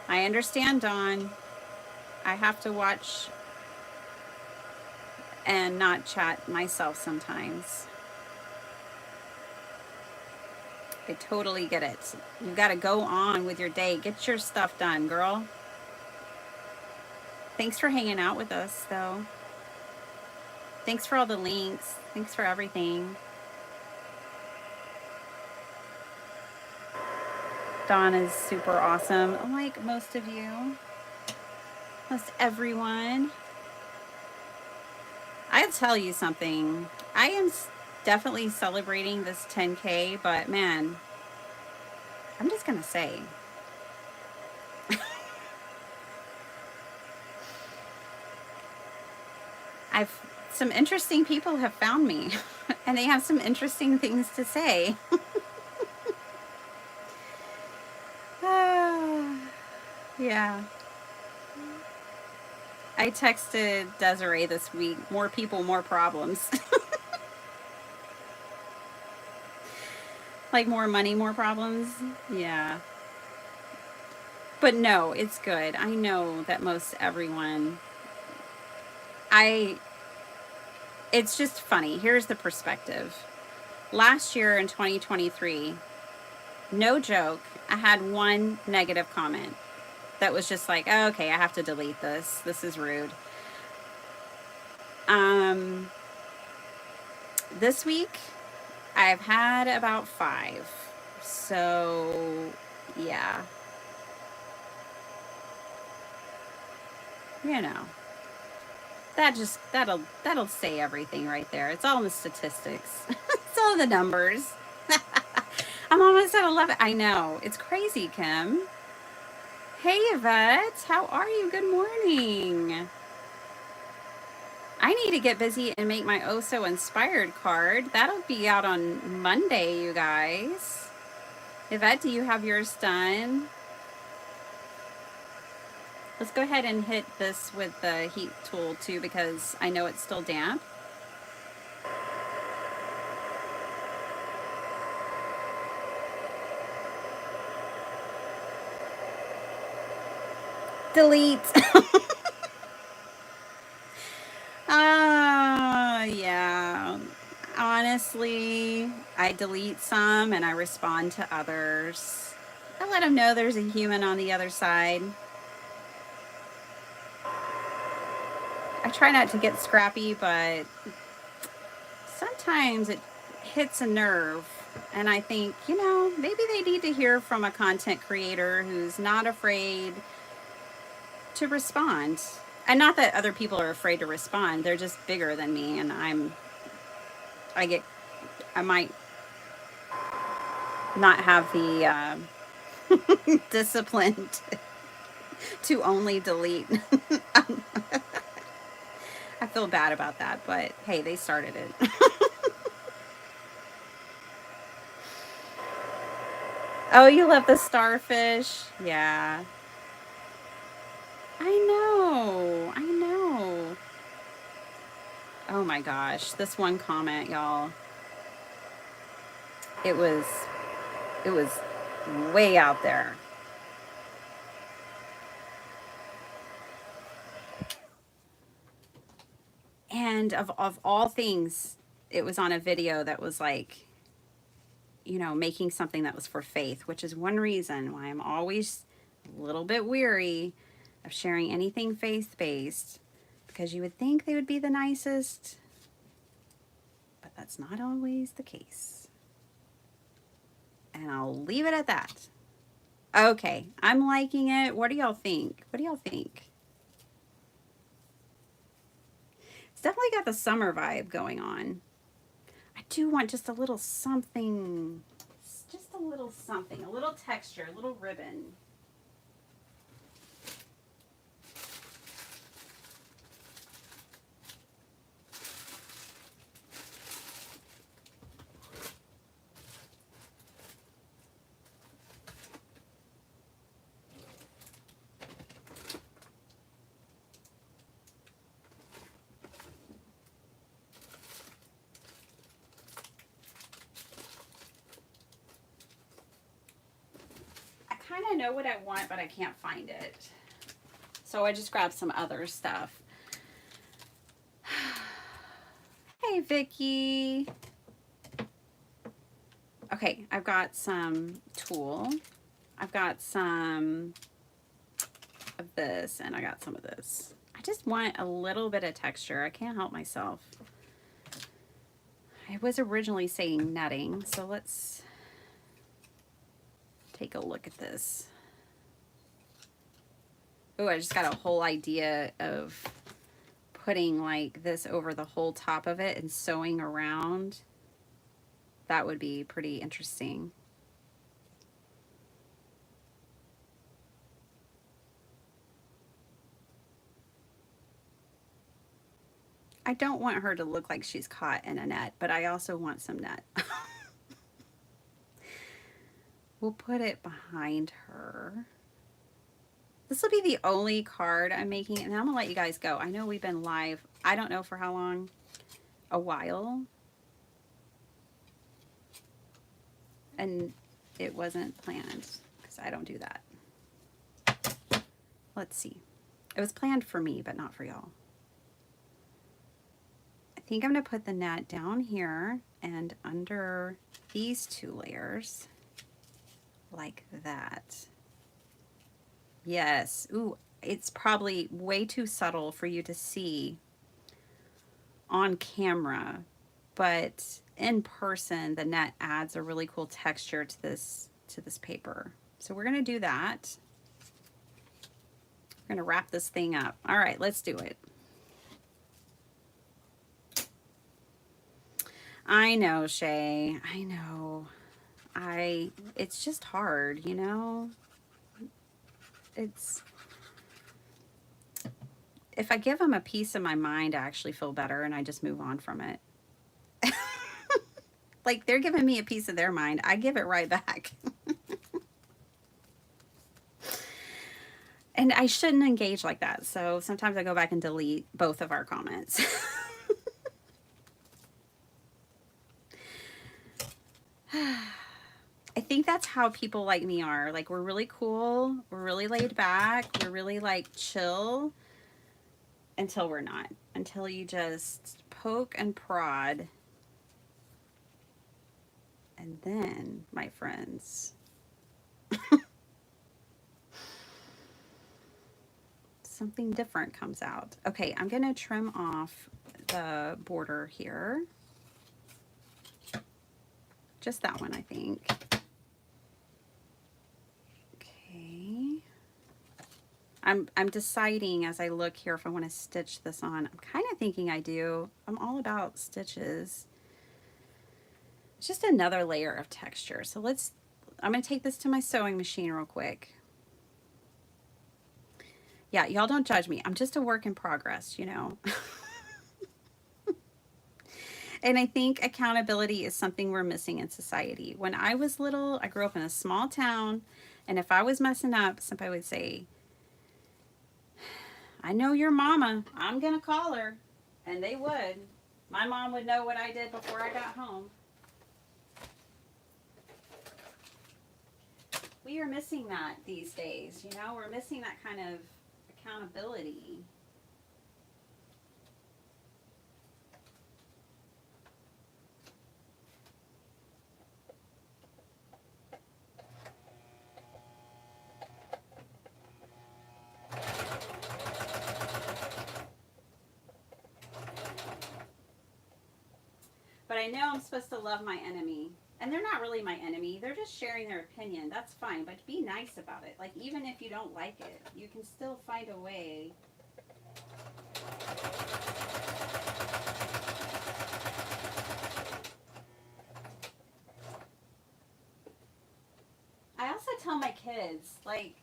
I understand, Dawn. I have to watch and not chat myself sometimes. I totally get it. You've got to go on with your day. Get your stuff done, girl. Thanks for hanging out with us, though. Thanks for all the links. Thanks for everything. Dawn is super awesome, like most of you. Most everyone. I'll tell you something. I am definitely celebrating this 10K, but man, I'm just gonna say, some interesting people have found me, and they have some interesting things to say. Yeah. I texted Desiree this week, more people, more problems. Like more money, more problems. Yeah. But no, it's good. I know that most everyone, it's just funny. Here's the perspective. Last year in 2023, no joke, I had one negative comment that was just like, oh, okay, I have to delete this. This is rude. This week, I've had about 5. So, yeah. You know. That'll say everything right there. It's all in the statistics. It's all the numbers. I'm almost at 11. I know. It's crazy, Kim. Hey, Yvette. How are you? Good morning. I need to get busy and make my Oh So Inspired card. That'll be out on Monday, you guys. Yvette, do you have yours done? Let's go ahead and hit this with the heat tool too, because I know it's still damp. Delete. Yeah. Honestly, I delete some and I respond to others. I let them know there's a human on the other side. I try not to get scrappy, but sometimes it hits a nerve. And I think, you know, maybe they need to hear from a content creator who's not afraid to respond. And not that other people are afraid to respond. They're just bigger than me, and I might not have the discipline to only delete. I feel bad about that, but hey, they started it. Oh, you love the starfish? Yeah. I know. Oh my gosh, this one comment, y'all. It was way out there. And of all things, it was on a video that was like, you know, making something that was for faith, which is one reason why I'm always a little bit weary of sharing anything faith-based, because you would think they would be the nicest, but that's not always the case. And I'll leave it at that. Okay, I'm liking it. What do y'all think? It's definitely got the summer vibe going on. I do want just a little something, a little texture, a little ribbon. kind of know what I want, but I can't find it. So I just grabbed some other stuff. Hey, Vicky. Okay, I've got some tulle. I've got some of this, and I got some of this. I just want a little bit of texture. I can't help myself. I was originally saying netting, so let's take a look at this. Oh, I just got a whole idea of putting like this over the whole top of it and sewing around. That would be pretty interesting. I don't want her to look like she's caught in a net, but I also want some net. We'll put it behind her. This will be the only card I'm making, and I'm gonna let you guys go. I know we've been live, I don't know for how long, a while. And it wasn't planned, because I don't do that. Let's see. It was planned for me, but not for y'all. I think I'm gonna put the net down here and under these two layers, like that. Yes. Ooh, it's probably way too subtle for you to see on camera, but in person, the net adds a really cool texture to this paper. So we're gonna do that. We're gonna wrap this thing up. All right, let's do it. I know, Shay. I know. It's just hard, you know? If I give them a piece of my mind, I actually feel better and I just move on from it. Like they're giving me a piece of their mind, I give it right back. And I shouldn't engage like that. So sometimes I go back and delete both of our comments. I think that's how people like me are. Like, we're really cool, we're really laid back, we're really like chill until we're not. Until you just poke and prod. And then, my friends, something different comes out. Okay, I'm gonna trim off the border here. Just that one, I think. Okay. I'm deciding as I look here if I want to stitch this on. I'm kind of thinking I do. I'm all about stitches. It's just another layer of texture. So I'm going to take this to my sewing machine real quick. Yeah, y'all don't judge me. I'm just a work in progress, you know. And I think accountability is something we're missing in society. When I was little, I grew up in a small town, and if I was messing up, somebody would say, I know your mama, I'm gonna call her. And they would. My mom would know what I did before I got home. We are missing that these days, you know? We're missing that kind of accountability. But I know I'm supposed to love my enemy. And they're not really my enemy. They're just sharing their opinion. That's fine. But be nice about it. Like, even if you don't like it, you can still find a way. I also tell my kids, like,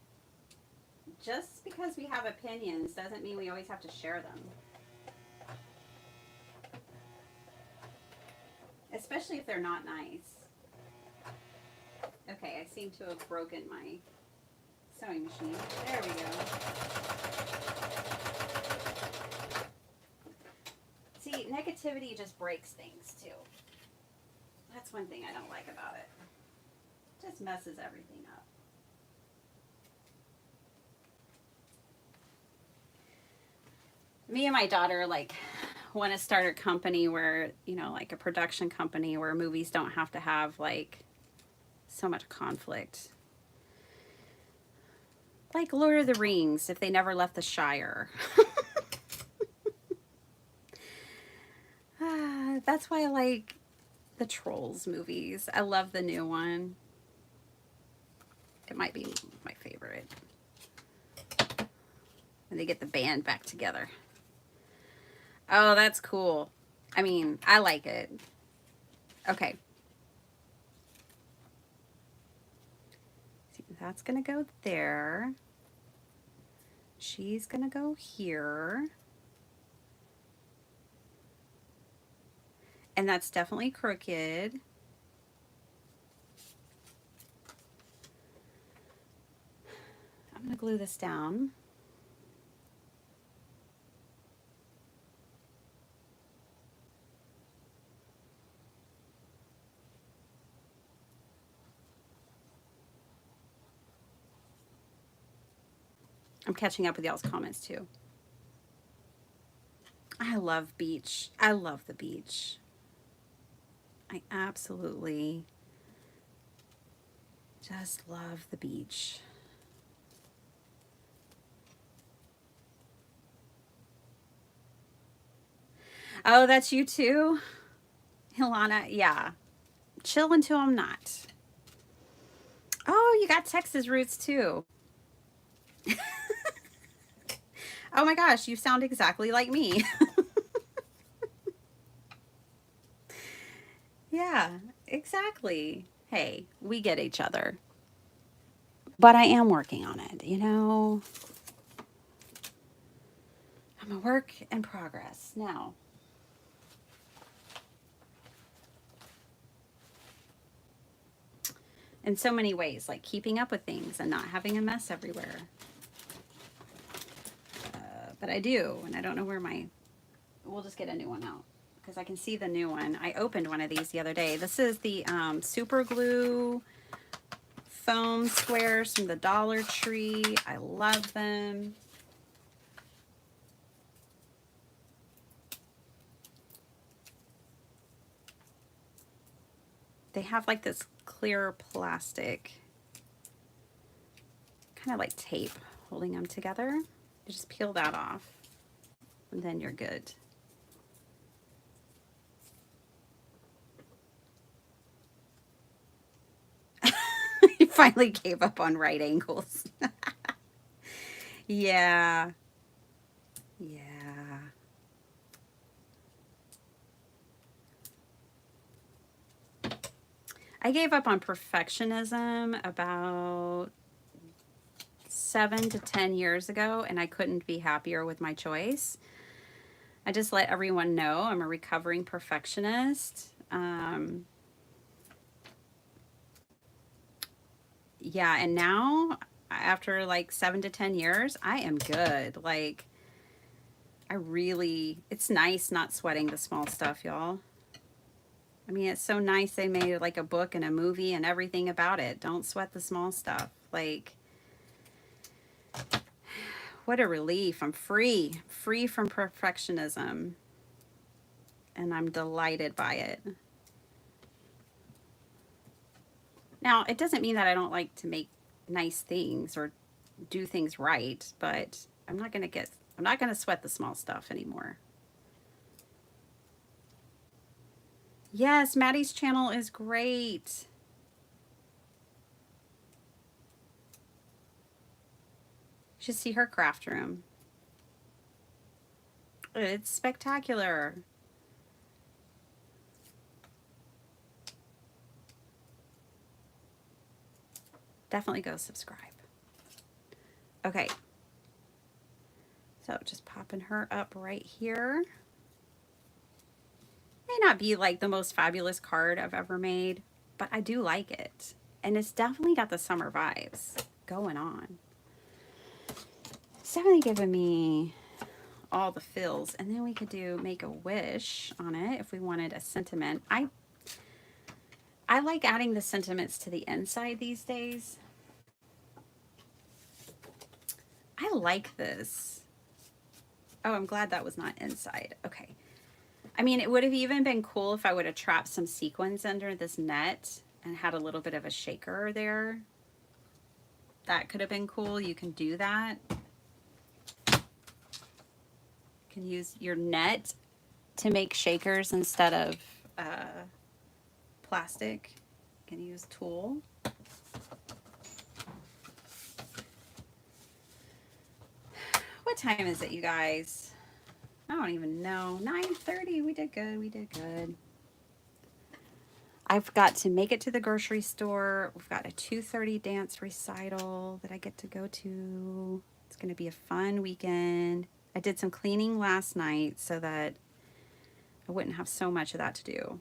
just because we have opinions doesn't mean we always have to share them. Especially if they're not nice. Okay, I seem to have broken my sewing machine. There we go. See, negativity just breaks things too. That's one thing I don't like about it. It just messes everything up. Me and my daughter like want to start a company where, you know, like a production company where movies don't have to have like so much conflict. Like Lord of the Rings, if they never left the Shire. That's why I like the Trolls movies. I love the new one. It might be my favorite. When they get the band back together. Oh, that's cool. I mean, I like it. Okay. See, that's going to go there. She's going to go here. And that's definitely crooked. I'm going to glue this down. I'm catching up with y'all's comments too. I love beach. I love the beach. I absolutely just love the beach. Oh, that's you too? Hilana, yeah. Chill until I'm not. Oh, you got Texas roots too. Oh my gosh, you sound exactly like me. Yeah, exactly. Hey, we get each other. But I am working on it, you know. I'm a work in progress now. In so many ways, like keeping up with things and not having a mess everywhere. But I do, and I don't know where my... We'll just get a new one out because I can see the new one. I opened one of these the other day. This is the super glue foam squares from the Dollar Tree. I love them. They have like this clear plastic, kind of like tape holding them together. You just peel that off and then you're good. You finally gave up on right angles. Yeah. Yeah. I gave up on perfectionism about 7 to 10 years ago, and I couldn't be happier with my choice. I just let everyone know I'm a recovering perfectionist. Yeah, and now after like 7 to 10 years, I am good. Like, it's nice not sweating the small stuff, y'all. I mean, it's so nice they made like a book and a movie and everything about it. Don't sweat the small stuff. Like, what a relief. I'm free from perfectionism. And I'm delighted by it. Now, it doesn't mean that I don't like to make nice things or do things right, but I'm not going to sweat the small stuff anymore. Yes, Maddie's channel is great. You should see her craft room. It's spectacular. Definitely go subscribe. Okay. So just popping her up right here. May not be like the most fabulous card I've ever made, but I do like it. And it's definitely got the summer vibes going on. It's definitely giving me all the fills. And then we could do make a wish on it if we wanted a sentiment. I like adding the sentiments to the inside these days. I like this. Oh, I'm glad that was not inside. Okay. I mean, it would have even been cool if I would have trapped some sequins under this net and had a little bit of a shaker there. That could have been cool. You can do that. You can use your net to make shakers instead of plastic. You can use tulle. What time is it, you guys? I don't even know. 9:30. We did good. We did good. I've got to make it to the grocery store. We've got a 2:30 dance recital that I get to go to. It's going to be a fun weekend. I did some cleaning last night so that I wouldn't have so much of that to do.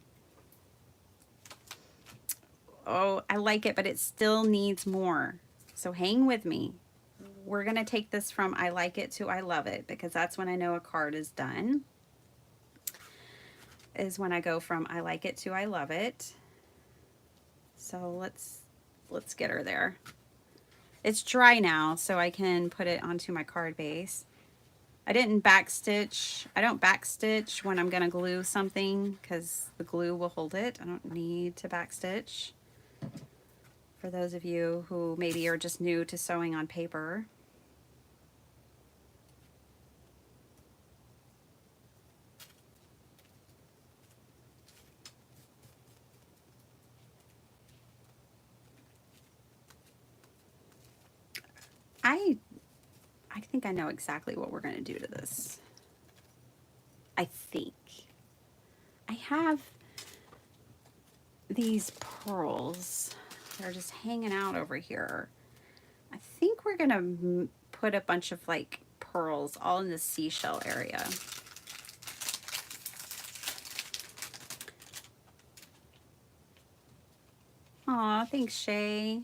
Oh, I like it, but it still needs more. So hang with me. We're going to take this from I like it to I love it, because that's when I know a card is done. Is when I go from I like it to I love it. So let's get her there. It's dry now, so I can put it onto my card base. I didn't backstitch. I don't backstitch when I'm going to glue something because the glue will hold it. I don't need to backstitch. For those of you who maybe are just new to sewing on paper. I think I know exactly what we're going to do to this. I think. I have these pearls. They're just hanging out over here. I think we're going to put a bunch of like pearls all in the seashell area. Aw, thanks, Shay.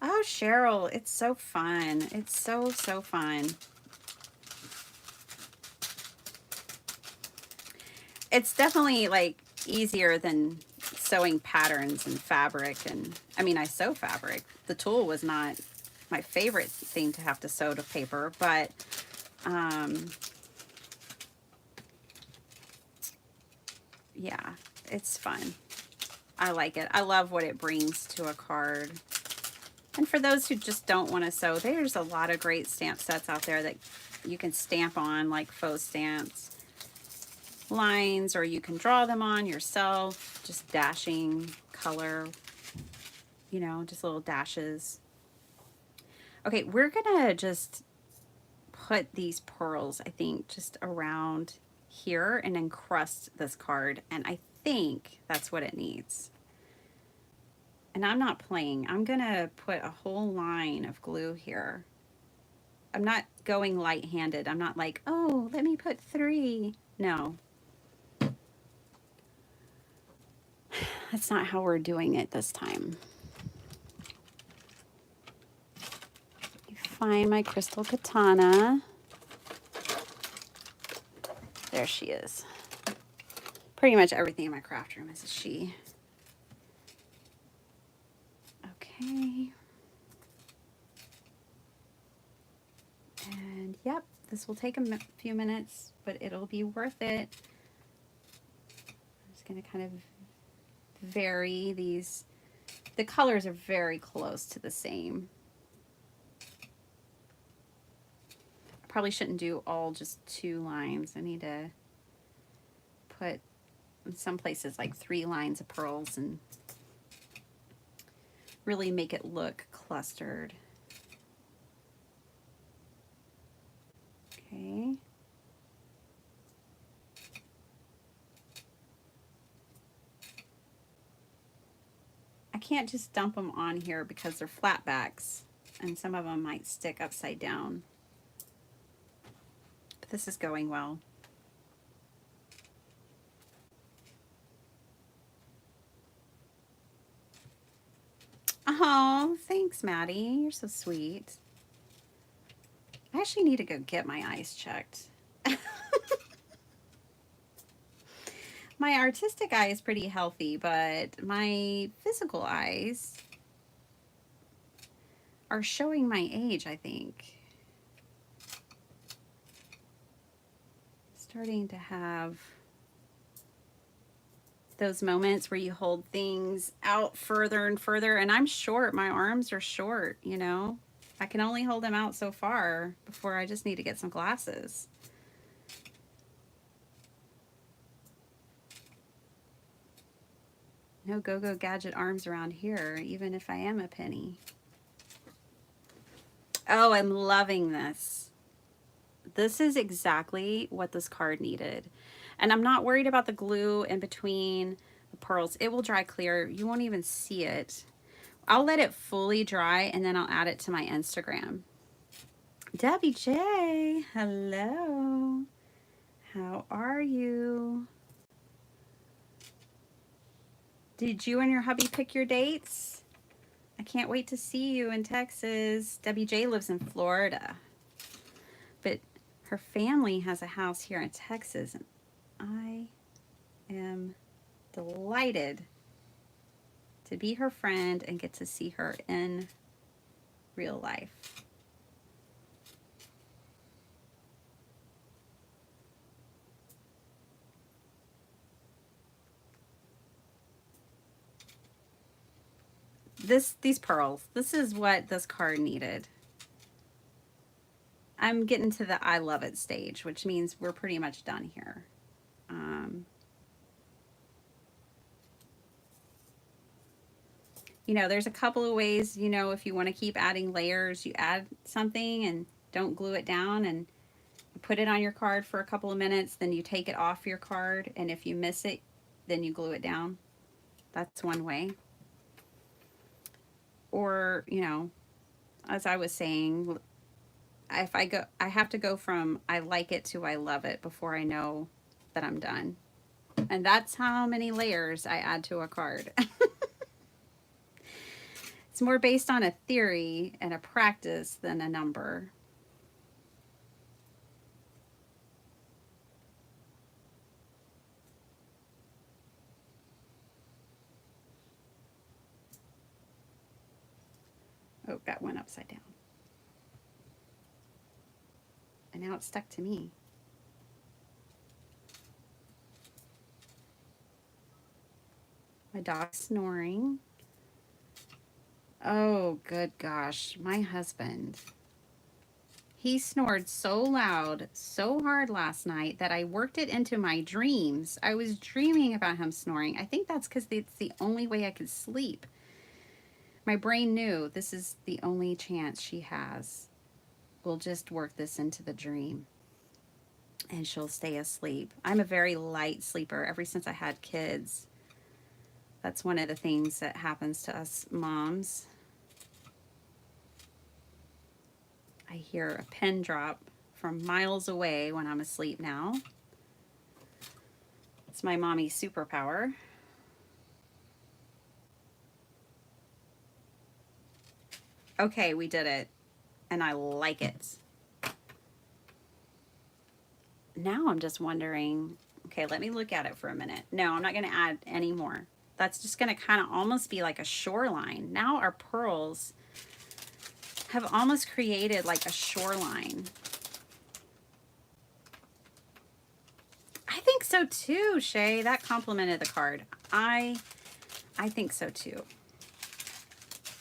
Oh, Cheryl, it's so fun. It's so fun. It's definitely like easier than sewing patterns and fabric. And I mean, I sew fabric. The tulle was not my favorite thing to have to sew to paper, but yeah, it's fun. I like it. I love what it brings to a card. And for those who just don't want to sew, there's a lot of great stamp sets out there that you can stamp on, like faux stamps, lines, or you can draw them on yourself, just dashing color, you know, just little dashes. Okay, we're gonna just put these pearls, I think, just around here and encrust this card, and I think that's what it needs. And I'm not playing. I'm gonna put a whole line of glue here. I'm not going light-handed. I'm not like, oh, let me put 3. No. That's not how we're doing it this time. Find my crystal katana. There she is. Pretty much everything in my craft room is a she. Okay. And yep, this will take a few minutes, but it'll be worth it. I'm just going to kind of vary these. The colors are very close to the same. I probably shouldn't do all just 2 lines. I need to put in some places like 3 lines of pearls and really make it look clustered. Okay. I can't just dump them on here because they're flat backs and some of them might stick upside down. But this is going well. Oh, thanks, Maddie. You're so sweet. I actually need to go get my eyes checked. My artistic eye is pretty healthy, but my physical eyes are showing my age, I think. Starting to have those moments where you hold things out further and further, and I'm short. My arms are short, you know. I can only hold them out so far before I just need to get some glasses. No go-go gadget arms around here, even if I am a penny. Oh, I'm loving this. This is exactly what this card needed. And I'm not worried about the glue in between the pearls. It will dry clear. You won't even see it. I'll let it fully dry and then I'll add it to my Instagram. Debbie J, hello. How are you? Did you and your hubby pick your dates? I can't wait to see you in Texas. Debbie J lives in Florida, but her family has a house here in Texas, and I am delighted to be her friend and get to see her in real life. These pearls, this is what this card needed. I'm getting to the I love it stage, which means we're pretty much done here. You know, there's a couple of ways, you know, if you want to keep adding layers, you add something and don't glue it down and you put it on your card for a couple of minutes, then you take it off your card, and if you miss it, then you glue it down. That's one way. Or, you know, as I was saying, if I have to go from I like it to I love it before I know that I'm done. And that's how many layers I add to a card. It's more based on a theory and a practice than a number. Oh, that went upside down. And now it's stuck to me. My dog's snoring. Oh, good gosh. My husband. He snored so loud, so hard last night that I worked it into my dreams. I was dreaming about him snoring. I think that's because it's the only way I could sleep. My brain knew this is the only chance she has. We'll just work this into the dream and she'll stay asleep. I'm a very light sleeper ever since I had kids. That's one of the things that happens to us moms. I hear a pin drop from miles away when I'm asleep now. It's my mommy superpower. Okay, we did it. And I like it. Now I'm just wondering, okay, let me look at it for a minute. No, I'm not going to add any more. That's just going to kind of almost be like a shoreline. Now our pearls have almost created like a shoreline. I think so too, Shay. That complimented the card. I think so too.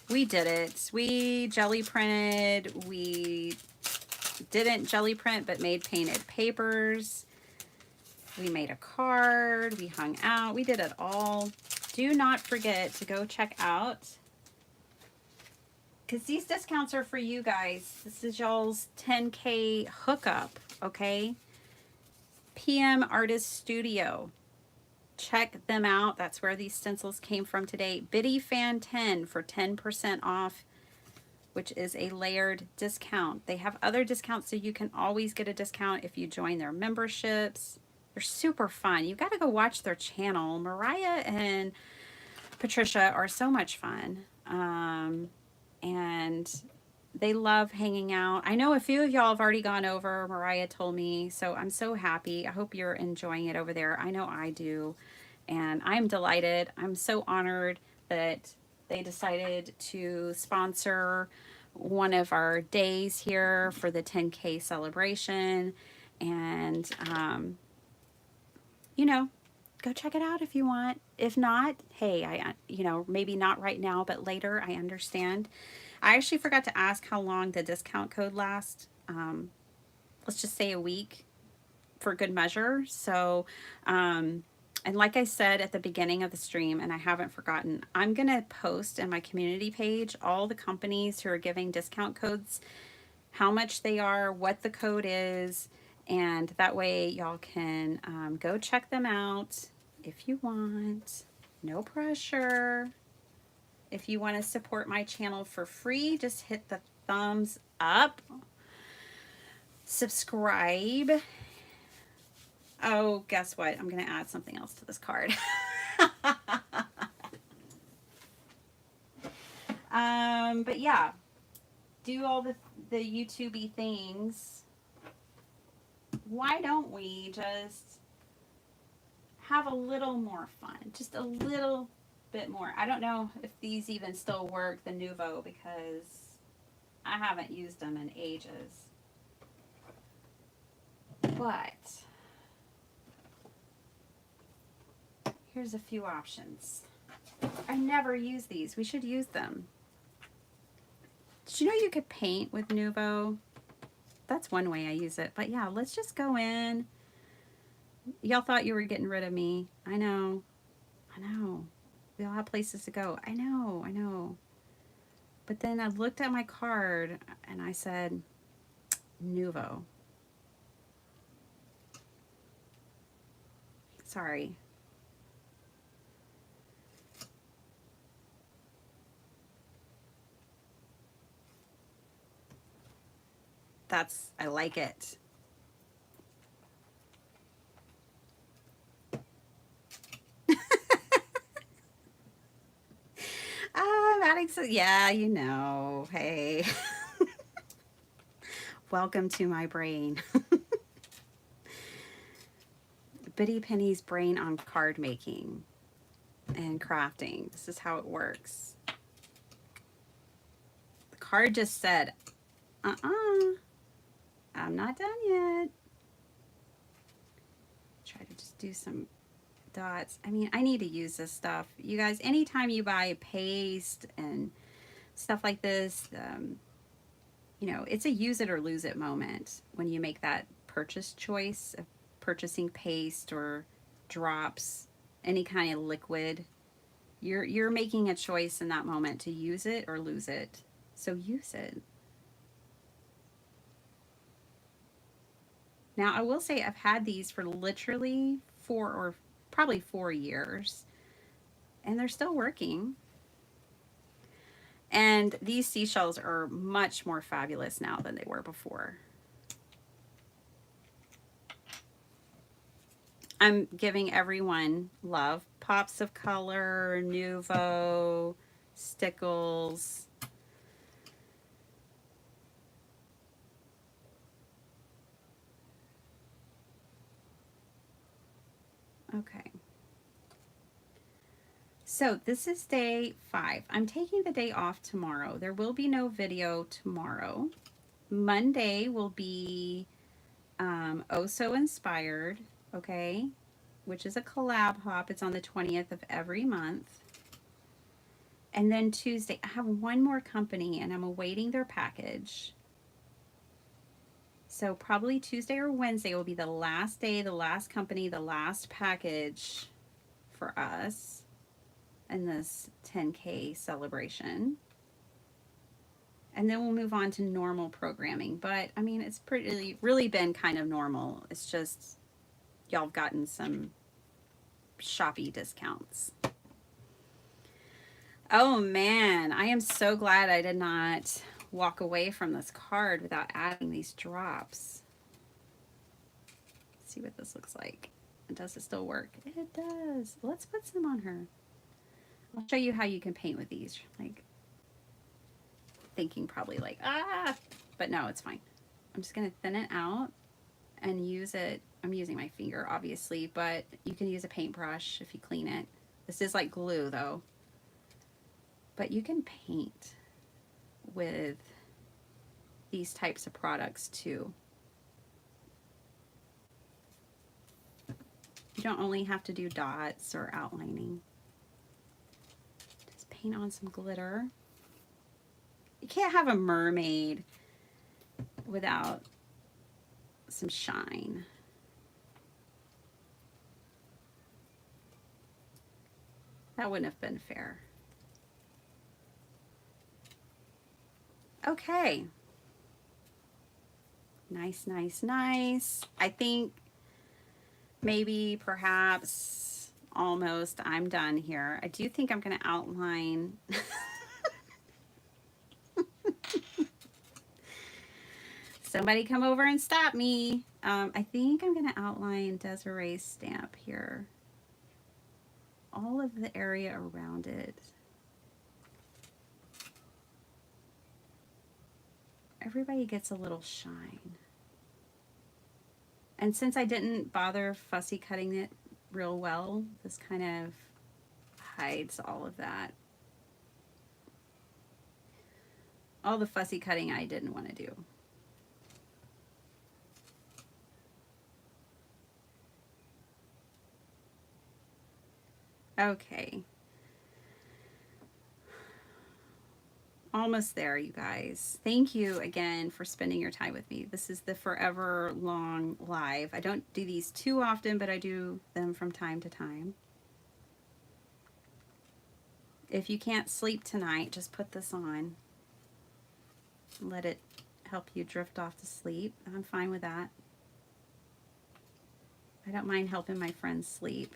We did it. We jelly printed. We didn't jelly print, but made painted papers. We made a card. We hung out. We did it all. Do not forget to go check out, because these discounts are for you guys. This is y'all's 10K hookup, okay? PM Artist Studio. Check them out. That's where these stencils came from today. Biddy Fan 10 for 10% off, which is a layered discount. They have other discounts, so you can always get a discount if you join their memberships. They're super fun. You got to go watch their channel. Mariah and Patricia are so much fun. And they love hanging out. I know a few of y'all have already gone over. Mariah told me, so I'm so happy. I hope you're enjoying it over there. I know I do. And I'm delighted. I'm so honored that they decided to sponsor one of our days here for the 10K celebration. And, you know, go check it out if you want. If not, hey, maybe not right now, but later, I understand. I actually forgot to ask how long the discount code lasts. Let's just say a week for good measure. So, and like I said at the beginning of the stream, and I haven't forgotten, I'm going to post in my community page all the companies who are giving discount codes, how much they are, what the code is, and that way y'all can go check them out if you want. No pressure. If you want to support my channel for free, just hit the thumbs up. Subscribe. Oh, guess what? I'm going to add something else to this card. But yeah, do all the YouTube-y things. Why don't we just have a little more fun? Just a little bit more. I don't know if these even still work, the Nouveau, because I haven't used them in ages. But here's a few options. I never use these. We should use them. Did you know you could paint with Nouveau? That's one way I use it. But yeah, let's just go in. Y'all thought you were getting rid of me. I know. I know. We all have places to go. I know. I know. But then I looked at my card and I said, Nouveau. Sorry. I like it. I'm adding some, yeah, you know, hey. Welcome to my brain. Biddy Penny's brain on card making and crafting. This is how it works. The card just said, I'm not done yet. Try to just do some dots. I mean, I need to use this stuff. You guys, anytime you buy paste and stuff like this, you know, it's a use it or lose it moment when you make that purchase choice of purchasing paste or drops, any kind of liquid. You're making a choice in that moment to use it or lose it. So use it. Now, I will say I've had these for literally probably 4 years, and they're still working. And these seashells are much more fabulous now than they were before. I'm giving everyone love. Pops of Color, Nouveau, Stickles. Okay. So this is day 5. I'm taking the day off tomorrow. There will be no video tomorrow. Monday will be Oh So Inspired, okay, which is a collab hop. It's on the 20th of every month. And then Tuesday, I have one more company and I'm awaiting their package. So probably Tuesday or Wednesday will be the last day, the last company, the last package for us in this 10K celebration. And then we'll move on to normal programming. But I mean, it's really been kind of normal. It's just y'all have gotten some shoppy discounts. Oh man, I am so glad I did not walk away from this card without adding these drops. Let's see what this looks like. Does it still work? It does. Let's put some on her. I'll show you how you can paint with these. Like, thinking probably like, but no, it's fine. I'm just going to thin it out and use it. I'm using my finger, obviously, but you can use a paintbrush if you clean it. This is like glue, though. But you can paint with these types of products too. You don't only have to do dots or outlining. Just paint on some glitter. You can't have a mermaid without some shine. That wouldn't have been fair. Okay. Nice, nice, nice. I think maybe, perhaps, almost I'm done here. I do think I'm going to outline. Somebody come over and stop me. I think I'm going to outline Desiree's stamp here. All of the area around it. Everybody gets a little shine. And since I didn't bother fussy cutting it real well, this kind of hides all of that. All the fussy cutting I didn't want to do. Okay. Almost there, you guys. Thank you again for spending your time with me. This is the forever long live. I don't do these too often, but I do them from time to time. If you can't sleep tonight, just put this on. Let it help you drift off to sleep. I'm fine with that. I don't mind helping my friends sleep.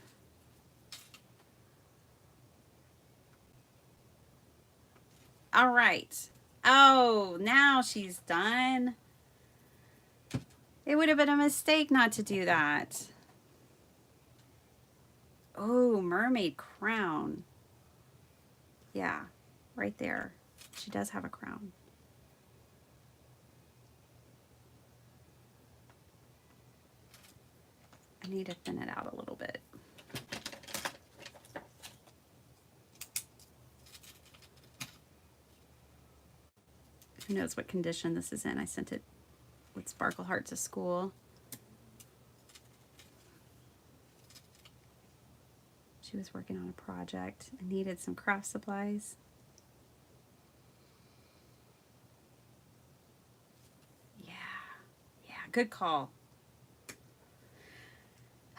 All right. Oh, now she's done. It would have been a mistake not to do that. Oh, mermaid crown. Yeah, right there. She does have a crown. I need to thin it out a little bit. Who knows what condition this is in. I sent it with Sparkle Heart to school. She was working on a project and needed some craft supplies. Yeah, good call.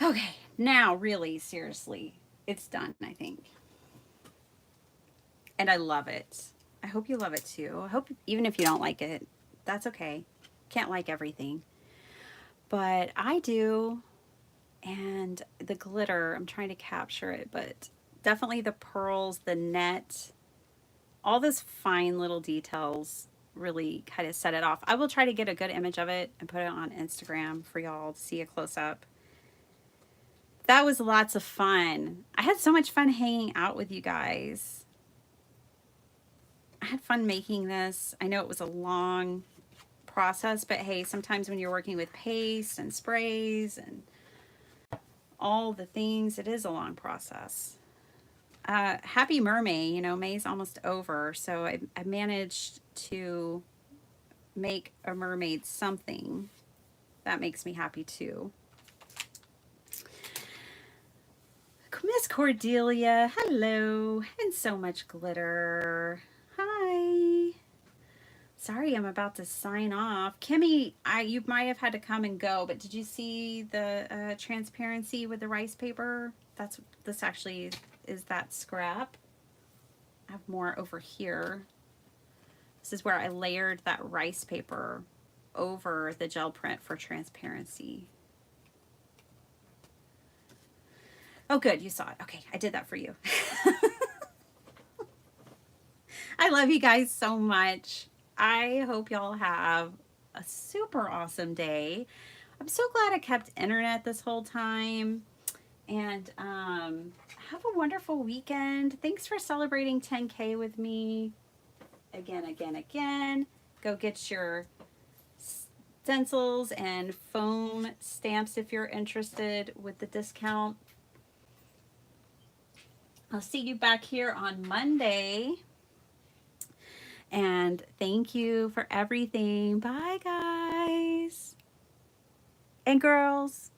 Okay, now really, seriously, it's done, I think. And I love it. I hope you love it too. I hope even if you don't like it, that's okay. Can't like everything. But I do. And the glitter, I'm trying to capture it, but definitely the pearls, the net, all those fine little details really kind of set it off. I will try to get a good image of it and put it on Instagram for y'all to see a close-up. That was lots of fun. I had so much fun hanging out with you guys. I had fun making this. I know it was a long process, but hey, sometimes when you're working with paste and sprays and all the things, it is a long process. Happy Mermaid, you know, May's almost over, so I managed to make a mermaid something. That makes me happy too. Miss Cordelia, hello, and so much glitter. Hi. Sorry, I'm about to sign off. Kimmy, you might have had to come and go, but did you see the transparency with the rice paper? This actually is that scrap. I have more over here. This is where I layered that rice paper over the gel print for transparency. Oh, good, you saw it. Okay, I did that for you. I love you guys so much. I hope y'all have a super awesome day. I'm so glad I kept internet this whole time. And have a wonderful weekend. Thanks for celebrating 10K with me. Again. Go get your stencils and foam stamps if you're interested with the discount. I'll see you back here on Monday. And thank you for everything. Bye, guys and girls.